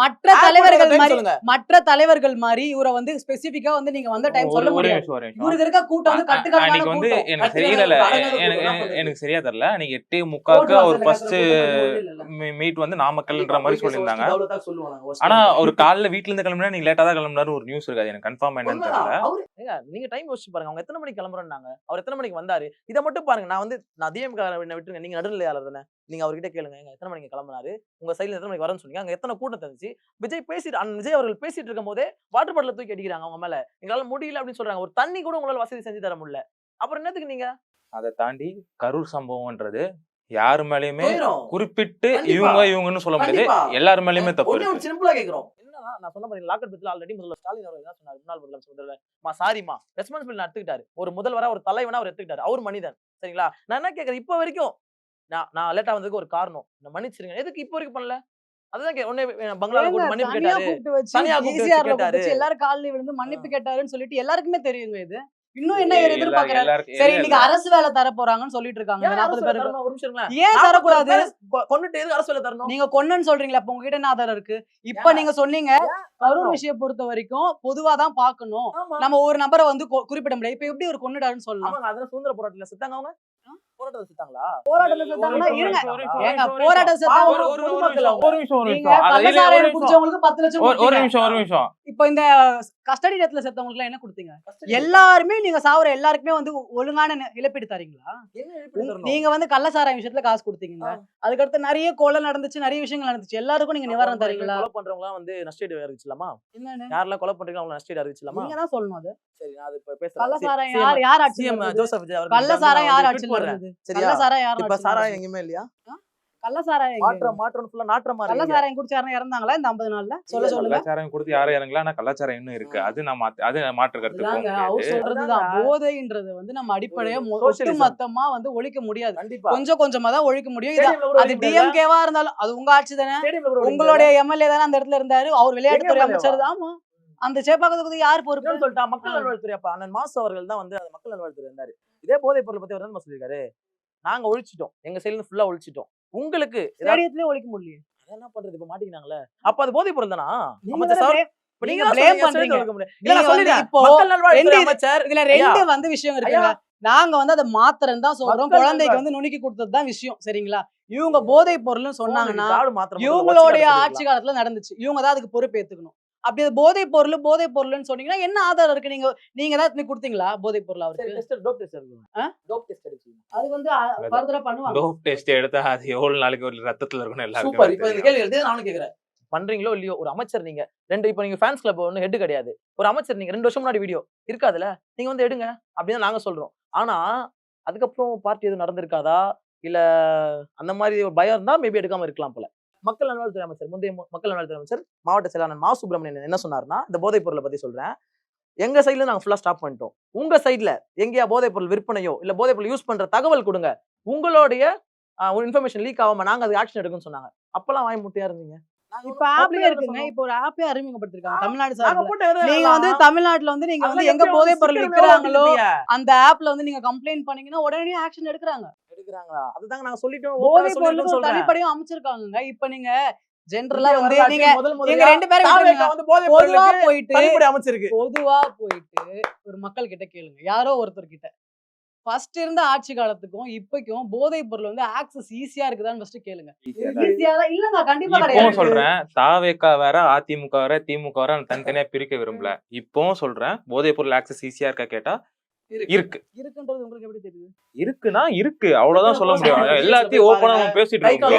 மற்ற தலைவர்கள் மாதிரி சொல்லுங்க. மற்ற தலைவர்கள் மாதிரி இவரை வந்து ஸ்பெசிபிக்கா வந்து நீங்க வந்த டைம் சொல்ல முடியாது. இவருக்கு இருக்க கூட்டம் வந்து கட்டுக்கட்டான அன்னைக்கு வந்து கூட்டம். எனக்கு தெரியல, எனக்கு சரியா தெரியல. அன்னைக்கு 8:45 அவர் ஃபர்ஸ்ட் மீட் வந்து நாமக்கல்ன்ற மாதிரி சொல்லியிருந்தாங்க. ஆனா அவர் காலைல வீட்ல இருந்து கிளம்பினா நீங்க லேட்டா தான் கிளம்பினாரு ஒரு நியூஸ் இருக்காது. எனக்கு கன்ஃபார்ம் என்னன்னு தெரியல. நீங்க டைம் யோசிச்சு பாருங்க. அவங்க எத்தனை மணிக்கு கிளம்புறோம்னாங்க, அவர் எத்தனை மணிக்கு வந்தாரு, இதை மட்டும் பாருங்க. நான் டிஎம் விட்டுருங்க, நீங்க நடுநிலையாளர் தானே, நீங்க அவர்கிட்ட கேளுங்க எத்தனை மணிக்கு கிளம்பினாரு, உங்க சைடுல எத்தனை மணிக்கு வரேன்னு சொன்னீங்க, அங்க எத்தனை கூட்டம் இருந்துச்சு. விஜய் அவர்கள் பேசிட்டு இருக்கும் போதே வாட்டர் பாட்டில தூக்கி அடிக்கிறாங்க அவங்க மேல, எங்களால முடியல அப்படின்னு சொல்றாங்க. ஒரு தண்ணி கூட உங்களால வசதி செஞ்சு தர முடியல. அப்புறம் என்னத்துக்கு நீங்க அதை தாண்டி கரூர் சம்பவம்ன்றது யாரு மேலயுமே குறிப்பிட்டு இவங்கன்னு சொல்ல முடியாது, எல்லாரு மேலயுமே தப்பு இருக்கு. சிம்பிளா கேக்குறோம். என்னன்னா நான் சொன்ன மாதிரி லாக்கெட் பத்தில ஆல்ரெடி முதல்ல ஸ்டாலின் அவர்கள் என்ன சொன்னாரு, முன்னாள் முதல்வர் சாரிமா ரெஸ்பான்சிபிலிட்டி எடுத்துக்கிட்டாரு. ஒரு முதல்வரா ஒரு தலைவனா அவர் எடுத்துக்கிட்டாரு. அவர் மனிதன், சரிங்களா? நான் என்ன கேக்குறேன், இப்ப வரைக்கும் நான் லேட்டா வந்ததுக்கு ஒரு காரணம், நான் மன்னிச்சிருங்க, எதுக்கு இப்ப வரைக்கும் பண்ணல? அதுதான் உடனே பங்களால கூப்பிட்டு மன்னிப்பு கேட்டாரு, தனியா கூப்பிட்டு கேட்டாரு, எல்லாரும் காலையில விழுந்து மன்னிப்பு கேட்டாருன்னு சொல்லிட்டு எல்லாருக்குமே தெரியுங்க. இது இன்னும் என்ன எதிர்பார்க்கறாரு? சரி, இன்னைக்கு அரசு வேலை தர போறாங்கன்னு சொல்லிட்டு இருக்காங்க. 40 பேருக்கு ஒரு நிமிஷம் இருங்களேன். ஏன் தரக்கூடாது? கொன்னுட்டு எதுக்கு அரசு வேலை தரணும்? நீங்க கொன்னன்னு சொல்றீங்களா? அப்ப உங்ககிட்ட என்ன ஆதாரம் இருக்கு? இப்ப நீங்க சொன்னீங்க கரூர் விஷயம் பொறுத்த வரைக்கும் பொதுவா தான் பாக்கணும், நம்ம ஒரு நபரை வந்து குறிப்பிட முடியாது. இப்ப எப்படி ஒரு கொன்னுடாருன்னு சொல்லலாம்? அதெல்லாம் சுதந்திர போராட்டத்துல செத்தாங்க. அவங்க போராட்டத்துல செத்தாங்களா? போராட்டத்துல செத்தாங்கன்னா இருங்க, ஏங்க போராட்டம் செத்தா நீங்க கள்ளச்சாராயம் குடிச்சவங்களுக்கு 10 லட்சம் ஒரு நிமிஷம். இப்போ இந்த கஸ்டடி டெத்ல செத்தவங்களுக்கு என்ன கொடுத்தீங்க? எல்லாருமே நீங்க சாவற எல்லாருக்குமே வந்து ஒழுங்கான இழப்பீடு தரீங்களா? நீங்க வந்து கள்ளச்சாராயம் விஷயத்துல காசு கொடுத்தீங்க, அதுக்கடுத்து நிறைய கொலை நடந்துச்சு, நிறைய விஷயங்கள் நடந்துச்சு, எல்லாருக்கும் நீங்க நிவாரணம் தரீங்களா? கொலை பண்றவங்க வந்து நஷ்டீடு அறிவிச்சலாமா? என்னன்னு யாரெல்லாம் கொலை பண்றீங்களோ அவங்க நஷ்டீடு அறிவிச்சலாமா? நீங்க தான் சொல்லணும். அது சரி, நான் அது இப்ப பேசுறேன். கள்ளச்சாராயம் யார் ஆட்சி? ஜோசப் விஜய் அவர்கள் கள்ளச்சாராயம் யார் ஆட்சில இருந்தது? சரியா? கள்ளச்சாராயம் யார் இப்ப ஆட்சில சாராயம் எங்கயுமே இல்லையா? கள்ளச்சாராயம் மாற்றம் ஃபுல்லா நாற்றமா இருக்கு. கள்ளச்சாராயம் குடிச்சாருன்னா இறந்தாங்களா இந்த 50 நாள்ல? சொல்லுங்க. கள்ளச்சாராயம் கொடுத்து யாரும் இறங்கல, ஆனா கள்ளச்சாராயம் இன்னும் இருக்கு. அது மாற்று கருத்து. அவர் சொல்றதுதான், போதைன்றது வந்து நம்ம அடிப்படையா ஒட்டுமொத்தமா வந்து ஒழிக்க முடியாது, கண்டிப்பா கொஞ்சம் கொஞ்சமா தான் ஒழிக்க முடியும். அது டிஎம்கேவா இருந்தாலும் அது உங்க ஆட்சி தானே, உங்களுடைய எம்எல்ஏ தானே அந்த இடத்துல இருந்தாரு, அவர் விளையாட்டுத்துறை அமைச்சர் தான். ஆமா, அந்த சேப்பாக்கத்துக்கு யார் பொறுப்பு சொல்லிட்டா? மக்கள் நல்வாழ்வுத்துறை. அப்ப அண்ணன் மாசு அவர்கள் தான் வந்து அந்த மக்கள் நல்வாழ்வுத்துறை இருந்தாரு. இதே போதைப் பொருளை பத்தி அவர் என்ன சொல்லிருக்காரு, நாங்க ஒழிச்சிட்டோம், எங்க சைடுல ஃபுல்லா ஒழிச்சிட்டோம், உங்களுக்கு ஸ்டேடியத்திலே ஒழிக்க முடியல, என்ன பண்றது? இப்ப மாட்டிக்கினாங்களே, அப்ப அது போதைப் பொருள் தானா? நீங்க ப்ளேம் பண்றீங்க. இப்போ அமைச்சர் இதுல ரெண்டு வந்து விஷயம் இருக்குங்க. நாங்க வந்து அதை மாத்திரம் தான் சொல்றோம், குழந்தைக்கு வந்து நுணுக்கி கொடுத்தது தான் விஷயம், சரிங்களா? இவங்க போதைப் பொருள்னு சொன்னாங்கன்னா இவங்களுடைய ஆட்சி காலத்துல நடந்துச்சு, இவங்க தான் அதுக்கு பொறுப்பு ஏத்துக்கணும். அப்படி அது போதைப் பொருள்னு சொன்னீங்கன்னா என்ன ஆதாரம் இருக்கு? நீங்க தான் கொடுத்தீங்களா போதைப் பொருள் அவருக்கு? அது வந்து ஃபர்தரா பண்ணுவாங்க. டோப் டெஸ்ட் எடுத்தா அது எவ்வளவு நாளைக்கு ஒரு ரத்தத்துல இருக்கணும் எல்லாரும். சூப்பர். இப்போ இந்த கேள்வி எழுதி நானும் கேக்குறேன், பண்றீங்களோ இல்லையோ? ஒரு அமைச்சர் நீங்க இப்போ நீங்க ஃபேன்ஸ் கிளப் ஒன்னு ஹெட் கிடையாது, ஒரு அமைச்சர் நீங்க 2 வருஷம் முன்னாடி வீடியோ இருக்காதுல, நீங்க வந்து எடுங்க அப்படின்னு நாங்க சொல்றோம். ஆனா அதுக்கப்புறம் பார்ட்டி எதுவும் நடந்திருக்காதா, இல்ல அந்த மாதிரி ஒரு பயம் இருந்தா மேபி எடுக்காம இருக்கலாம் போல. மக்கள் நல்வாழ்வுத்துறை அமைச்சர், முந்தைய மக்கள் நல்வாழ்வுத்துறை அமைச்சர் மாவட்ட செயலாளர் மா சுப்பிரமணியன் என்ன சொன்னார்னா, இந்த போதைப் பொருளை பத்தி சொல்றேன், எங்க சைடுல நாங்க ஃபுல்லா ஸ்டாப் பண்ணிட்டோம், உங்க சைடுல எங்கேயா போதைப் பொருள் விற்பனையோ இல்ல போதைப் பொருள் யூஸ் பண்ற தகவல் கொடுங்க, உங்களுடைய ஒரு இன்ஃபர்மேஷன் லீக் ஆகாம நாங்க அதுக்கு ஆக்ஷன் எடுக்கும்னு சொன்னாங்க. அப்பெல்லாம் வாய் முட்டையா இருந்தீங்க. இப்ப ஆப்பே இருக்குங்க, இப்ப ஒரு ஆப்பே அறிமுகப்படுத்திருக்காங்க தமிழ்நாடு சார்பில். நீங்க வந்து தமிழ்நாட்டுல வந்து நீங்க வந்து எங்க போதைப் பொருள் விற்கிறாங்களோ அந்த ஆப்ல வந்து நீங்க கம்ப்ளைண்ட் பண்ணீங்கன்னா உடனே ஆக்ஷன் எடுக்கிறாங்களா? அதுதாங்க நாங்க சொல்லிட்டோம். போதைப் பொருளுக்கு தனிப்படையும் அமைச்சிருக்காங்க. இப்ப நீங்க ஜெனரலா வந்து நீங்க 2 பேரும் பொதுவா போயிட்டு ஒரு மக்கள் கிட்ட கேளுங்க, யாரோ ஒருத்தர் கிட்ட ஃபர்ஸ்ட் இருந்த ஆட்சி காலத்துக்கும் இப்பக்கும் போதைப் பொருள் வந்து ஆக்சஸ் ஈஸியா இருக்குதான்னு ஃபர்ஸ்ட் கேளுங்க. ஈஸியா தான் இல்லங்க, கண்டிப்பா கிடையாது. சொல்றேன், தாவேகா வேற அதிமுக வேற திமுக வேற தனித்தனியா பிரிக்க விரும்பல. இப்போ சொல்றேன், போதைப் பொருள் ஆக்சஸ் ஈஸியா இருக்கா கேட்டா இருக்குன்றது உங்களுக்கு எப்படி தெரியுது? இருக்குன்னா இருக்கு, அவ்வளவுதான் சொல்ல முடியும். எல்லாத்தையும் ஓபனா நம்ம பேசிட்டு இருக்கோம்.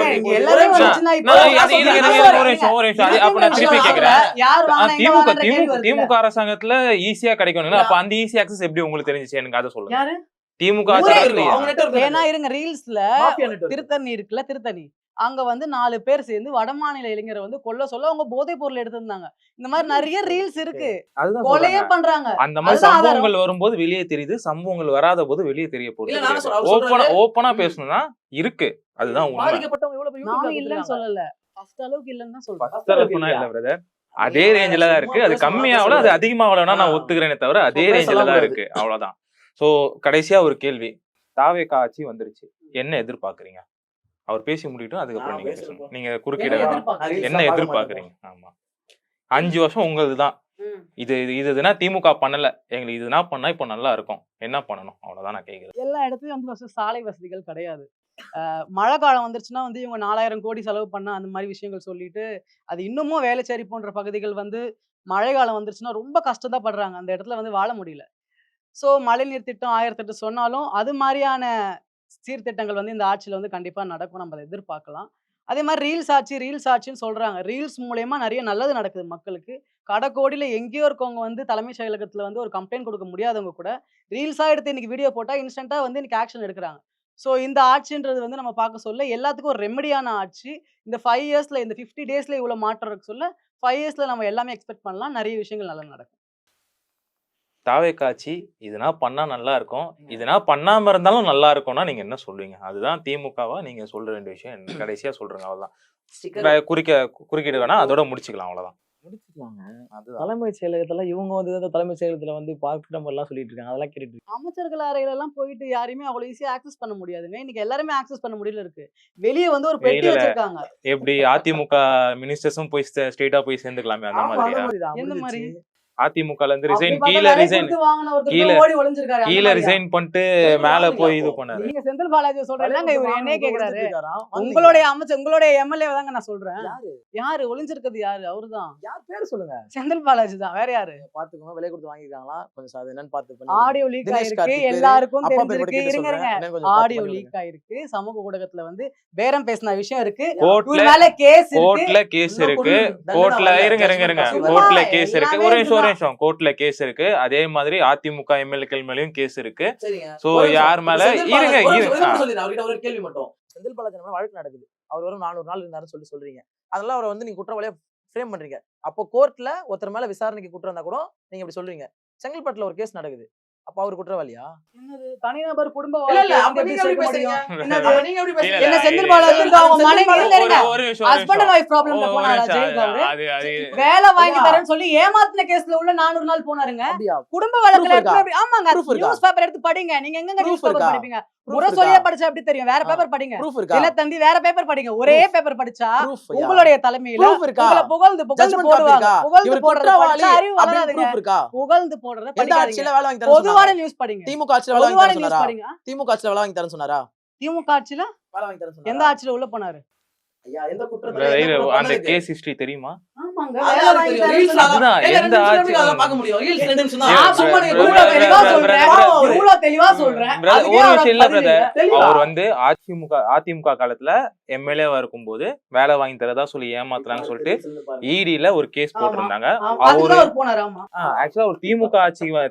திமுக அரசாங்கத்துல ஈஸியா கிடைக்கும், அப்ப அந்த ஈஸி ஆக்சஸ் எப்படி உங்களுக்கு தெரிஞ்சிச்சு? எனக்கு அதை சொல்லுங்க. திமுக இருங்க, ரீல்ஸ்ல திருத்தணி இருக்குல்ல, திருத்தணி அங்க வந்து 4 பேர் சேர்ந்து வடமாநில இளைஞரை வந்து கொல்ல சொல்ல அவங்க போதைப் பொருள் எடுத்திருந்தாங்க. இந்த மாதிரி நிறைய ரீல்ஸ் இருக்கு, கொலையே பண்றாங்க. அந்த மாதிரி சம்பவங்கள் வரும்போது வெளியே தெரியுது, சம்பவங்கள் வராத போது வெளியே தெரிய போகுது. ஓப்பனா பேசணும்னா இருக்கு, அதுதான் உண்மை. நான் இல்லன்னு சொல்லல, ஃபர்ஸ்ட் அளவுக்கு இல்லன்னு தான் சொல்றேன். ஃபர்ஸ்ட் அளவுக்குனா இல்ல பிரதர், அதே ரேஞ்சில தான் இருக்கு. அது கம்மியாவல அது அதிகமாவலன்னா நான் ஒத்துக்கிறேனே தவிர அதே ரேஞ்சில தான் இருக்கு, அவ்வளவுதான். சோ கடைசியா ஒரு கேள்வி, தாவேகா ஆட்சி வந்துருச்சு, என்ன எதிர்பார்க்கறீங்க? அவர் பேசி முடிக்கட்டும், அதுக்கப்புறம் நீங்க பேசணும். நீங்க என்ன குறுக்கிட எதிர்பார்க்கறீங்க? என்ன எதிர்பார்க்கறீங்க? ஆமா 5 வருஷம் உங்களுதுதான். இதுனா திமுக பண்ணல, எங்களுக்கு இதுனா பண்ணா இப்போ நல்லா இருக்கும், என்ன பண்ணணும்? அவ்வளவுதான் நான் கேக்குறேன். எல்லா இடத்துலயும் வந்து first சாலை வசதிகள் கிடையாது. மழை காலம் வந்துருச்சுன்னா வந்து இவங்க 4000 கோடி செலவு பண்ண அந்த மாதிரி விஷயங்கள் சொல்லிட்டு அது இன்னமும் வேளச்சேரி போன்ற பகுதிகள் வந்து மழை காலம் வந்துருச்சுன்னா ரொம்ப கஷ்டம் தான் படுறாங்க. அந்த இடத்துல வந்து வாழ முடியல. ஸோ மழைநீர் திட்டம் 1008 சொன்னாலும் அது மாதிரியான சீர்திட்டங்கள் வந்து இந்த ஆட்சியில வந்து கண்டிப்பா நடக்கும். நம்ம அதை எதிர்பார்க்கலாம். அதே மாதிரி ரீல்ஸ் ஆட்சின்னு சொல்றாங்க. ரீல்ஸ் மூலியமா நிறைய நல்லது நடக்குது மக்களுக்கு. கடைக்கோடியில எங்கேயோ இருக்கவங்க வந்து தலைமைச் செயலகத்துல வந்து ஒரு கம்ப்ளைண்ட் கொடுக்க முடியாதவங்க கூட ரீல்ஸா எடுத்து இன்னைக்கு வீடியோ போட்டா இன்ஸ்டன்ட்டா வந்து இன்னைக்கு ஆக்ஷன் எடுக்கிறாங்க. ஸோ இந்த ஆட்சின்றது வந்து நம்ம பார்க்க சொல்ல எல்லாத்துக்கும் ஒரு ரெமெடியான ஆட்சி. இந்த 5 இயர்ஸ்ல இந்த 50 டேஸ்ல இவ்வளவு மாற்றம் இருக்கு சொல்ல 5 இயர்ஸ்ல நம்ம எல்லாமே எக்ஸ்பெக்ட் பண்ணலாம். நிறைய விஷயங்கள் நல்லா நடக்கும். தாவேக்காட்சி இதுனா பண்ணா நல்லா இருக்கும், இதுனா பண்ணாம இருந்தாலும் நல்லா இருக்கும்னா நீங்க என்ன சொல்லுவீங்க? அதுதான் திமுகவா நீங்க சொல்ற வேண்டிய விஷயம் என்ன? கடைசியா சொல்றேங்க, அவ்வளவுதான். குறுக்கிட வேணா, அதோட முடிச்சுக்கலாம், அவ்வளவுதான். முடிச்சுக்கலாங்க. அதுதான். தலைமைச் செயலகத்துல இவங்க வந்து தலைமைச் செயலகத்துல வந்து பார்க்கிற மாதிரிலாம் சொல்லிட்டு இருக்காங்க. அதெல்லாம் கேட்டுட்டு இருக்கேன். அமைச்சர்கள் அறையில எல்லாம் போயிட்டு யாரையுமே அவ்வளவு ஈஸியா ஆக்சஸ் பண்ண முடியாதுங்க. இன்னைக்கு எல்லாருமே ஆக்சஸ் பண்ண முடியல இருக்கு. வெளியே வந்து ஒரு பெட்டி இல்ல. வச்சிருக்காங்க. எப்படி அதிமுக மினிஸ்டர்ஸும் போய் ஸ்ட்ரெயிட்டா போய் சேர்ந்துக்கலாமே, அந்த ஆமா, மாதிரியா? அந்த மாதிரிதான். எந்த முடிஞ்சிச்சு. மாதிரி? அதிமுகல இருந்து அப்படி ரிசைன் பார்த்தா கீழ வேலை ரிசைன் கொடுத்து வாங்கின ஒருத்தர் கீழ ஓடி ஒளிஞ்சிருக்காரு. அந்த கீழ மாதிரியா? ரிசைன் பண்ணிட்டு சரி, மேல வாங்க போய் இது அப்போ. பண்ணாரு. நீங்க செந்தில் பாலாஜி சொல்ற வேலை என்னங்க கொடுத்து இவர் என்னைய வாங்கினவங்க கேக்குறாரு? ஒளிஞ்சிட்டு இருக்காராம். வந்தீங்களா? உங்களுடைய அமைச்சர் உங்களுடைய எம்எல்ஏ தாங்க நான் சொல்றேன். யாரு? யாரு ஒளிஞ்சிருக்கிறது? யாரு? அவருதான். யார் பேர் சொல்லுங்க. செந்தில் பாலாஜி தான். வேற யாரு? பாத்துக்கோங்க, விலை கொடுத்து வாங்கிருக்காங்களா? கொஞ்சம் அது என்னன்னு பார்த்து பண்ணி ஆடியோ லீக் தினேஷ் ஆயிருக்கு. கார்த்திக் பேரு. எல்லாருக்கும் அப்பா பேர் கூட தெரிஞ்சிருக்கு. கேட்டு இருங்க சொல்றேன். இருங்க. என்னன்னு கொஞ்சம் பார்த்து ஆடியோ பண்ணி லீக் விடுங்க. ஆயிருக்கு. சமூக ஊடகத்துல வந்து பேரம் பேசின விஷயம் இருக்கு. கோர்ட்ல இவர் மேல கேஸ் இருக்கு. கோர்ட்ல கேஸ் இன்னும் இருக்கு. தண்டனை கோர்ட்ல வரல. இருங்க ஜட்ஜ்மெண்ட் கோர்ட்ல சும்மா கேஸ் இருக்கு. எல்லாமே ஒரு நிமிஷம் இதுதான். கோர்ட்ல கேஸ் இருக்கு. அதே மாதிரி அதிமுக எம்எல்ஏக்கள் மேலயும் கேஸ் இருக்கு. சரிங்க. சோ ஒரு நிமிஷம். யார் மேல செந்தில் இருங்க பாலாஜி ஒரு இருங்க நிமிஷம் சொல்லிடுறேன். அவர்கிட்ட ஒரு கேள்வி மட்டும். செந்தில் பாலாஜி மேல வழக்கு நடக்குது. அவர் வரும் 400 நாள் இருந்தாருன்னு சொல்றீங்க. அதெல்லாம் அவரை வந்து நீங்க குற்றவாளியா ஃப்ரேம் பண்றீங்க. அப்போ கோர்ட்ல ஒருத்தர் மேல விசாரணைக்கு குற்றம் இருந்தா கூட நீங்க இப்படி சொல்றீங்க. செங்கல்பட்டுல ஒரு கேஸ் நடக்குது. அப்ப அவர் குற்றவாளியா? என்னது தனிநபர் குடும்ப இல்ல, இல்ல, வாழ்க்கை அப்ப எப்படி நீங்க எப்படி சேர்க்க பேசுறீங்க? முடியும்? என்னது? என்னது? நீங்க எப்படி இல்ல, பேசுறீங்க? என்ன இல்ல, செந்தில் இல்ல, பாலாஜி இல்ல, வந்து அவங்க செந்தில் மனைவி பாலாஜி இல்ல இருங்க. ஒரு நிமிஷம் ஹஸ்பண்ட் அண்ட் ஒய்ஃப் ப்ராப்ளம்ல போனாரா ஜெயிலுக்கு அவரு? அது வேலை வாங்கி ஐயா. தரேன்னு சொல்லி ஏமாத்தின கேஸ்ல உள்ள 400 நாள் போனாருங்க. அப்படியா? குடும்ப வழக்குல Proof எடுத்து இருக்கா? அப்படி ஆமாங்க. Proof இருக்கா? நியூஸ் பேப்பர் எடுத்து படிங்க. நீங்க எங்கங்க Proof நியூஸ் பேப்பர் இருக்கா? படிப்பீங்க? Proof முரசொலியா இருக்கா? படிச்சா எப்படி தெரியும்? வேற பேப்பர் படிங்க. Proof இருக்கா? தினத்தந்தி வேற பேப்பர் படிங்க. ஒரே Proof. பேப்பர் படிச்சா Proof ஐயா? உங்களுடைய தலைமையில Proof இருக்கா? உங்களை புகழ்ந்து புகழ்ந்து ஜட்ஜ்மெண்ட் காப்பி போடுவாங்க. இருக்கா? புகழ்ந்து இவர் போடுறத குற்றவாளி படிச்சா அறிவு அப்படின்னு வளராதுங்க. ப்ரூஃப் இருக்கா? புகழ்ந்து போடுறத எந்த படிக்காதீங்க. ஆட்சியில வேலை வாங்கி தரேன்னு பொதுவான சொன்னாங்க? நியூஸ் படிங்க. திமுக ஆட்சியில வேலை வாங்கி பொதுவான தரேன்னு நியூஸ் சொன்னாரா? படிங்க. திமுக ஆட்சியில வேலை வாங்கி தரேன்னு சொன்னாரா? திமுக ஆட்சியில வேலை வாங்கி தரேன்னு எந்த சொன்னாரா? ஆட்சியில உள்ள போனாரு? ஐயா, எந்த குற்றத்துல என்ன இல்ல, குற்றம் அந்த பண்ணதுக்கு? கேஸ் ஹிஸ்டரி தெரியுமா? ஆமாங்க. அதெல்லாம் வேலை எனக்கு வாங்கி தெரியும். தரேன்னு Reels சொன்னாங்க. அதுதான், ஏங்க, எந்த 2 நிமிஷம் ஆட்சி- அதெல்லாம் பார்க்க முடியும். Reels 2 நிமிஷம் தான். நான் Yeah, சும்மா brother, இவ்வளவு brother, தெளிவா brother, சொல்றேன். brother, இவ்வளவு தெளிவா சொல்றேன். brother, அதுக்கே ஒரு அவருக்கு விஷயம் இல்ல பதில் பிரதர். இல்ல. தெளிவா? அவர் வந்து அதிமுக காலத்துல எம்எல்ஏவா இருக்கும்போது வேலை வாங்கி தரதா சொல்லி ஏமாத்துறாங்கன்னு சொல்லிட்டு ஈடில ஒரு கேஸ் ஆமா. போட்டிருந்தாங்க. ஆமா, அவரு அதுக்குதான் அவர் போனாரு. ஆமா. ஆக்சுவலா ஒரு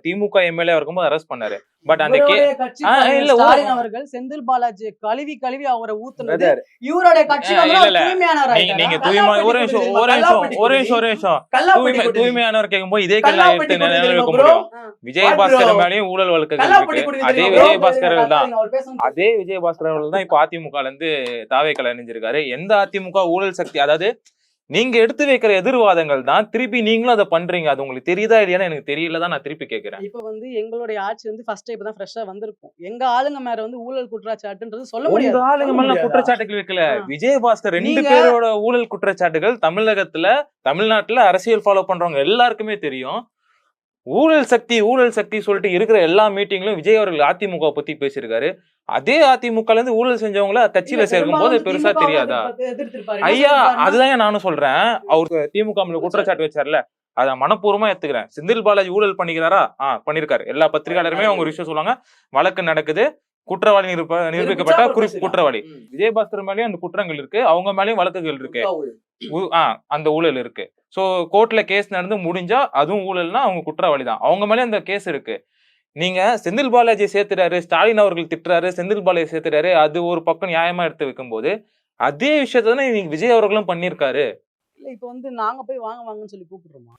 திமுக எம்எல்ஏ இருக்கும்போது அரெஸ்ட் பண்ணாரு. பட் அந்த இவருடைய கட்சி இல்ல, ஸ்டாலின் அவர்கள் செந்தில் பாலாஜி கழுவி அவரை ஊத்துனது பிரதர் இவருடைய கட்சி இல்ல, இல்ல. தூய்மையானவர் நீங்க ஆயிட்டாரா? தூய்மை ஒரு கல்லாப்பட்டி நிமிஷம் கொடுக்குறீங்க, ஒரு கல்லாப்பட்டி நிமிஷம் கல்லாப்பட்டி தூய்மையானவர் கேட்கும்போது இதே கல்லா கல்லாப்பட்டி எடுத்து நிலைநிறுத்த கொடுக்குறீங்க bro. முடியும். விஜயபாஸ்கர் மேலயும் ஊழல் வழக்குகள் கல்லாப்பட்டி இருக்கு. கொடுக்குறீங்க அதே bro. விஜயபாஸ்கர் தான் அவர் பேசுறது அதே விஜயபாஸ்கர் அவர்கள் தான் இப்ப அதிமுகல இருந்து தாவேக்கல இணைஞ்சிருக்காரு. எந்த அதிமுக ஊழல் சக்தி, அதாவது நீங்க எடுத்து வைக்கிற எதிர்வாதங்கள் தான் திருப்பி நீங்களும் அதை பண்றீங்க. அது உங்களுக்கு தெரியுதா இல்லையான்னு எனக்கு தெரியலதான் நான் திருப்பி கேட்கிறேன். இப்ப வந்து எங்களுடைய ஆட்சி வந்து ஃபர்ஸ்ட் இப்பதான் ஃப்ரெஷ்ஷா வந்திருக்கும். எங்க ஆளுங்க மேல வந்து ஊழல் குற்றச்சாட்டுன்றது சொல்ல உங்க முடியாது. ஆளுங்க மேல முடியாதா? குற்றச்சாட்டுகள் வைக்கல. ஆ. விஜயபாஸ்கர் 2 நீங்க- பேரோட ஊழல் குற்றச்சாட்டுகள் தமிழ்நாட்டுல அரசியல் ஃபாலோ பண்றவங்க எல்லாருக்குமே தெரியும். ஊழல் சக்தி சொல்லிட்டு இருக்கிற எல்லா மீட்டிங்லயும் விஜய் அவர்கள் அதிமுக பத்தி பேசியிருக்காரு. அதே அதிமுகல இருந்து ஊழல் செஞ்சவங்கள கட்சியில சேர்க்கும் போது பெருசா தெரியாதா? ஐயா, அதுதான் நானும் சொல்றேன். அவருக்கு திமுக மேல குற்றச்சாட்டு வச்சார்ல, அத மனப்பூர்வமா எடுத்துக்கிறேன். செந்தில் பாலாஜி ஊழல் பண்ணிக்கிறாரா? பண்ணிருக்காரு. எல்லா பத்திரிகையாளருமே அவங்க ஒரு விஷயம் சொல்லுவாங்க. வழக்கு நடக்குது, குற்றவாளி நிரூபிக்கப்பட்ட குற்றவாளி. விஜயபாஸ்கர் மேலயும் அந்த குற்றங்கள் இருக்கு, அவங்க மேலயும் வழக்குகள் இருக்கு. அந்த ஊழல் இருக்கு. சோ கோர்ட்ல கேஸ் நடந்து முடிஞ்சா அதுவும் ஊழல்னா அவங்க குற்றவாளி தான். அவங்க மேலே அந்த கேஸ் இருக்கு. நீங்க செந்தில் பாலாஜி சேர்த்துறாரு, ஸ்டாலின் அவர்கள் திட்டுறாரு, செந்தில் பாலாஜி சேர்த்துறாரு, அது ஒரு பக்கம் நியாயமா எடுத்து வைக்கும் போது அதே விஷயத்தான் இன்னைக்கு விஜய் அவர்களும் பண்ணிருக்காரு. இல்ல இப்ப வந்து நாங்க போய் வாங்கன்னு சொல்லி கூப்பிடுறோமா?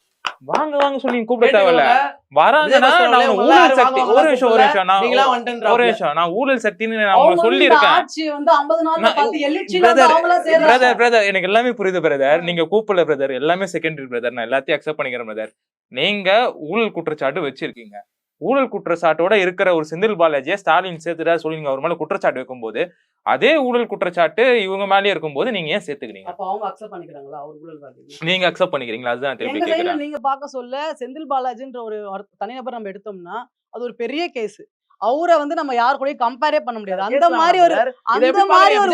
வாங்க சொல்லி கூப்பிட தேவையில்ல. வராங்கன்னா நான் ஊழல் சக்தி ஒரு நிமிஷம் நான் ஊழல் சக்தின்னு நான் உங்களுக்கு சொல்லி இருக்கேன். ஆட்சி வந்து 50 நாள்ல பார்த்து எல்லிச்சில அவங்களா சேர்றாங்க. பிரதர் எனக்கு எல்லாமே புரியுது பிரதர். நீங்க கூப்பிடல பிரதர், எல்லாமே செகண்டரி பிரதர். நான் எல்லாத்தையும் அக்செப்ட் பண்ணிக்கிறேன் பிரதர். நீங்க ஊழல் குற்றச்சாட்டு வச்சிருக்கீங்க. ஊழல் குற்றச்சாட்டோட இருக்கிற ஒரு செந்தில் பாலாஜியை ஸ்டாலின் சேர்த்துட்டா சொல்லி நீங்க அவர் மேல குற்றச்சாட்டு வைக்கும்போது அதே ஊழல் குற்றச்சாட்டு இவங்க மேலேயே இருக்கும்போது நீங்க ஏன் சேர்த்துக்கிறீங்க? அப்ப அவங்க அக்செப்ட் பண்ணிக்கிறாங்களா அவர் ஊழல்வாதி? நீங்க அக்செப்ட் பண்ணிக்கிறீங்களா? அதுதான் திருப்பி எங்க சைடுல கேக்குறேன். நீங்க பார்க்க சொல்ல செந்தில் பாலாஜின்ற ஒரு தனிநபர் நம்ம எடுத்தோம்னா அது ஒரு பெரிய கேஸ். அவரை வந்து நம்ம யார் கூடயும் கம்பேரே பண்ண முடியாது. அந்த மாதிரி ஒரு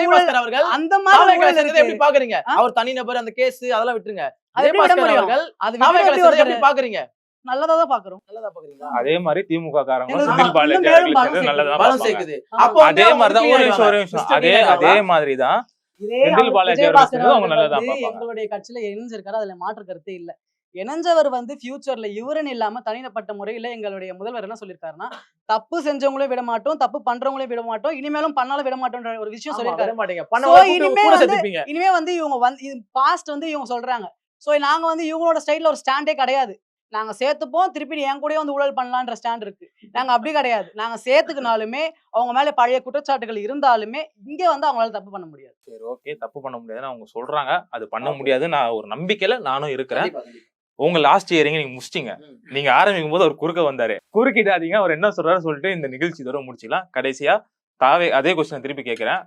ஊழல் அவர்கள் அந்த மாதிரி ஊழல் எப்படி இருக்கு. பாக்குறீங்க? அவர் தனிநபர் அந்த கேஸ் அதெல்லாம் விட்டுருங்க. அது எப்படி விட முடியும்? அவர்கள் அது எப்படி எப்படி பாக்குறீங்க? நல்லதா தான் பாக்குறோம். நல்லதா பாக்குறீங்களா? அதே மாதிரி திமுக காரங்க எங்களுக்கு செந்தில் பாலாஜி மேலும் அவர்களை பலம் சேர்த்து நல்லதா பலம் பார்ப்பாங்க. சேர்க்குது. ஆமா. அப்போ அதே மாதிரிதான் ஒரு நிமிஷம் அதே மாதிரிதான் இதே செந்தில் பாலாஜி அவர்கள் விஜயபாஸ்கர் சேர்த்து அவங்க நல்லதா வந்து பார்ப்பாங்க. எங்களுடைய கட்சியில இணைஞ்சிருக்காரு. அதுல மாற்று கருத்தே இல்ல. இணைஞ்சவர் வந்து ஃபியூச்சர்ல இவருன்னு இல்லாம தனிப்பட்ட முறையில எங்களுடைய முதல்வர் என்ன சொல்லியிருக்காருன்னா, தப்பு செஞ்சவங்களையும் விட மாட்டோம், தப்பு பண்றவங்களையும் விட மாட்டோம், இனிமேலும் பண்ணாலும் விட மாட்டோம்ன்ற ஒரு விஷயம் சொல்லியிருக்காரு. விட மாட்டீங்க. So, பண்ணவங்க இனிமே கூட வந்து சேர்த்துப்பீங்க. இனிமே வந்து இவங்க வந்து பாஸ்ட் வந்து இவங்க சொல்றாங்க. சோ நாங்க வந்து இவங்களோட ஸ்டைல்ல ஒரு ஸ்டாண்டே கிடையாது. நாங்க சேர்த்துப்போம், திருப்பி என் கூடயே வந்து ஊழல் பண்ணலான்ற ஸ்டாண்ட் இருக்கு. நாங்க அப்படி கிடையாது. நாங்க சேர்த்துக்கினாலுமே அவங்க மேல பழைய குற்றச்சாட்டுகள் இருந்தாலுமே இங்க வந்து அவங்களால தப்பு பண்ண முடியாது. சரி, ஓகே, தப்பு பண்ண முடியாதுன்னு அவங்க சொல்றாங்க. அது பண்ண முடியாது. நான் ஒரு நம்பிக்கையில நானும் இருக்கிறேன். உங்க லாஸ்ட் இயரிங் நீங்க முடிச்சிட்டீங்க. நீங்க ஆரம்பிக்கும் போது அவர் குறுக்க வந்தாரு. குறுக்கிடாதீங்க, அவர் என்ன சொல்றாரு சொல்லிட்டு இந்த நிகழ்ச்சி தூரம் முடிச்சுக்கலாம். கடைசியா அதே கொஸ்டின் திருப்பி கேட்கிறேன்.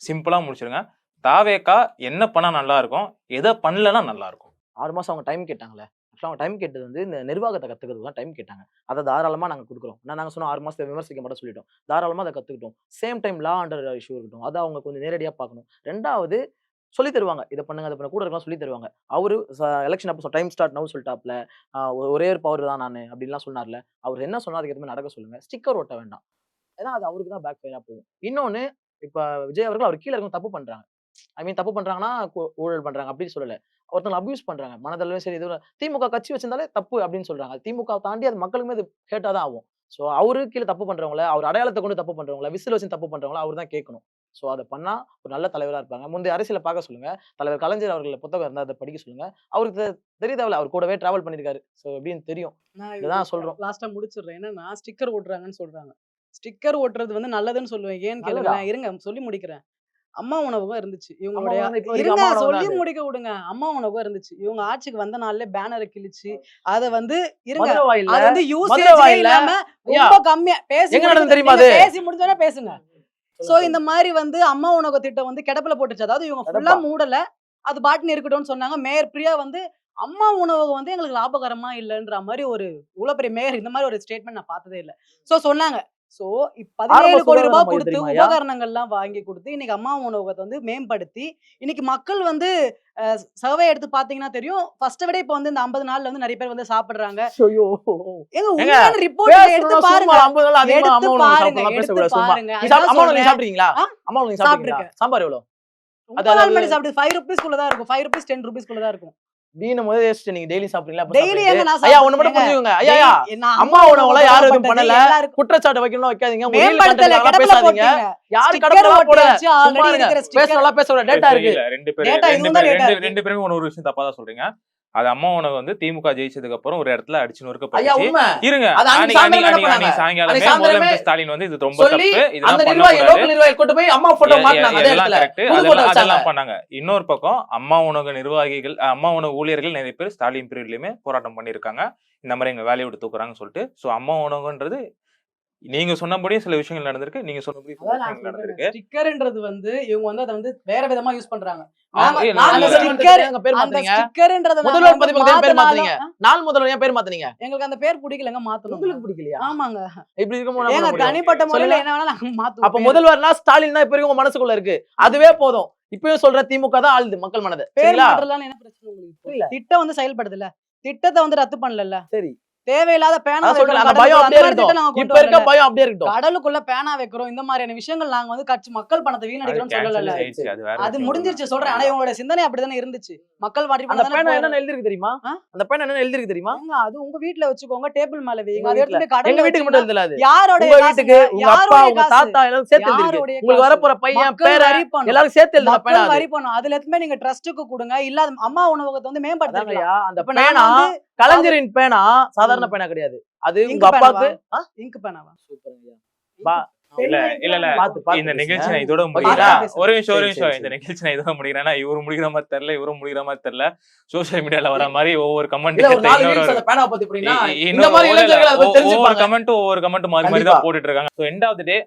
சிம்பிளா முடிச்சிருங்க. தாவேக்கா என்ன பண்ணா நல்லா இருக்கும், எதை பண்ணலன்னா நல்லா இருக்கும்? 6 மாசம் அவங்க டைம் கேட்டாங்களே. அவங்க டைம் கேட்டது வந்து இந்த நிர்வாகத்தை கத்துக்கிறதுக்கு தான் டைம் கேட்டாங்க. அதை தாராளமா நாங்க கொடுக்குறோம். நாங்க சொன்னோம் 6 மாசத்தை விமர்சிக்க மாட்டோம் சொல்லிட்டோம். தாராளமா அதை கத்துக்கிட்டோம். சேம் டைம் லா அண்டர் இஷ்யூ இருக்கட்டும், அதை அவங்க கொஞ்சம் நேரடியா பார்க்கணும். 2வது சொல்லி தருவாங்க. இதை பண்ணுங்க, அதை பண்ண கூட இருக்கலாம் சொல்லி தருவாங்க. அவரு எலெக்ஷன் அப்போ டைம் ஸ்டார்ட் நவ் சொல்லிட்டாப்ல, ஒரே ஒரு பவர் தான் நான் அப்படின்லாம் சொன்னார்ல. அவர் என்ன சொன்னா அதுக்கு எதுவுமே நடக்க சொல்லுங்க. ஸ்டிக்கர் ஒட்ட வேண்டாம். ஏன்னா அது அவருக்கு தான் பேக் ஃபயரா போகும். இன்னொன்னு, இப்ப விஜய் அவர்கள் அவர் கீழே இருக்கவங்க தப்பு பண்றாங்க. ஐ மீன் தப்பு பண்றாங்கன்னா ஊழல் பண்றாங்க அப்படின்னு சொல்லல. ஒருத்தவங்க அபியூஸ் பண்றாங்க. மனதளவு சரி, இது திமுக கட்சி வச்சிருந்தாலே தப்பு அப்படின்னு சொல்றாங்க. திமுக தாண்டி அது மக்களுக்குமே அது கேட்டா தான் ஆகும். சோ அவரு கீழே தப்பு பண்றவங்கள, அவர் அடையாளத்தை கொண்டு தப்பு பண்றவங்கள, விசில் வச்சு தப்பு பண்றவங்கள அவர் தான் கேட்கணும். சோ அதை பண்ணா ஒரு நல்ல தலைவரா இருப்பாங்க. முந்தைய அரசியல பார்க்க சொல்லுங்க. தலைவர் கலைஞர் அவர்கள் புத்தகம் இருந்தா அதை படிக்க சொல்லுங்க. அவருக்கு தெரியுதாவில்ல, அவர் கூடவே டிராவல் பண்ணிருக்காரு. சோ எப்படின்னு தெரியும். இதுதான் சொல்றோம். லாஸ்டா முடிச்சிடுறேன். என்னன்னா ஸ்டிக்கர் ஓட்டுறாங்கன்னு சொல்றாங்க. ஸ்டிக்கர் ஓட்டுறது வந்து நல்லதுன்னு சொல்லுவேன். ஏன்னு கேளுங்க, இருங்க சொல்லி முடிக்கிறேன். அம்மா உணவகம் இருந்துச்சு. இவங்களுடைய இருங்க சொல்லி முடிக்க விடுங்க. அம்மா உணவகம் இருந்துச்சு. இவங்க ஆட்சிக்கு வந்த நாள்ல பேனரை கிழிச்சு அத வந்து இருங்க, அது வந்து யூசேஜ் இல்லாம ரொம்ப கம்மியா பேசி முடிஞ்சோனே பேசுங்க. சோ இந்த மாதிரி வந்து அம்மா உணவக திட்டம் வந்து கிடப்புல போட்டுச்சு. அதாவது இவங்க ஃபுல்லா மூடல, அது பாட்டுன்னு இருக்கட்டும்னு சொன்னாங்க. மேயர் பிரியா வந்து அம்மா உணவகம் வந்து எங்களுக்கு லாபகரமா இல்லைன்ற மாதிரி ஒரு இவ்வளவு பெரிய மேயர் இந்த மாதிரி ஒரு ஸ்டேட்மெண்ட் நான் பார்த்ததே இல்லை. சோ சொன்னாங்க. சோ 17 கோடி ரூபாய் கொடுத்து உபகரணங்கள்லாம் வாங்கி கொடுத்து இன்னைக்கு அம்மா உணவகத்தை வந்து மேம்படுத்தி இன்னைக்கு மக்கள் வந்து சர்வே எடுத்து பாத்தீங்கன்னா தெரியும். ஃபர்ஸ்ட் விட இப்ப வந்து இந்த 50 நாள்ல வந்து நிறைய பேர் வந்து சாப்பிடுறாங்க. எங்க உண்மையான ரிப்போர்ட் எடுத்து பாருங்க. சாம்பார் எவ்வளவு? சாப்பிட்டு 5 rupees குள்ள தான் இருக்கும். 5 rupees 10 rupees குள்ள தான் இருக்கும். நீங்க டெய்லி சாப்பிடுறீங்களா? டெய்லி ஐயா ஒண்ணு மட்டும் புரிஞ்சுக்கோங்க. ஐயா அம்மா உணவுல யாரும் எதுவும் பண்ணல, குற்றச்சாட்டு வைக்கணும் வைக்காதீங்க. பேசாதீங்க. யாரு கடப்பல போடல, பேசலாம் பேசல டேட்டா இருக்கு. ரெண்டு பேரும் ஒரு விஷயம் தப்பா தான் சொல்றீங்க. அது அம்மா உணவு வந்து திமுக ஜெயிச்சதுக்கு அப்புறம் ஒரு இடத்துல அடிச்சு நொறுக்க இருங்க. சாயங்காலம் ஸ்டாலின் வந்து இது ரொம்ப தப்பு, இதெல்லாம் பண்ணாங்க. இன்னொரு பக்கம் அம்மா உணவு நிர்வாகிகள், அம்மா உணவு ஊழியர்கள் நிறைய பேர் ஸ்டாலின் பீரியட்லயுமே போராட்டம் பண்ணிருக்காங்க. இந்த மாதிரி எங்க வேலையை விட்டு தூக்குறாங்கன்னு சொல்லிட்டு. சோ அம்மா உணவுன்றது நீங்க சொன்னபடியே சில விஷயங்கள் நடந்திருக்கு. நீங்க சொன்னபடி நடந்திருக்கு. ஸ்டிக்கர்ன்றது வந்து இவங்க வந்து அதை வந்து வேற விதமா யூஸ் பண்றாங்க. எங்களுக்கு அந்த பேர் பிடிக்கலங்க, மாத்தணும். பிடிக்கலையா? ஆமாங்க. இப்படி இருக்கும் தனிப்பட்ட முறையில என்ன வேணா நாங்க மாத்துவோம். அப்ப முதல்வர்னா ஸ்டாலின் தான் இப்ப வரைக்கும் உங்க மனசுக்குள்ள இருக்கு. அதுவே போதும். இப்பயும் சொல்ற திமுக தான் ஆளுது மக்கள் மனதை. பேர் மாற்றலாம் என்ன பிரச்சனை உங்களுக்கு? திட்டம் வந்து செயல்படுதுல, திட்டத்தை வந்து ரத்து பண்ணல. சரி, தேவையில்லாத பேனா கடலுக்குள்ள பேனா வைக்கிறோம், இந்த மாதிரியான விஷயங்கள் நாங்க வந்து கட்சி மக்கள் பணத்தை வீணடிக்கிறோம் சொல்லல. அது முடிஞ்சிருச்சு சொல்றேன். ஆனா இவங்களோட சிந்தனை அப்படிதானே இருந்துச்சு. மக்கள் என்ன எழுதிருக்கு தெரியுமா? அந்த பேனா என்ன எழுதிருக்கு தெரியுமா? அது உங்க வீட்டுல வச்சுக்கோங்க, டேபிள் மேல வைங்க. அது எடுத்து கடல்ல வீட்டுக்கு மட்டும் எழுதலாது. யாரோட வீட்டுக்கு, உங்க அப்பா உங்க தாத்தா எல்லாரும் சேர்த்து எழுதிருக்கு. உங்களுக்கு வரப்போற பையன் பேர் எல்லாரும் சேர்த்து எழுதுன பேனா வரி பண்ணும். அதுல எதுமே நீங்க ட்ரஸ்ட்டுக்கு கொடுங்க. இல்ல அம்மா உணவகத்தை வந்து மேம்படுத்தலாம். அந்த பேனா கலைஞரின் பேனா சாதாரண பேனா கிடையாது. அது உங்க அப்பாவுக்கு இங்க் பேனாவா? சூப்பர். இல்ல பார்த்து இந்த பேசுங்க. நிகழ்ச்சி நான் இதோட Okay, முடியல. பேசுங்க. ஒரு நிமிஷம் சரி, சரி, இந்த சரி. நிகழ்ச்சி நான் இதோட முடிக்கிறேன்னா இவரு முடிக்கிற மாதிரி தெரியல, இவரும் முடிக்கிற மாதிரி தெரியல. சோசியல் மீடியால வர மாதிரி ஒவ்வொரு கமெண்ட் இல்ல ஒரு 4 ரீல்ஸ் அந்த பேனாவை பத்தி போறீங்கன்னா இந்த மாதிரி ஒவ்வொரு இளைஞர்கள் அதை பத்தி தெரிஞ்சுப்பாங்க. கமெண்ட் மாறி மாறி தான் போட்டுட்டு இருக்காங்க. ஸோ எண்ட் ஆஃப் தி டே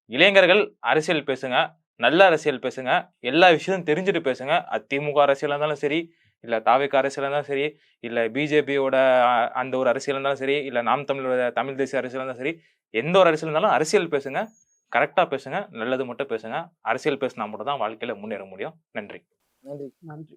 இளைஞர்கள் அரசியல் பேசுங்க, நல்ல அரசியல் பேசுங்க, எல்லா விஷயமும் தெரிஞ்சுட்டு பேசுங்க. அதிமுக அரசியலா இருந்தாலும் சரி, இல்ல தாவேக அரசியலா இருந்தாலும் சரி, இல்ல பிஜேபியோட அந்த ஒரு அரசியல் இருந்தாலும் சரி, இல்ல நாம் தமிழோட தமிழ் தேசிய அரசியல் இருந்தாலும் சரி, எந்த ஒரு அரசியல் இருந்தாலும் அரசியல் பேசுங்க, கரெக்டா பேசுங்க, நல்லது மட்டும் பேசுங்க. அரசியல் பேசினா மட்டும் தான் வாழ்க்கையில முன்னேற முடியும். நன்றி. நன்றி. நன்றி.